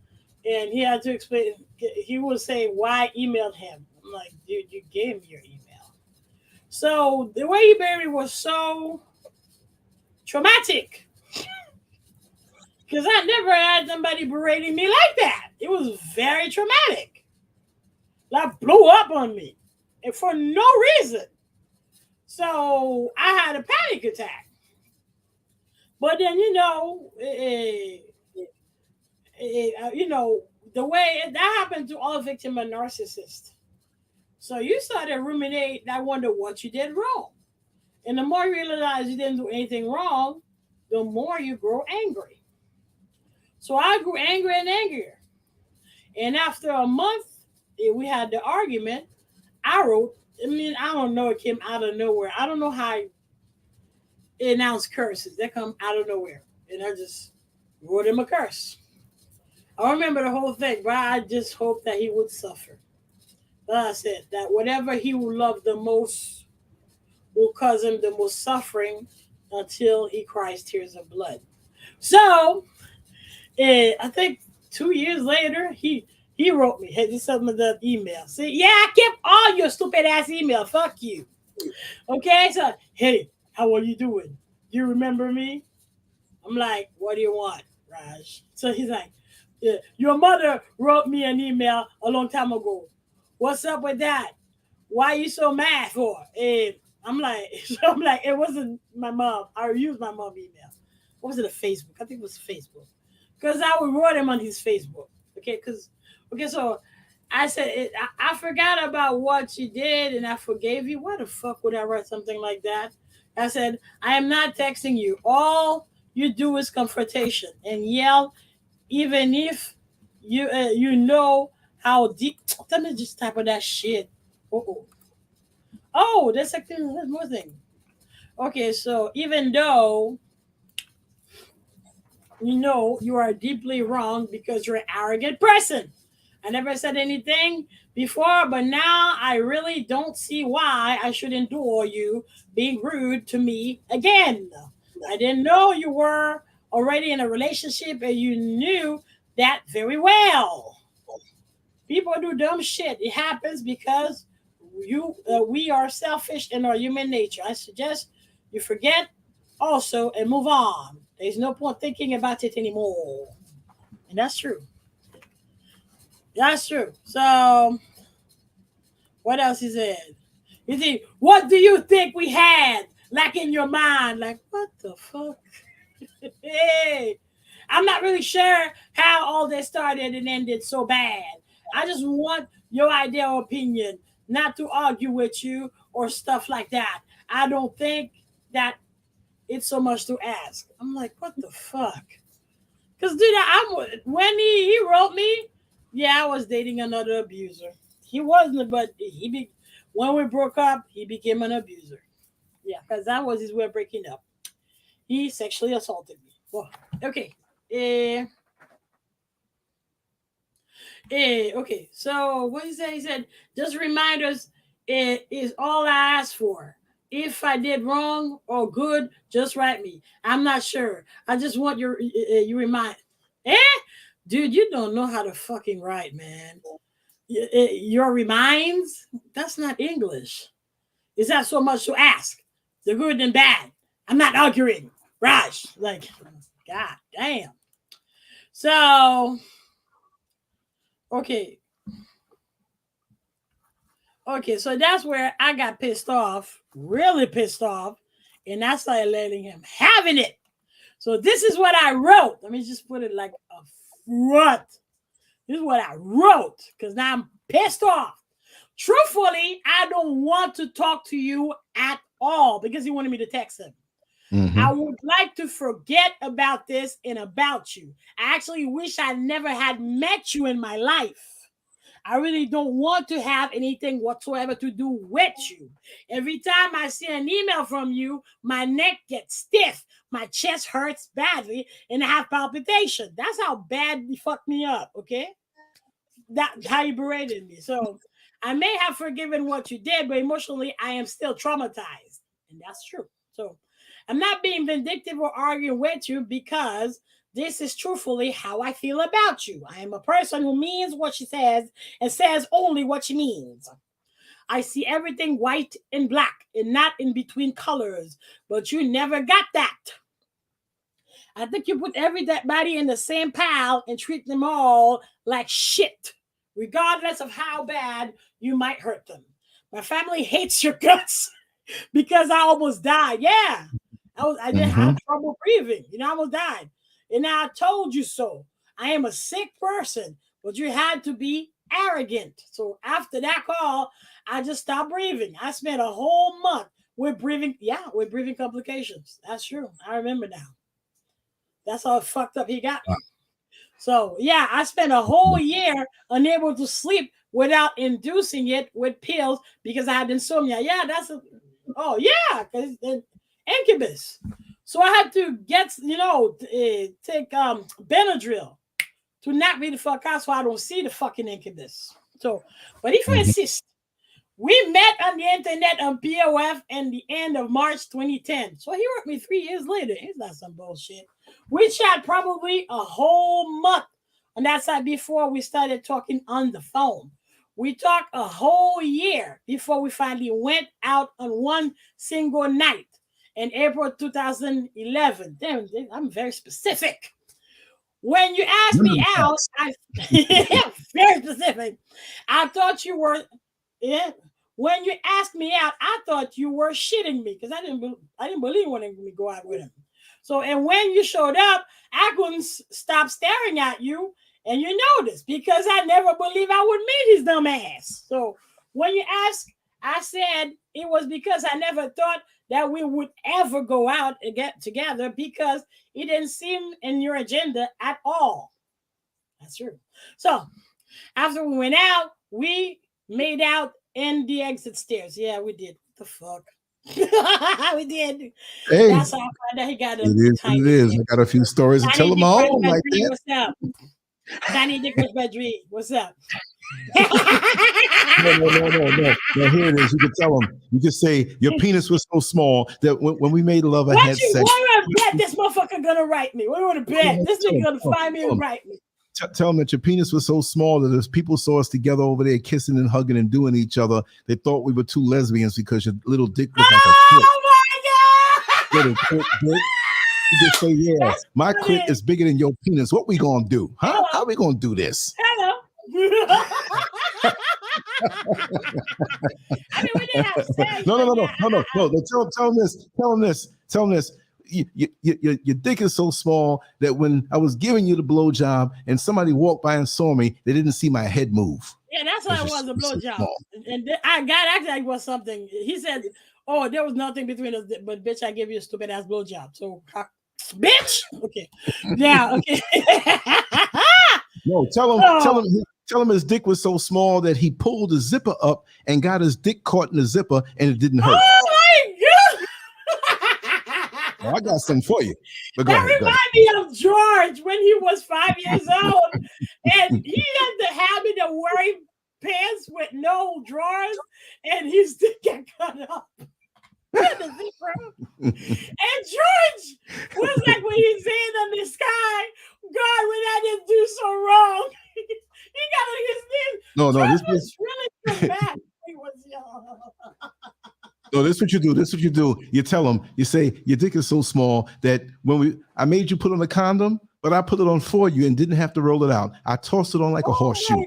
And he had to explain. He would say why I emailed him. I'm like, dude, you gave me your email. So the way he berated me was so traumatic. Because I never had somebody berating me like that. It was very traumatic. Like blew up on me. And for no reason. So I had a panic attack. But then, you know, you know, the way that happened to all victims of narcissists. So you started ruminating, I wonder what you did wrong. And the more you realize you didn't do anything wrong, the more you grow angry. So I grew angrier and angrier. And after a month, we had the argument. I wrote, I don't know, it came out of nowhere. I don't know how I announce curses. They come out of nowhere. And I just wrote him a curse. I remember the whole thing, but I just hoped that he would suffer. But I said that whatever he would love the most will cause him the most suffering until he cries tears of blood. So, I think 2 years later, he wrote me, hey, this some of the email. See, yeah, I kept all your stupid ass email. Fuck you. Okay, so, hey, how are you doing? You remember me? I'm like, what do you want, Raj? So he's like, yeah, your mother wrote me an email a long time ago. What's up with that? Why are you so mad for? And I'm like, it wasn't my mom. I used my mom email. What was it, a Facebook? I think it was Facebook. Because I would write him on his Facebook. Okay, so I said, I forgot about what you did and I forgave you. Why the fuck would I write something like that? I said, I am not texting you. All you do is confrontation and yell, even if you know how deep. Let me just type of that shit. Oh, that's actually that's more thing. Okay, so even though you know you are deeply wrong because you're an arrogant person. I never said anything before, but now I really don't see why I should endure you being rude to me again. I didn't know you were already in a relationship and you knew that very well. People do dumb shit. It happens because we are selfish in our human nature. I suggest you forget also and move on. There's no point thinking about it anymore. And that's true. That's true. So what else he said? You think, what do you think we had? Like in your mind, like what the fuck? Hey, I'm not really sure how all this started and ended so bad. I just want your idea or opinion, not to argue with you or stuff like that. I don't think that it's so much to ask. I'm like, what the fuck? Because dude, when he wrote me, yeah, I was dating another abuser. He wasn't, but when we broke up, he became an abuser. Yeah, because that was his way of breaking up. He sexually assaulted me. Well, okay. Okay. So what he said? He said, just remind us it is all I asked for. If I did wrong or good, just write me. I'm not sure. I just want you remind. Eh? Dude, you don't know how to fucking write, man. Your reminds? That's not English. Is that so much to ask? The good and bad. I'm not arguing. Raj, like, God damn. So, okay. Okay, so that's where I got pissed off, really pissed off, and I started letting him having it. So this is what I wrote. Let me just put it like a front. This is what I wrote, because now I'm pissed off. Truthfully, I don't want to talk to you at all, because he wanted me to text him. Mm-hmm. I would like to forget about this and about you. I actually wish I never had met you in my life. I really don't want to have anything whatsoever to do with you. Every time I see an email from you, my neck gets stiff, my chest hurts badly, and I have palpitation. That's how bad you fucked me up, okay? That's how you berated me. So I may have forgiven what you did, but emotionally, I am still traumatized. And that's true. So I'm not being vindictive or arguing with you because this is truthfully how I feel about you. I am a person who means what she says and says only what she means. I see everything white and black and not in between colors, but you never got that. I think you put everybody in the same pile and treat them all like shit, regardless of how bad you might hurt them. My family hates your guts because I almost died. Yeah. I didn't have trouble breathing. I almost died. And I told you so. I am a sick person, but you had to be arrogant. So after that call, I just stopped breathing. I spent a whole month with breathing complications. That's true. I remember now. That's how fucked up he got me. So yeah, I spent a whole year unable to sleep without inducing it with pills because I had insomnia. Yeah, because incubus. So I had to get, take Benadryl to knock me the fuck out so I don't see the fucking incubus. So, but if you insist, we met on the internet on POF in the end of March 2010. So he wrote me 3 years later. It's not some bullshit. We chat probably a whole month on that side before we started talking on the phone. We talked a whole year before we finally went out on one single night in April 2011. Damn, I'm very specific. When you asked me out, very specific. I thought you were, when you asked me out, I thought you were shitting me because I didn't believe you wanted me to go out with him. So, and when you showed up, I couldn't stop staring at you. And you noticed because I never believed I would meet his dumb ass. So when you asked, I said it was because I never thought that we would ever go out and get together because it didn't seem in your agenda at all. That's true. So after we went out, we made out in the exit stairs. Yeah, we did. What the fuck? We did. Hey, that's how I found out he got a it is tiny what it is. dick. I got a few stories to tell them all like that. What's up? Tiny Dick with Beatrice. What's up? No. Here it is. You can tell them. You can say your penis was so small that when we made love, I had sex. Why would I bet this motherfucker gonna write me? What do you want to bet? This nigga gonna find me and write me. Tell them that your penis was so small that as people saw us together over there kissing and hugging and doing each other, they thought we were two lesbians because your little dick was like a clit. Oh my god! Little clit dick. You just say, yeah, that's my clit is bigger than your penis. What we gonna do? Huh? Hello. How we gonna do this? Hello. I mean, we didn't have sex. No. Tell them this. Your dick is so small that when I was giving you the blowjob and somebody walked by and saw me, they didn't see my head move. Yeah, that's why it was a blowjob. And I got actually was something. He said, "Oh, there was nothing between us, but bitch, I gave you a stupid ass blowjob." So, bitch. Okay. Yeah. Okay. No, tell him his dick was so small that he pulled the zipper up and got his dick caught in the zipper and it didn't hurt. Oh my god! Well, I got something for you. But that reminds me of George when he was 5 years old, and he had the habit of wearing pants with no drawers, and his dick got cut up. And George was like when he's saying in the sky, God, when I didn't do so wrong. He got on his knees. No, this was really so bad. He was young. No, this is what you do. This is what you do. You tell them, you say, your dick is so small that I made you put on a condom, but I put it on for you and didn't have to roll it out. I tossed it on like a horseshoe.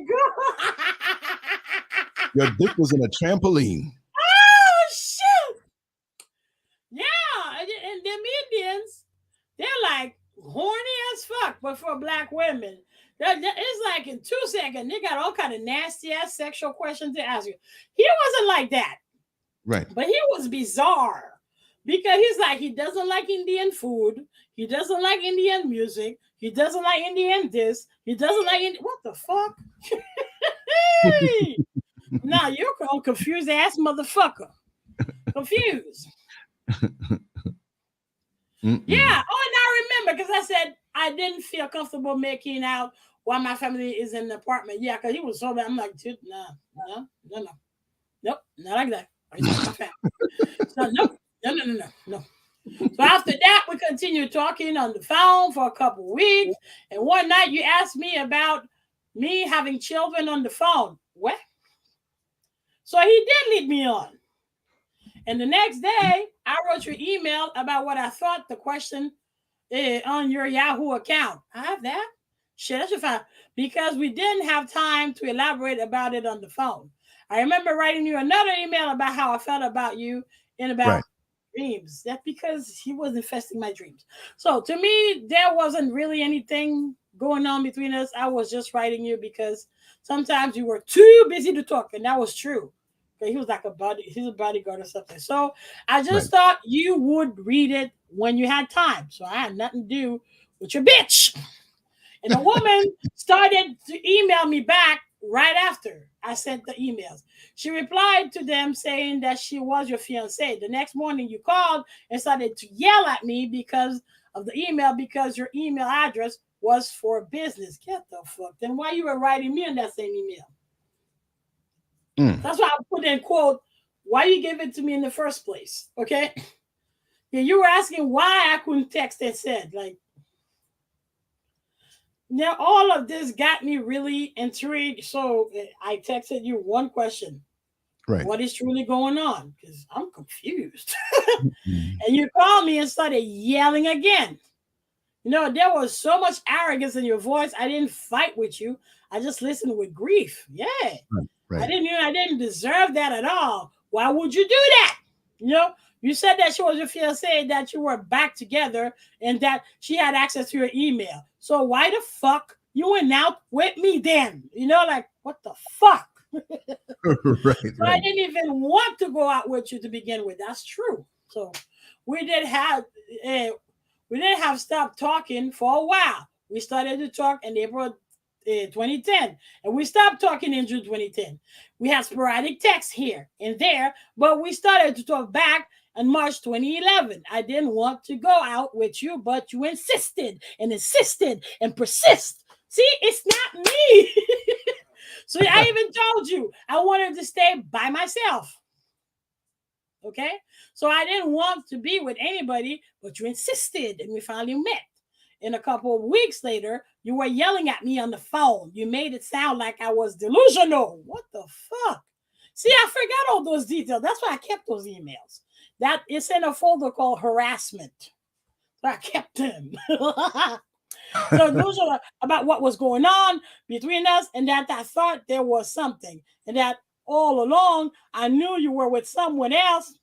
Your dick was in a trampoline. Oh, shit. Yeah. And them Indians, they're like horny as fuck, but for black women. It's like in 2 seconds, they got all kind of nasty ass sexual questions to ask you. He wasn't like that. Right. But he was bizarre because he's like, he doesn't like Indian food. He doesn't like Indian music. He doesn't like Indian this. He doesn't like what the fuck? Now you're a confused ass motherfucker. Confused. Yeah. Oh, and I remember because I said I didn't feel comfortable making out while my family is in the apartment. Yeah, because he was so bad. I'm like, dude, no. Nope, not like that. So no. So after that, we continued talking on the phone for a couple of weeks. And one night you asked me about me having children on the phone. What? So he did lead me on. And the next day, I wrote your email about what I thought the question on your Yahoo account. I have that? Shit, I should find because we didn't have time to elaborate about it on the phone. I remember writing you another email about how I felt about you and about dreams. That's because he was infesting my dreams. So to me, there wasn't really anything going on between us. I was just writing you because sometimes you were too busy to talk, and that was true. Okay, he was like he's a bodyguard or something. So I just thought you would read it when you had time. So I had nothing to do with your bitch. And a woman started to email me back right after I sent the emails. She replied to them saying that she was your fiance. The next morning you called and started to yell at me because of the email, because your email address was for business. Get the fuck. Then why you were writing me in that same email? That's why I put in quote, why you gave it to me in the first place. Okay. Yeah, you were asking why I couldn't text and said, like, now all of this got me really intrigued. So I texted you one question. Right. What is truly going on? Because I'm confused. And you called me and started yelling again. You know, there was so much arrogance in your voice. I didn't fight with you. I just listened with grief. Yeah. Right. I didn't deserve that at all. Why would you do that? You know, you said that she was your fiancé, that you were back together, and that she had access to your email. So why the fuck you went out with me then? You know, like, what the fuck? So I didn't even want to go out with you to begin with. That's true. So we did have stopped talking for a while. We started to talk in April 2010, and we stopped talking in June 2010. We had sporadic texts here and there, but we started to talk back in March 2011. I didn't want to go out with you, but you insisted and insisted and persist. See, it's not me. So I even told you I wanted to stay by myself. Okay? So I didn't want to be with anybody, but you insisted, and we finally met. And a couple of weeks later, you were yelling at me on the phone. You made it sound like I was delusional. What the fuck? See, I forgot all those details. That's why I kept those emails. That is in a folder called harassment. So I kept them. So those are about what was going on between us, and that I thought there was something, and that all along I knew you were with someone else.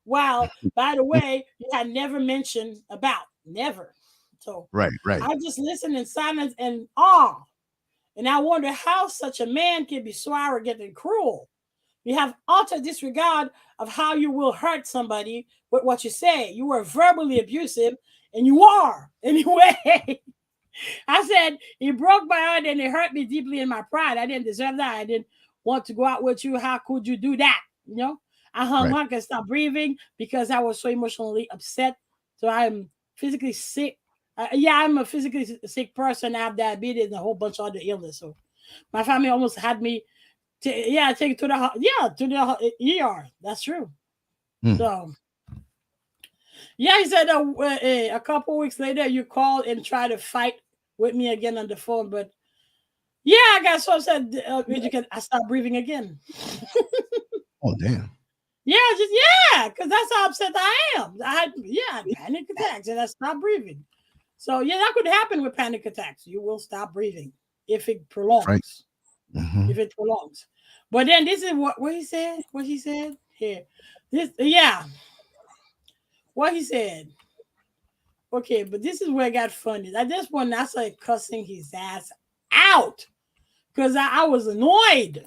Well, by the way, you had never mentioned about, never. So right. I just listened in silence and awe, and I wonder how such a man can be so arrogant and cruel. You have utter disregard of how you will hurt somebody with what you say. You were verbally abusive, and you are anyway. I said, he broke my heart and it hurt me deeply in my pride. I didn't deserve that. I didn't want to go out with you. How could you do that? You know, I hung on and stopped breathing because I was so emotionally upset. So I'm physically sick. I'm a physically sick person. I have diabetes and a whole bunch of other illness. So my family almost had me take it to the ER. That's true. So yeah, he said a couple weeks later you called and tried to fight with me again on the phone, but yeah, I got so upset. I stopped breathing again. Oh damn. Yeah, because that's how upset I am. I had panic attacks and I stopped breathing. So yeah, that could happen with panic attacks. You will stop breathing if it prolongs. Right. If it prolongs. But then this is what he said. What he said here. What he said. Okay, but this is where it got funny. At this point, I started cussing his ass out because I was annoyed.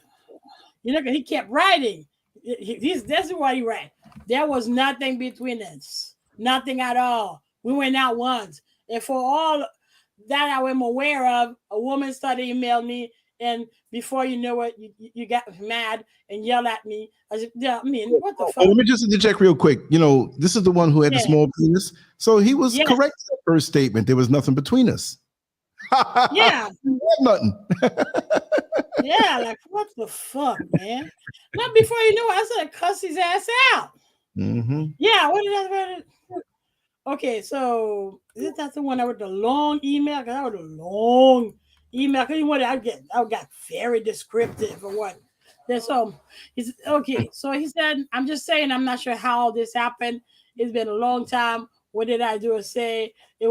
You know, he kept writing. This is what he wrote. There was nothing between us. Nothing at all. We went out once. And for all that I am aware of, a woman started emailing me. And before you know it, you got mad and yelled at me. I said, yeah, I mean, what the fuck? Let me just interject real quick. You know, this is the one who had the small penis. So he was correct in the first statement. There was nothing between us. Yeah. Nothing. Yeah, like what the fuck, man? Not before you know it, I started cuss his ass out. Yeah, what did I do? Okay, so is that the one I wrote the long email? Because I wrote a long email. Because I got very descriptive or what. Then so he's okay. So he said, I'm just saying, I'm not sure how this happened. It's been a long time. What did I do or say? It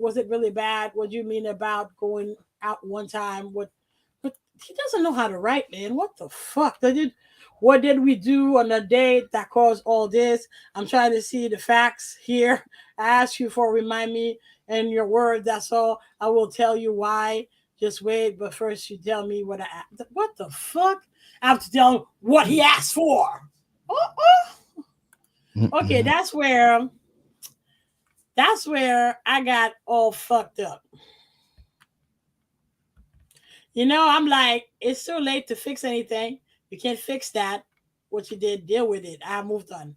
wasn't really bad. What do you mean about going out one time? But he doesn't know how to write, man. What the fuck? What did we do on a date that caused all this? I'm trying to see the facts here. I ask you for remind me and your word. That's all. I will tell you why. Just wait, but first you tell me what the fuck? I have to tell him what he asked for. Okay, that's where I got all fucked up. You know, I'm like, it's too late to fix anything. You can't fix that. What you did, deal with it. I moved on.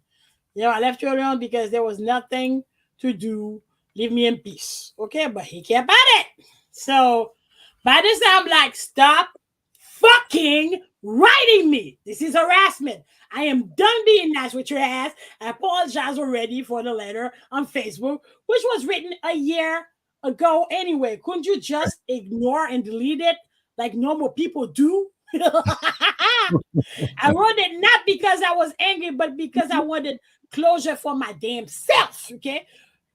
You know, I left you alone because there was nothing to do. Leave me in peace. Okay, but he kept at it. So by this time, I'm like, stop fucking writing me. This is harassment. I am done being nice with your ass. I apologize already for the letter on Facebook, which was written a year ago anyway. Couldn't you just ignore and delete it like normal people do? I wrote it not because I was angry, but because I wanted closure for my damn self. Okay.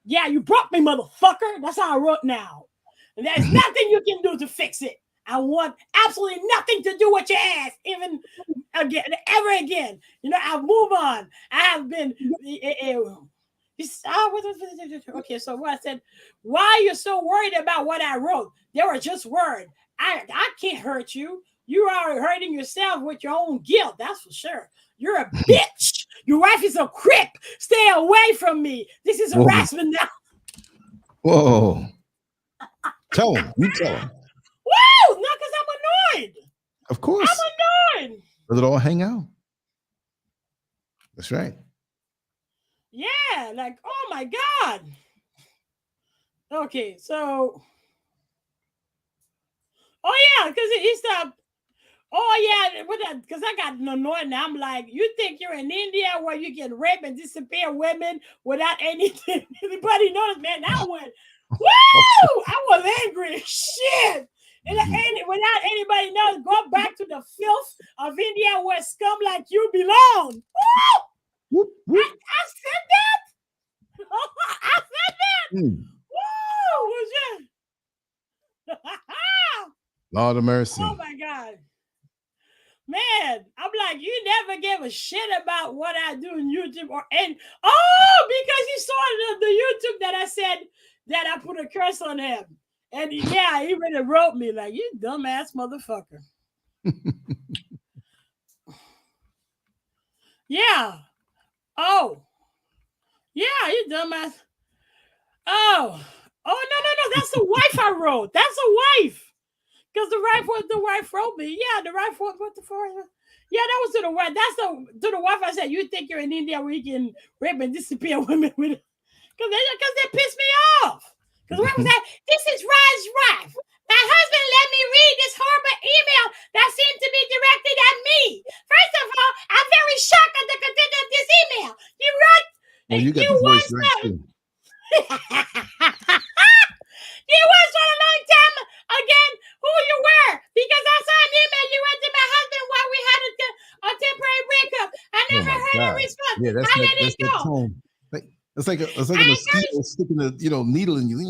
Yeah, you broke me, motherfucker. That's how I wrote now. And there's nothing you can do to fix it. I want absolutely nothing to do with your ass, even again, ever again. You know, I'll move on. I have been. Okay, so what I said, why are you so worried about what I wrote? They were just words. I can't hurt you. You are hurting yourself with your own guilt. That's for sure. You're a bitch. Your wife is a crip. Stay away from me. This is harassment now. Whoa. Tell him. You tell him. Woo! No, because I'm annoyed. Of course. I'm annoyed. Let it all hang out. That's right. Yeah, like, oh my God. Okay, so. Oh, yeah, because he stopped. Oh, yeah, because I got annoyed now. I'm like, you think you're in India where you can rape and disappear women without anything? Anybody notice, man? I went, woo! I was angry. Shit. And without anybody knows, go back to the filth of India where scum like you belong. Woo! I said that. I said that. Woo! Lord of mercy. Oh my God. Man, I'm like, you never gave a shit about what I do on YouTube because he saw the YouTube that I said that I put a curse on him. And he really wrote me like, you dumbass motherfucker. Yeah. Oh. Yeah, you dumbass. Oh. Oh, no. That's the wife I wrote. That's a wife. Because the wife wrote me. Yeah, the wife wrote what the fuck? Yeah, that was to the wife. That's to the wife I said, you think you're in India where you can rape and disappear women with it? Because they pissed me off. Because the wife was like, this is Raj's wife. My husband let me read this horrible email that seemed to be directed at me. First of all, I'm very shocked at the content of this email. You wrote. Well, you got the voice right too. You was for a long time again who you were because I saw an email you went to my husband while we had a temporary breakup. I never heard a response. Yeah, that's I let it go. Tone. It's like a mosquito sticking a needle in you.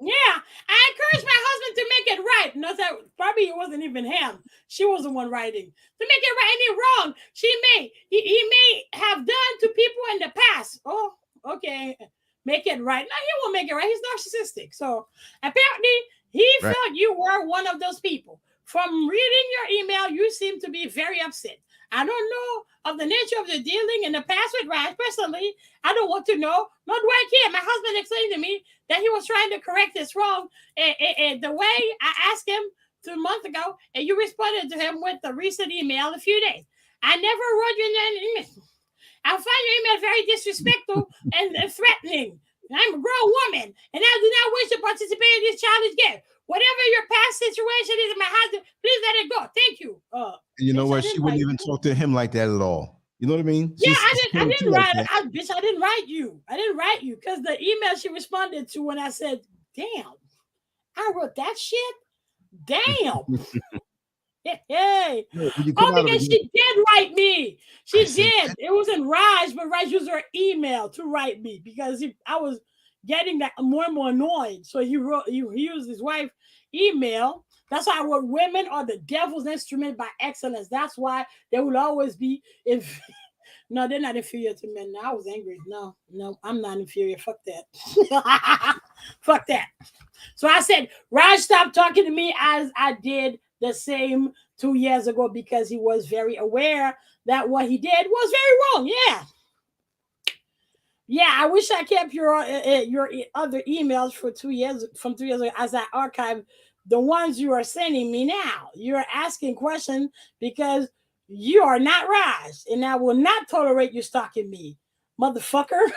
Yeah, I encouraged my husband to make it right. No, that probably it wasn't even him. She was the one writing to make it right. Any wrong he may have done to people in the past. Oh, okay. Make it right. No, he won't make it right. He's narcissistic. So apparently he felt you were one of those people. From reading your email, you seem to be very upset. I don't know of the nature of the dealing in the past with Raj. Personally, I don't want to know, nor do I care. My husband explained to me that he was trying to correct this wrong. And the way I asked him 2 months ago, and you responded to him with the recent email a few days. I never wrote you an email. I find your email very disrespectful and threatening. I'm a grown woman, and I do not wish to participate in this childish game. Whatever your past situation is, my husband, please let it go. Thank you. You know what? She wouldn't even talk to him like that at all. You know what I mean? Yeah, I didn't write. Bitch, I didn't write you. I didn't write you because the email she responded to when I said, "Damn, I wrote that shit." Damn. Hey. Because she did write me. She did. It wasn't Raj, but Raj used her email to write me because I was getting that more and more annoyed. So he used his wife's email. That's why I wrote, women are the devil's instrument by excellence. That's why they will always be no, they're not inferior to men. No, I was angry. No, I'm not inferior. Fuck that. Fuck that. So I said, Raj stopped talking to me as I did the same 2 years ago because he was very aware that what he did was very wrong. Yeah, I wish I kept your other emails from 2 years ago as I archived the ones you are sending me now. You're asking questions because you are not Raj, and I will not tolerate you stalking me, motherfucker.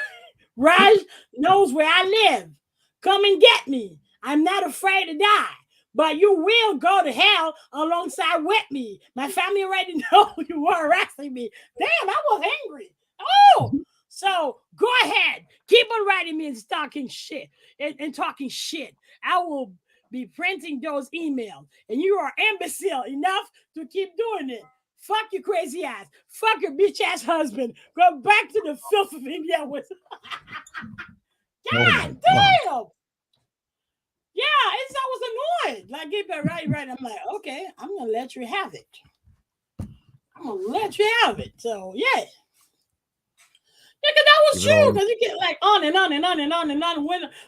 Raj knows where I live. Come and get me. I'm not afraid to die. But you will go to hell alongside with me. My family already know you were harassing me. Damn, I was angry. Oh, so go ahead. Keep on writing me and talking shit. And talking shit. I will be printing those emails. And you are imbecile enough to keep doing it. Fuck your crazy ass. Fuck your bitch ass husband. Go back to the filth of India with. God damn. Yeah, I was annoyed. Like, get that right. I'm like, okay, I'm gonna let you have it. So yeah. because that was true. Because you get like on and on and on and on and on.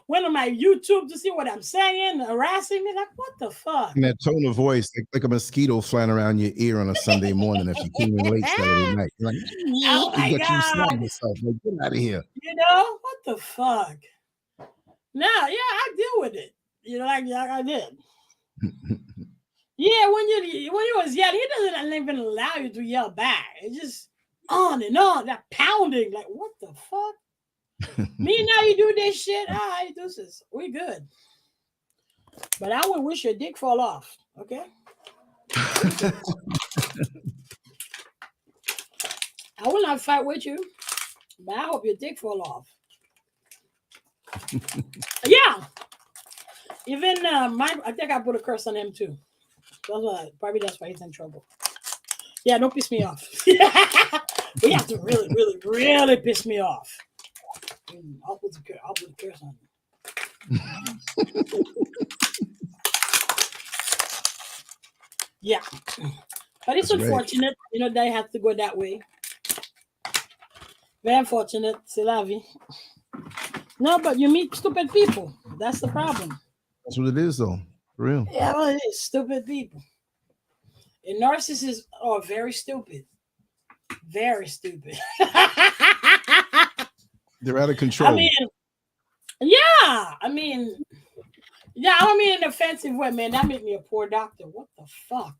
Went on my YouTube to see what I'm saying, harassing me. Like, what the fuck? And that tone of voice, like a mosquito flying around your ear on a Sunday morning if you came in late Saturday night. You're like, oh my you God. yourself. Like, get out of here. You know, what the fuck? Now, yeah, I deal with it. You know, like I did. Yeah, when you was yelling, he doesn't even allow you to yell back. It's just on and on, that pounding. Like, what the fuck? Me now you do this shit. All right, this is we good. But I would wish your dick fall off. Okay. I will not fight with you, but I hope your dick fall off. Yeah. Even I think I put a curse on him too. Probably that's why he's in trouble. Yeah, don't piss me off. We have to really, really, really piss me off. I'll put the curse on you. Yeah, but it's that's unfortunate, right. You know, they have to go that way. Very unfortunate, c'est la vie. No, but you meet stupid people. That's the problem. That's what it is, though. For real. Yeah, well, it is stupid people. And narcissists are very stupid. Very stupid. They're out of control. I mean, yeah. I mean in an offensive way, man. That made me a poor doctor. What the fuck?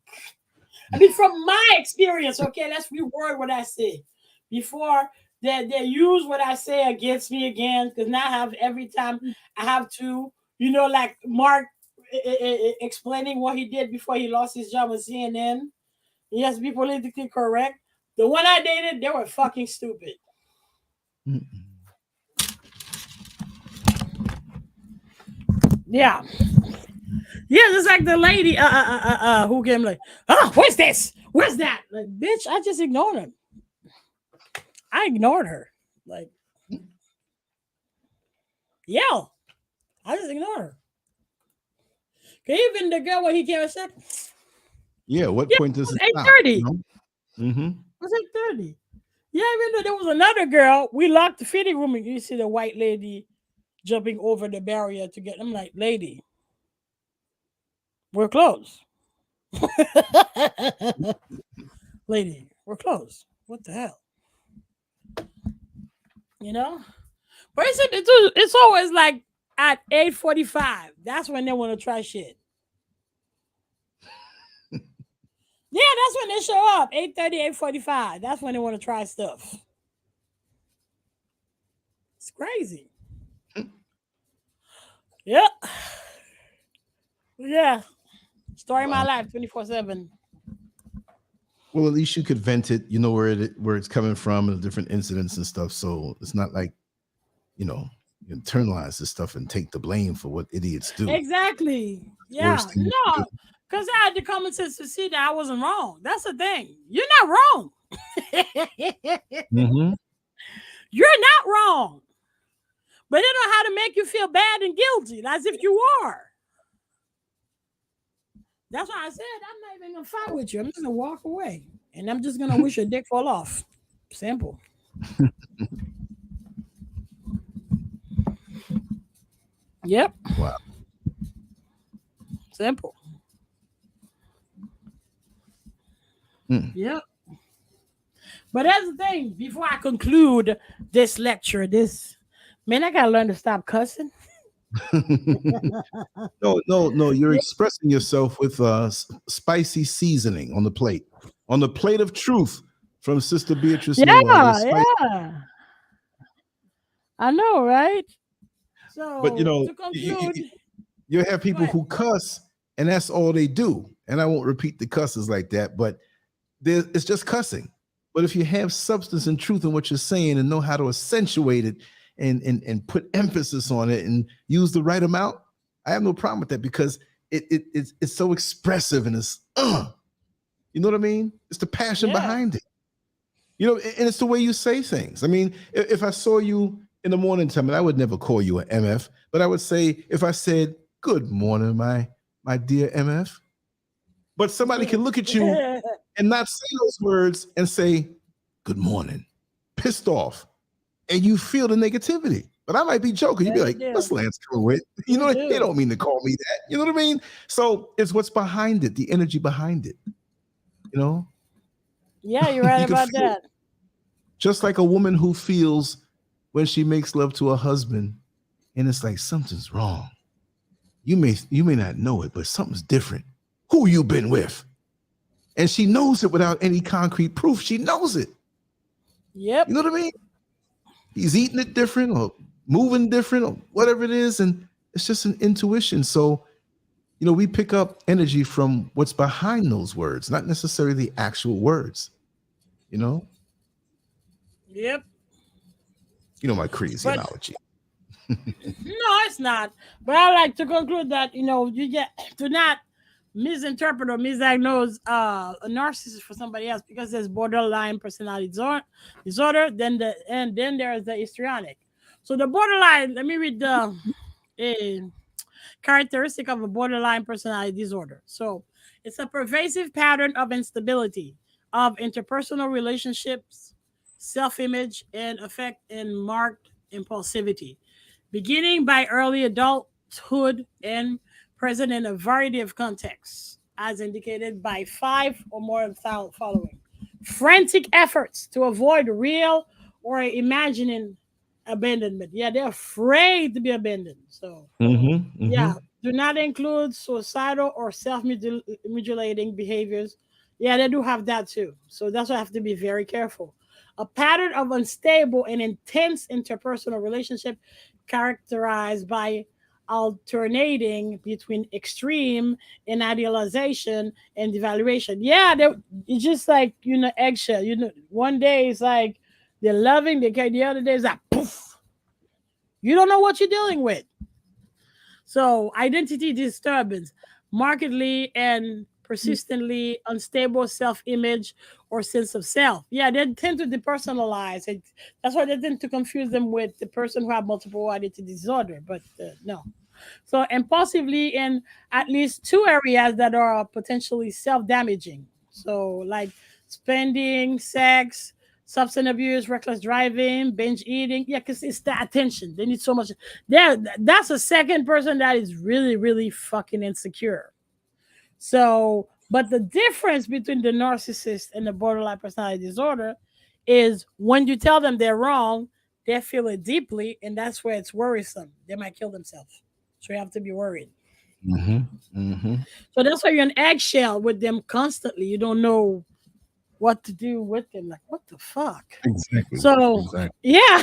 I mean, from my experience, okay, let's reword what I say. Before they use what I say against me again, because now every time I have to, you know, like Mark explaining what he did before he lost his job at CNN. He has to be politically correct. The one I dated, they were fucking stupid. Yeah. Yeah, it's like the lady who came like, oh, where's this? Where's that? Like, bitch, I just ignored him. I ignored her. Like, yeah. I just ignored her. Even the girl when he came and said, yeah, what point does it stop? 8:30. You know? It was 8:30. Yeah, even though there was another girl, we locked the fitting room and you see the white lady jumping over the barrier to get them. Like, lady, we're closed. Lady, we're closed. What the hell? You know? But it's always like at 8:45. That's when they want to try shit. Yeah, that's when they show up. 8:30, 8:45. That's when they want to try stuff. It's crazy. Yep. Yeah. Story of my life, 24/7. Well, at least you could vent it. You know where it's coming from and the different incidents and stuff. So it's not like, you know, you internalize this stuff and take the blame for what idiots do. Exactly. Yeah. No, because I had the common sense to see that I wasn't wrong. That's the thing. You're not wrong. You're not wrong. But they know how to make you feel bad and guilty, as if you are. That's why I said I'm not even gonna fight with you. I'm just gonna walk away, and I'm just gonna wish your dick fall off. Simple. Yep. Wow. Simple. Yep. But that's the thing. Before I conclude this lecture, man, I gotta learn to stop cussing. No. You're expressing yourself with spicy seasoning on the plate of truth from Sister Beatrice. Yeah, yeah. I know, right? So, but you know, to conclude, you have people who cuss, and that's all they do. And I won't repeat the cusses like that, but it's just cussing. But if you have substance and truth in what you're saying and know how to accentuate it and put emphasis on it and use the right amount, I have no problem with that, because it's so expressive and it's you know what I mean? It's the passion behind it. You know, and it's the way you say things. I mean, if I saw you in the morning time, and I would never call you an MF, but I would say, if I said, good morning, my dear MF, but somebody can look at you and not say those words and say, good morning, pissed off. and you feel the negativity. But I might be joking. You'd be like, "What's Lance coming with?" You know, they don't mean to call me that. You know what I mean? So it's what's behind it, the energy behind it. You know? Yeah, you're right about that. Just like a woman who feels when she makes love to a husband, and it's like something's wrong. You may not know it, but something's different. Who you been with? And she knows it without any concrete proof. She knows it. Yep. You know what I mean? He's eating it different or moving different or whatever it is. And it's just an intuition. So, you know, we pick up energy from what's behind those words, not necessarily the actual words, you know? Yep. You know, my crazy analogy. No, it's not. But I like to conclude that, you know, you get to not misinterpret or misdiagnose a narcissist for somebody else, because there's borderline personality disorder, then there's the histrionic. So the borderline, let me read the characteristic of a borderline personality disorder. So it's a pervasive pattern of instability of interpersonal relationships, self-image, and affect and marked impulsivity, beginning by early adulthood and present in a variety of contexts, as indicated by 5 or more following: frantic efforts to avoid real or imagining abandonment. Yeah, they're afraid to be abandoned. So, yeah, do not include suicidal or self-mutilating behaviors. Yeah, they do have that too. So that's why I have to be very careful. A pattern of unstable and intense interpersonal relationship characterized by alternating between extreme and idealization and devaluation. Yeah, it's just like, you know, eggshell. You know, one day it's like they're loving, they care. The other day it's like poof. You don't know what you're dealing with. So identity disturbance, markedly and persistently unstable self-image or sense of self. Yeah, they tend to depersonalize it. That's why they tend to confuse them with the person who have multiple identity disorder. But no. So impulsively in at least 2 areas that are potentially self-damaging. So like spending, sex, substance abuse, reckless driving, binge eating. Yeah, because it's the attention. They need so much. That's a second person that is really, really fucking insecure. So, but the difference between the narcissist and the borderline personality disorder is when you tell them they're wrong, they feel it deeply, and that's where it's worrisome. They might kill themselves. So you have to be worried. So that's why you're an eggshell with them constantly. You don't know what to do with them. Like, what the fuck? Exactly. So, yeah.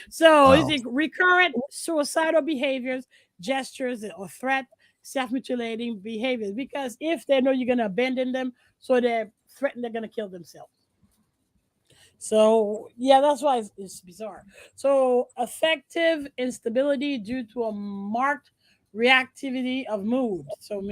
So, Wow. is it recurrent suicidal behaviors, gestures, or threat, self-mutilating behaviors? Because if they know you're going to abandon them, so they're threatened they're going to kill themselves. So, yeah, that's why it's bizarre. So, affective instability due to a marked reactivity of mood. So,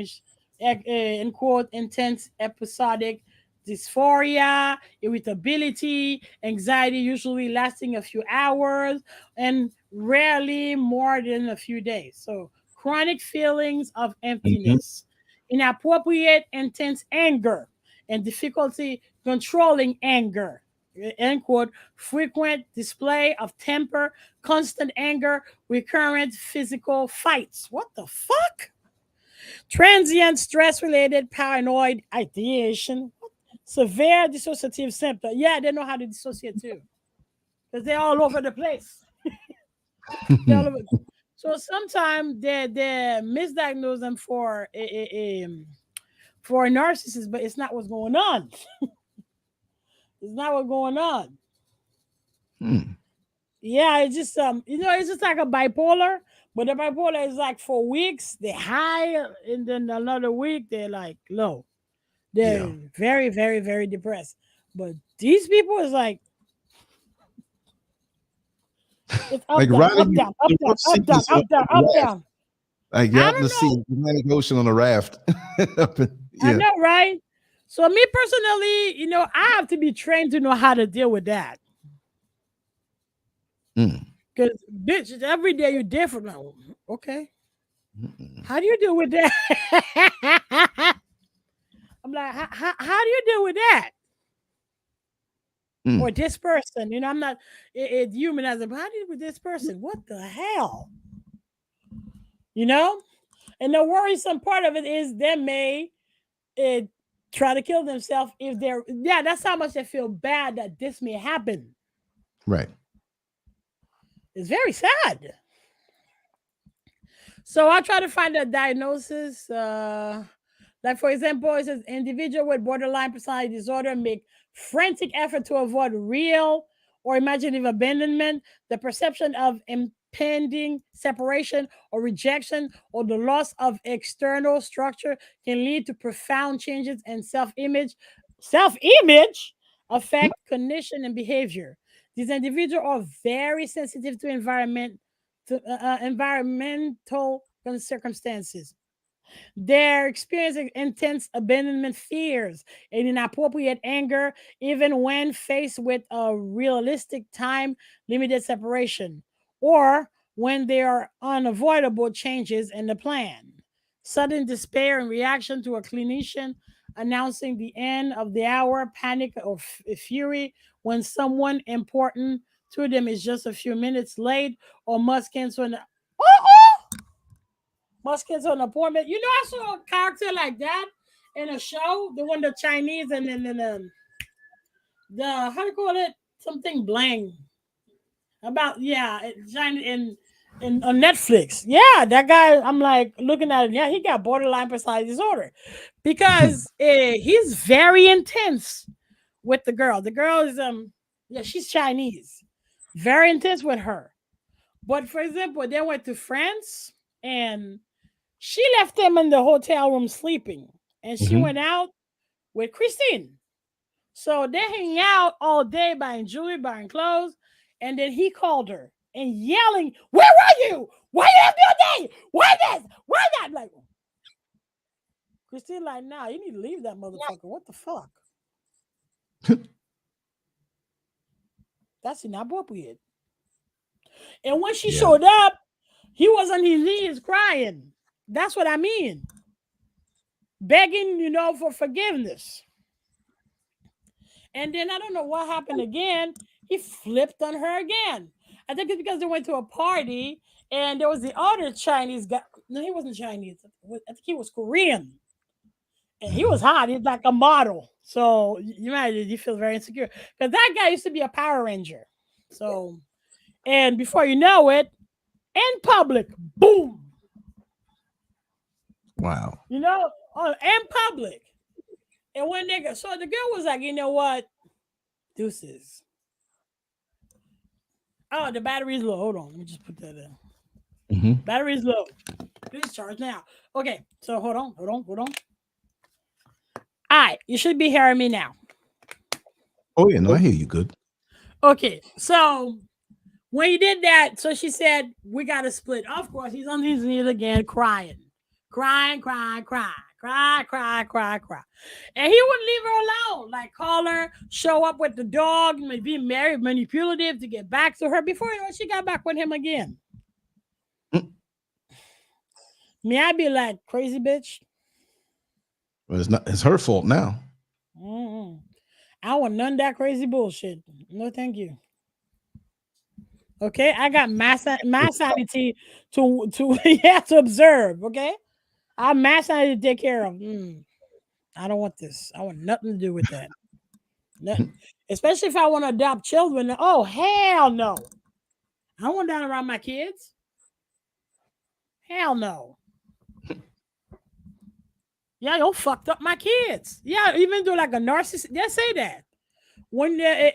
in quote, intense episodic dysphoria, irritability, anxiety, usually lasting a few hours and rarely more than a few days. So, chronic feelings of emptiness, inappropriate, intense anger, and difficulty controlling anger. End quote. Frequent display of temper, constant anger, recurrent physical fights. What the fuck? Transient stress related paranoid ideation, severe dissociative symptoms. Yeah, they know how to dissociate too, because they're all over the place. They're all over. So sometimes they misdiagnose them for a narcissist, but it's not what's going on. It's not what's going on. Yeah, it's just it's just like a bipolar, but the bipolar is like for weeks they're high, and then another week they're like low. They're very, very, very depressed. But these people is like it's up, like down, up, riding down, up, down, up, down, up, down, up, down. Like you have to see the Atlantic Ocean on a raft. I know, right? So me personally, I have to be trained to know how to deal with that. Because bitch, every day you're different. Okay. How do you deal with that? I'm like, how do you deal with that? or this person. You know, I'm not it humanizing, but I did with this person. What the hell? You know? And the worrisome part of it is they may try to kill themselves if they're, yeah, that's how much they feel bad that this may happen. Right. It's very sad. So I try to find a diagnosis. Like, for example, it says individual with borderline personality disorder make frantic effort to avoid real or imaginative abandonment, the perception of impending separation or rejection, or the loss of external structure can lead to profound changes in self-image. Self-image affect cognition and behavior. These individuals are very sensitive to environmental circumstances. They're experiencing intense abandonment fears and inappropriate anger, even when faced with a realistic time limited separation, or when there are unavoidable changes in the plan. Sudden despair in reaction to a clinician announcing the end of the hour, panic or fury when someone important to them is just a few minutes late, or must cancel an an appointment. You know, I saw a character like that in a show, the one the Chinese, and then the how do you call it, something blank about, yeah, China in on Netflix. Yeah, that guy. I'm like looking at it. Yeah, he got borderline personality disorder because he's very intense with the girl. The girl is yeah, she's Chinese, very intense with her. But for example, they went to France and she left him in the hotel room sleeping, and she went out with Christine. So they hang out all day buying jewelry, buying clothes, and then he called her and yelling, "Where were you? Why you have your day? Why this? Why that?" Like, Christine, like, nah, you need to leave that motherfucker. What the fuck? That's inappropriate. And when she showed up, he was on his knees crying. That's what I mean. Begging, you know, for forgiveness. And then I don't know what happened again. He flipped on her again. I think it's because they went to a party and there was the other Chinese guy. No, he wasn't Chinese. I think he was Korean. And he was hot. He's like a model. So you might you feel very insecure. Because that guy used to be a Power Ranger. So, and before you know it, in public, boom. Wow. You know, in public. And when they so the girl was like, you know what? Deuces. Oh, the battery's low. Hold on. Let me just put that in. Battery's low. Please charge now. Okay. So hold on. All right. You should be hearing me now. Oh, yeah. No, I hear you good. Okay. So when he did that, so she said, we got to split. Of course, he's on his knees again, crying. Cry. And he wouldn't leave her alone. Like, call her, show up with the dog, be very manipulative to get back to her. Before you know, she got back with him again. May I be like, crazy bitch? Well, it's her fault now. I want none of that crazy bullshit. No, thank you. Okay, I got my sanity to to observe. Okay, I have my sanity to take care of. I don't want this. I want nothing to do with that. Nothing. Especially if I want to adopt children. Oh, hell no. I don't want that around my kids. Hell no. Yeah, you fucked up my kids. Yeah, even though like a narcissist, they say that. When they're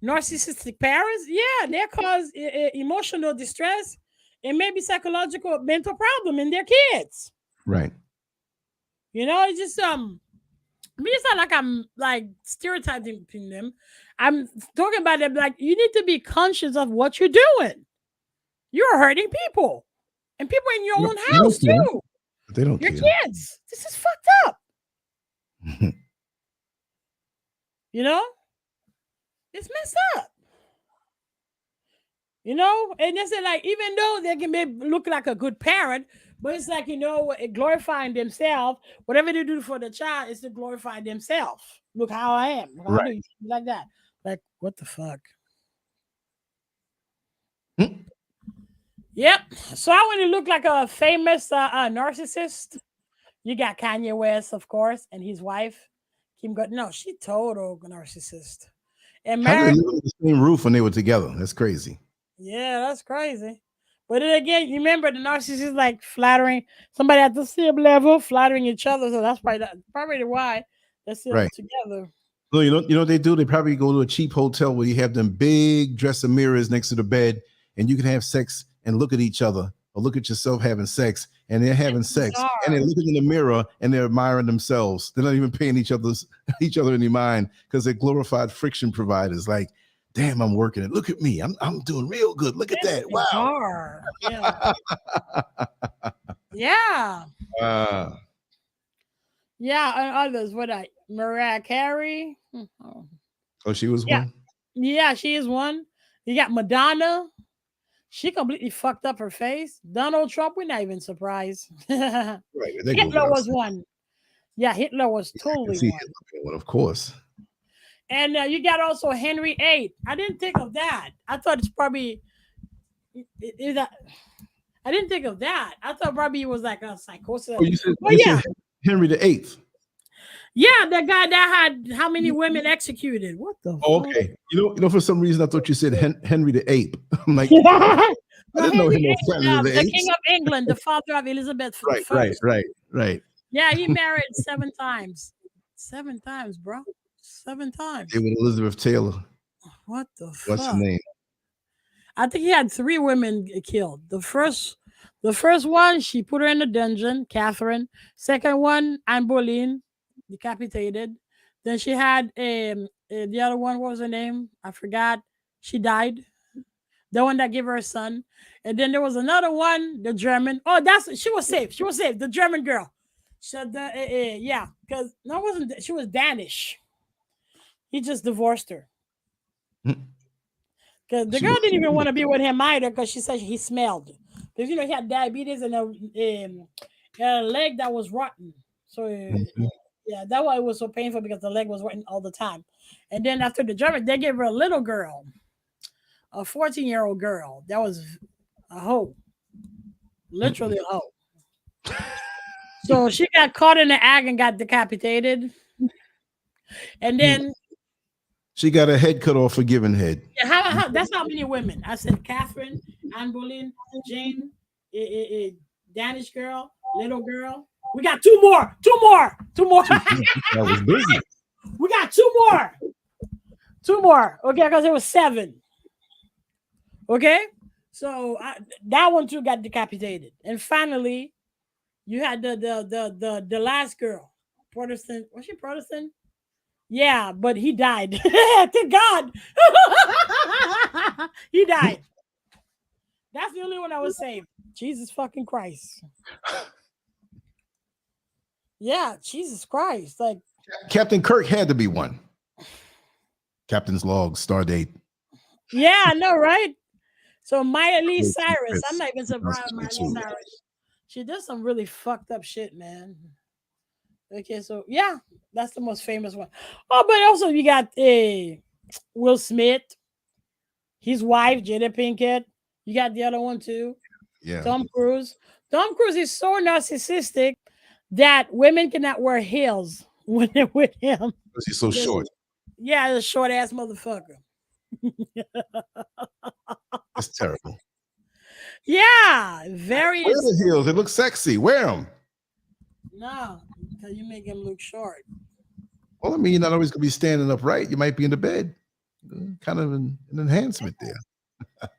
narcissistic parents, yeah, they cause emotional distress and maybe psychological mental problem in their kids. Right. You know, it's just it's not like I'm like stereotyping them. I'm talking about them like you need to be conscious of what you're doing. You're hurting people. And people in your own house too. They don't your care. Kids. This is fucked up. You know? It's messed up. You know? And they say like, even though they can maybe look like a good parent, but it's like, you know, glorifying themselves. Whatever they do for the child is to glorify themselves. Look how I am. Look how I do. Like that. Like, what the fuck? Hmm. Yep. So I want to look like a famous narcissist. You got Kanye West, of course, and his wife, Kim Gordon. No, she total narcissist. And How did they married. live under the same roof when they were together? That's crazy. Yeah, that's crazy. But then again, you remember the narcissist like flattering somebody at the same level, flattering each other. So that's probably why they're still Right. together. So you know what they do? They probably go to a cheap hotel where you have them big dresser mirrors next to the bed, and you can have sex and look at each other or look at yourself having sex, and they're having sex and they're looking in the mirror and they're admiring themselves. They're not even paying each other any mind because they're glorified friction providers. Like, damn, I'm working it. Look at me. I'm doing real good. Look at that. Wow. Yeah. Yeah. Yeah, and others. What Mariah Carey. Oh, she was one? Yeah, she is one. You got Madonna. She completely fucked up her face. Donald Trump, we're not even surprised. Right. Hitler was one. Yeah, Hitler was totally one. Of course. And you got also Henry VIII. I didn't think of that. I thought it's probably I didn't think of that. I thought probably it was like a psychosis. Oh, you said Henry VIII. Yeah, the guy that had how many women executed? What the? Oh, okay. You know, for some reason I thought you said Henry VIII. I'm like, I didn't know him was the King of England, the father of Elizabeth I. Right. Yeah, he married 7 times. 7 times, bro. 7 times. It was Elizabeth Taylor. What the fuck? What's her name? I think he had 3 women killed. The first one, she put her in a dungeon, Catherine. Second one, Anne Boleyn, decapitated. Then she had the other one, what was her name? I forgot. She died. The one that gave her a son. And then there was another one, the German. Oh, she was safe. She was safe. The German girl. So because she was Danish. He just divorced her. Because the girl didn't even want to be with him either because she said he smelled. Because, he had diabetes and a leg that was rotten. So, yeah, that's why it was so painful because the leg was rotten all the time. And then after the German, they gave her a little girl, a 14-year-old girl. That was a hoe. Literally a hoe. So she got caught in the act and got decapitated. And then she got her head cut off for giving head. Yeah, that's how many women. I said Catherine, Anne Boleyn, Jane, Danish girl, little girl. We got 2 more. 2 more. 2 more. That was busy. We got 2 more. 2 more. Okay, because it was 7. Okay, so that one too got decapitated. And finally, you had the last girl, Protestant. Was she Protestant? Yeah, but he died. Thank God. He died. That's the only one I was saved. Jesus fucking Christ. Yeah, Jesus Christ. Like Captain Kirk had to be one. Captain's log, star date. Yeah, I know, right? So Maya Lee Cyrus. I'm not even surprised Maya Lee Cyrus. She does some really fucked up shit, man. Okay, so yeah, that's the most famous one. Oh, but also you got Will Smith, his wife Jada Pinkett. You got the other one too. Yeah. Tom Cruise. Tom Cruise is so narcissistic that women cannot wear heels when they're with him. Because he's so short. Yeah, a short ass motherfucker. That's terrible. Yeah, very. Wear the heels. They look sexy. Wear them. No, because you make him look short. Well, I mean, you're not always going to be standing upright. You might be in the bed. Kind of an enhancement there.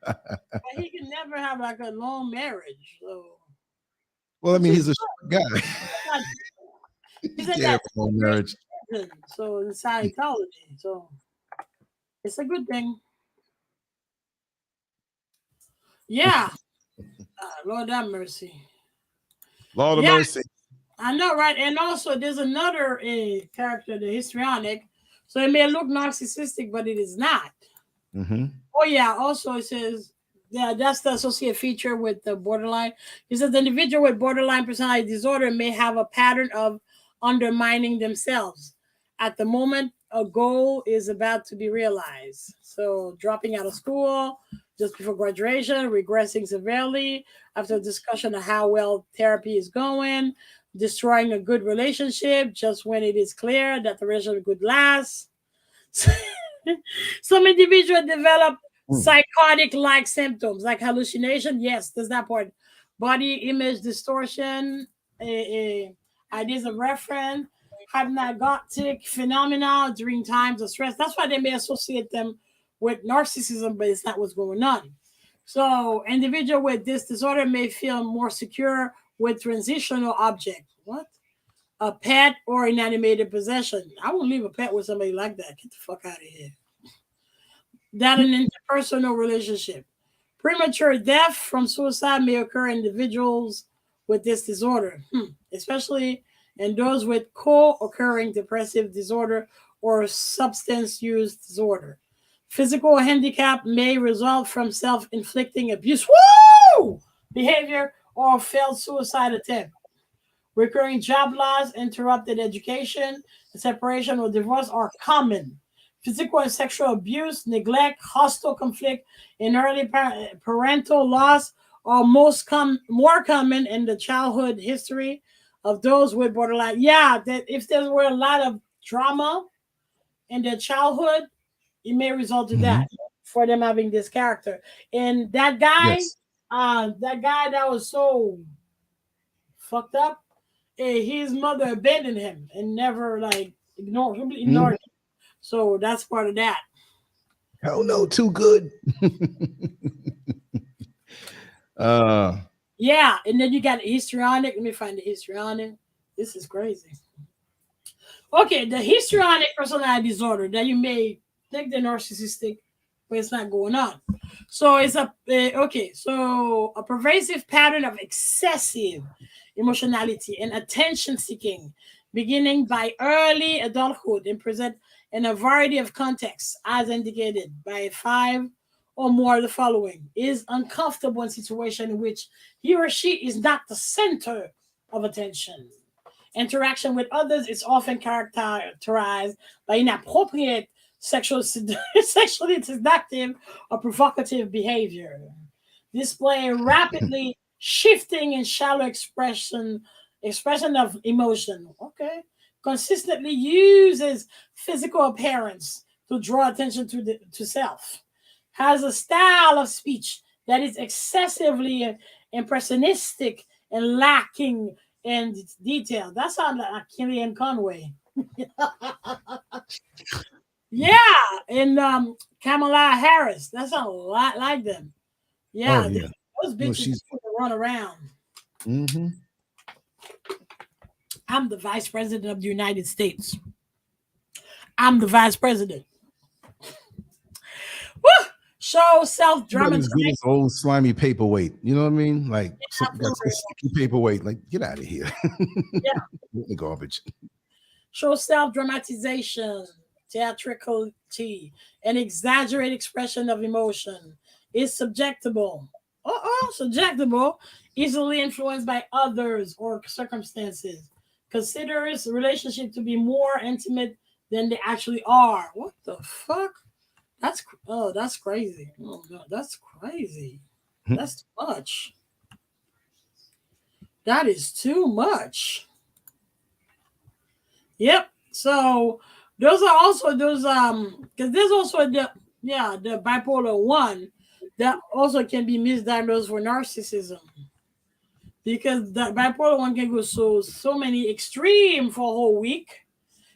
But he can never have like a long marriage. So. Well, I mean, he's a short guy. Yeah, long marriage. So it's Scientology. So it's a good thing. Yeah. Lord have mercy. Lord of mercy. I know, right? And also, there's another character, the histrionic. So it may look narcissistic, but it is not. Mm-hmm. Oh, yeah. Also, it says, yeah, that's the associate feature with the borderline. It says the individual with borderline personality disorder may have a pattern of undermining themselves at the moment a goal is about to be realized. So dropping out of school just before graduation, regressing severely after discussion of how well therapy is going, destroying a good relationship just when it is clear that the relationship could last. Some individuals develop psychotic-like symptoms like hallucination. Yes, there's that part. Body image distortion, ideas of reference, hypnagogic phenomena during times of stress. That's why they may associate them with narcissism, but it's not what's going on. So, individual with this disorder may feel more secure with transitional objects. What? A pet or inanimated possession. I won't leave a pet with somebody like that. Get the fuck out of here. That an interpersonal relationship. Premature death from suicide may occur in individuals with this disorder, especially in those with co-occurring depressive disorder or substance use disorder. Physical handicap may result from self-inflicting abuse behavior or failed suicide attempt. Recurring job loss, interrupted education, separation or divorce are common. Physical and sexual abuse, neglect, hostile conflict, and early parental loss are more common in the childhood history of those with borderline. Yeah, that if there were a lot of drama in their childhood, it may result in that for them having this character. And that guy, that was so fucked up. His mother abandoned him and never ignored him. So that's part of that. Hell no, too good. Yeah, and then you got histrionic. Let me find the histrionic. This is crazy. Okay, the histrionic personality disorder that you may think they're narcissistic, but it's not going on. So it's a pervasive pattern of excessive emotionality and attention seeking, beginning by early adulthood and present in a variety of contexts, as indicated by 5 or more of the following: is uncomfortable in situation in which he or she is not the center of attention. Interaction with others is often characterized by inappropriate sexually seductive or provocative behavior. Display rapidly shifting and shallow expression of emotion. Okay. Consistently uses physical appearance to draw attention to self. Has a style of speech that is excessively impressionistic and lacking in detail. That sounds like Kellyanne Conway. Yeah, and Kamala Harris. That sounds a lot like them. Yeah, those bitches run around. I'm the vice president of the United States. I'm the vice president. Woo! Show self-dramatization. Old slimy paperweight. You know what I mean? Like got sticky paperweight. Like, get out of here. Yeah. The garbage. Show self-dramatization, theatricality, and exaggerated expression of emotion. Is subjectable. Subjectable, easily influenced by others or circumstances. Considers relationship to be more intimate than they actually are. What the fuck? That's crazy. Oh God, that's crazy. That's too much. That is too much. Yep. So those are also those because there's also the bipolar 1 that also can be misdiagnosed for narcissism. Because the bipolar 1 can go so many extreme for a whole week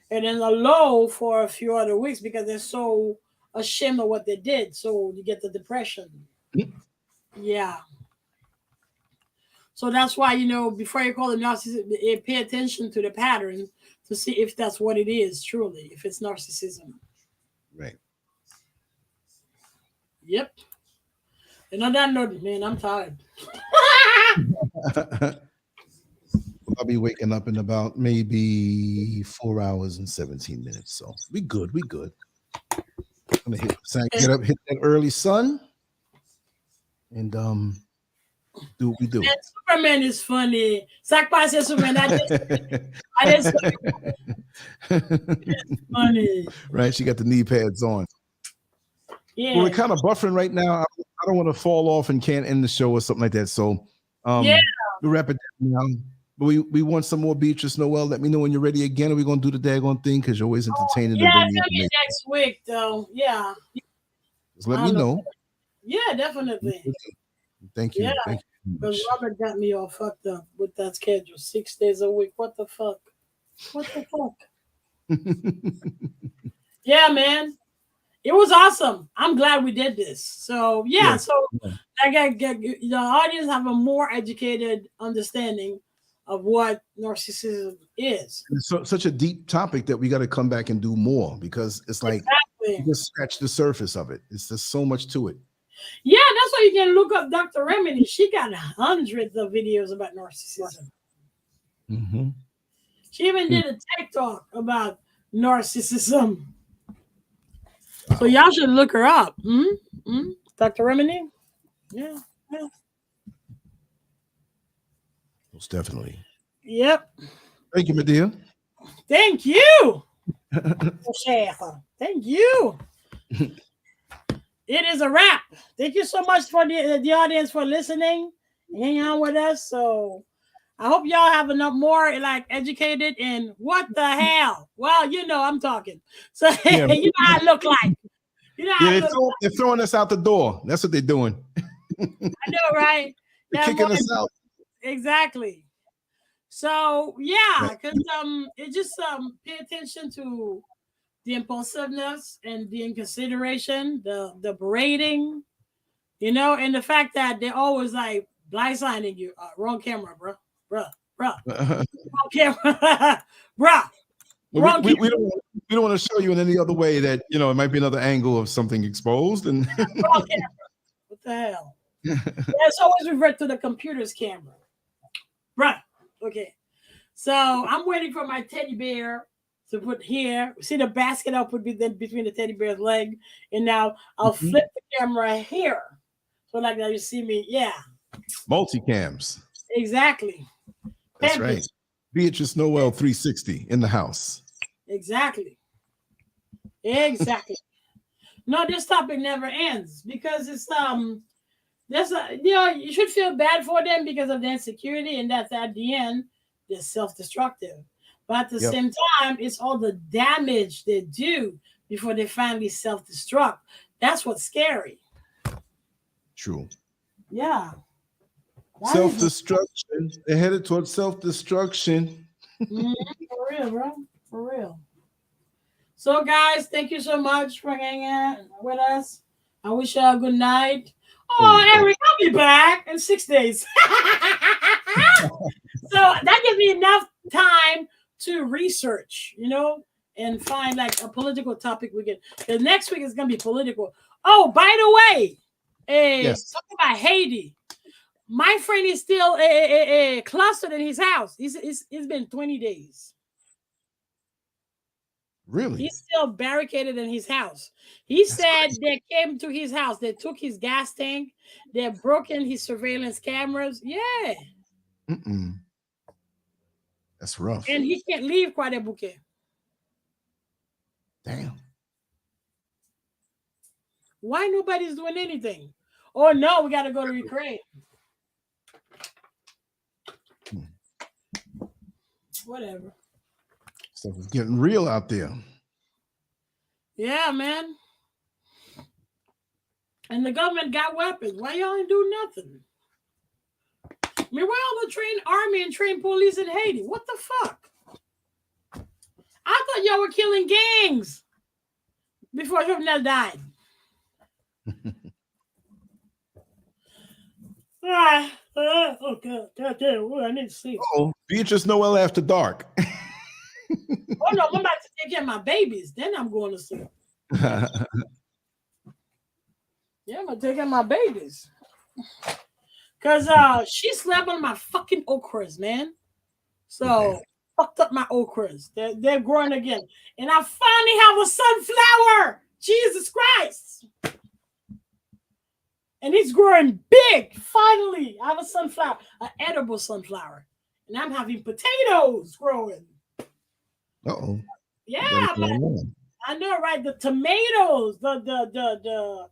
and then a low for a few other weeks because they're so ashamed of what they did. So you get the depression. Yeah. So that's why, before you call it narcissism, pay attention to the pattern to see if that's what it is, truly, if it's narcissism. Right. Yep. And on that note, man, I'm tired. I'll be waking up in about maybe 4 hours and 17 minutes. So we good. I'm gonna hit that early sun. And Do what we do. And Superman is funny. Sakpa says Superman. I just it's funny. Right? She got the knee pads on. Yeah. Well, we're kind of buffering right now. I don't want to fall off and can't end the show or something like that. So yeah. we'll wrap it down now. But we want some more Beatrice Noel. Let me know when you're ready again. Are we going to do the daggone thing? Because you're always entertaining. Yeah, it's gonna be next week, though. Yeah. Just let me know. Yeah, definitely. Thank you. Yeah. Thank you. Because Robert got me all fucked up with that schedule. 6 days a week. What the fuck? What the fuck? Yeah, man. It was awesome. I'm glad we did this. So yeah, so I got the audience have a more educated understanding of what narcissism is. It's such a deep topic that we got to come back and do more, because it's like you just scratch the surface of it. It's just so much to it. Yeah, that's why you can look up Dr. Remedy. She got hundreds of videos about narcissism. Mm-hmm. She even did a TikTok about narcissism. So y'all should look her up. Dr. Remedy? Yeah. Most definitely. Yep. Thank you, my dear. Thank you. Thank you. It is a wrap. Thank you so much for the audience for listening and hanging out with us. So I hope y'all have enough more like educated in what the hell. Well, you know I'm talking. So you know how I look like. You know how they're throwing us out the door. That's what they're doing. I know, right? They're kicking us out. Exactly. So yeah, because it just pay attention to the impulsiveness and the inconsideration, the berating, you know, and the fact that they're always like blindsiding you. Wrong camera, bro. Wrong camera. Well, we don't want to show you in any other way that, you know, it might be another angle of something exposed. And what the hell? It's always revert to the computer's camera. Right. Okay. So I'm waiting for my teddy bear to put here. See the basket I'll put between the teddy bear's leg. And now I'll flip the camera here. So like now you see me. Yeah. Multicams. Exactly. That's right. Beatrice Noel 360 in the house. Exactly. No, this topic never ends because it's you should feel bad for them because of the insecurity, and that's at the end they're self-destructive. But at the same time, it's all the damage they do before they finally self-destruct. That's what's scary. True. Yeah. Self-destruction. They're headed towards self-destruction. For real, bro. For real. So, guys, thank you so much for hanging out with us. I wish you a good night. Oh, Eric, I'll be back in 6 days. So that gives me enough time to research, you know, and find like a political topic we can. The next week is going to be political. Oh, by the way, talking about Haiti. My friend is still clustered in his house. It's been 20 days. Really? He's still barricaded in his house. He said they came to his house. They took his gas tank. They broke in his surveillance cameras. Yeah. That's rough. And he can't leave Quadebouquet. Damn. Why nobody's doing anything? Oh, no, we got to go to Ukraine. Whatever. Stuff is getting real out there. Yeah, man. And the government got weapons. Why y'all ain't do nothing? I mean, where all the trained army and trained police in Haiti? What the fuck? I thought y'all were killing gangs before Jovenel died. Oh, God. God damn. I need to sleep. Oh, Beatrice Noel after dark. Oh, no, I'm about to take care of my babies. Then I'm going to sleep. Yeah, I'm going to take care of my babies. Because she slept on my fucking okras, man. So, fucked up my okras. They're growing again. And I finally have a sunflower. Jesus Christ. And it's growing big. Finally, I have a sunflower, an edible sunflower. And I'm having potatoes growing. Uh-oh. Yeah, I know, right? The tomatoes, the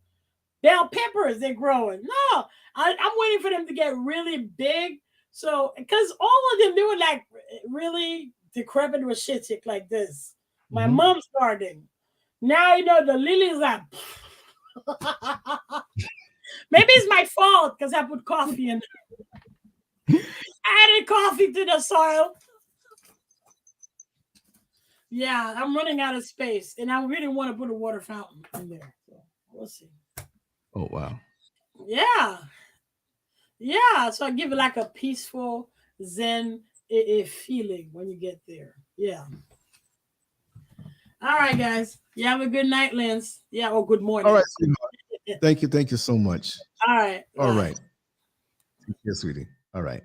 bell peppers, they're growing. No, I'm waiting for them to get really big. So, because all of them, they were like really decrepit with shit like this. My mom's garden. Now, you know, the lilies are. Maybe it's my fault because I put coffee in. Added coffee to the soil. Yeah, I'm running out of space, and I really want to put a water fountain in there. So we'll see. Oh wow. Yeah. Yeah. So I give it like a peaceful Zen feeling when you get there. Yeah. All right, guys. You have a good night, Lance. Yeah, or good morning. All right, sweetheart. Thank you. Thank you so much. All right. All right. Yes, sweetie. All right.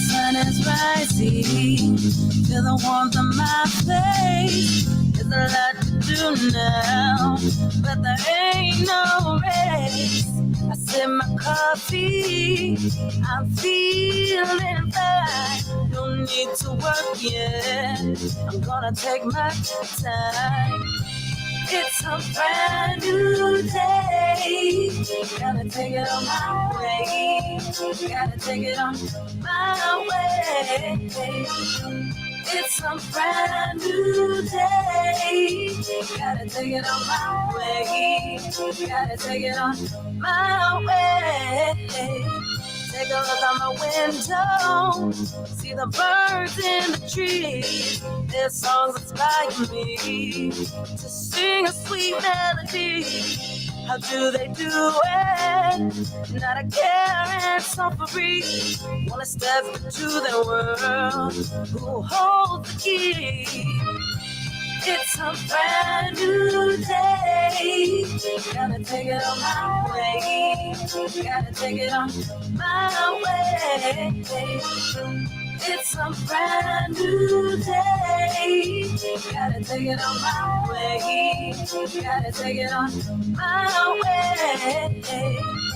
Sun is rising, feel the warmth on my face. There's a lot to do now, but there ain't no race. I sip my coffee, I'm feeling fine. Don't need to work yet, I'm gonna take my time. It's a brand new day. Gotta take it on my way. Gotta take it on my way. It's a brand new day. Gotta take it on my way. Gotta take it on my way. Take a look out my window, see the birds in the trees. Their songs inspire me to sing a sweet melody. How do they do it? Not a care and so free. Wanna step into their world, who holds the key? It's a brand new day. Gotta take it on my way. Gotta take it on my way. It's a brand new day. Gotta take it on my way. Gotta take it on my way.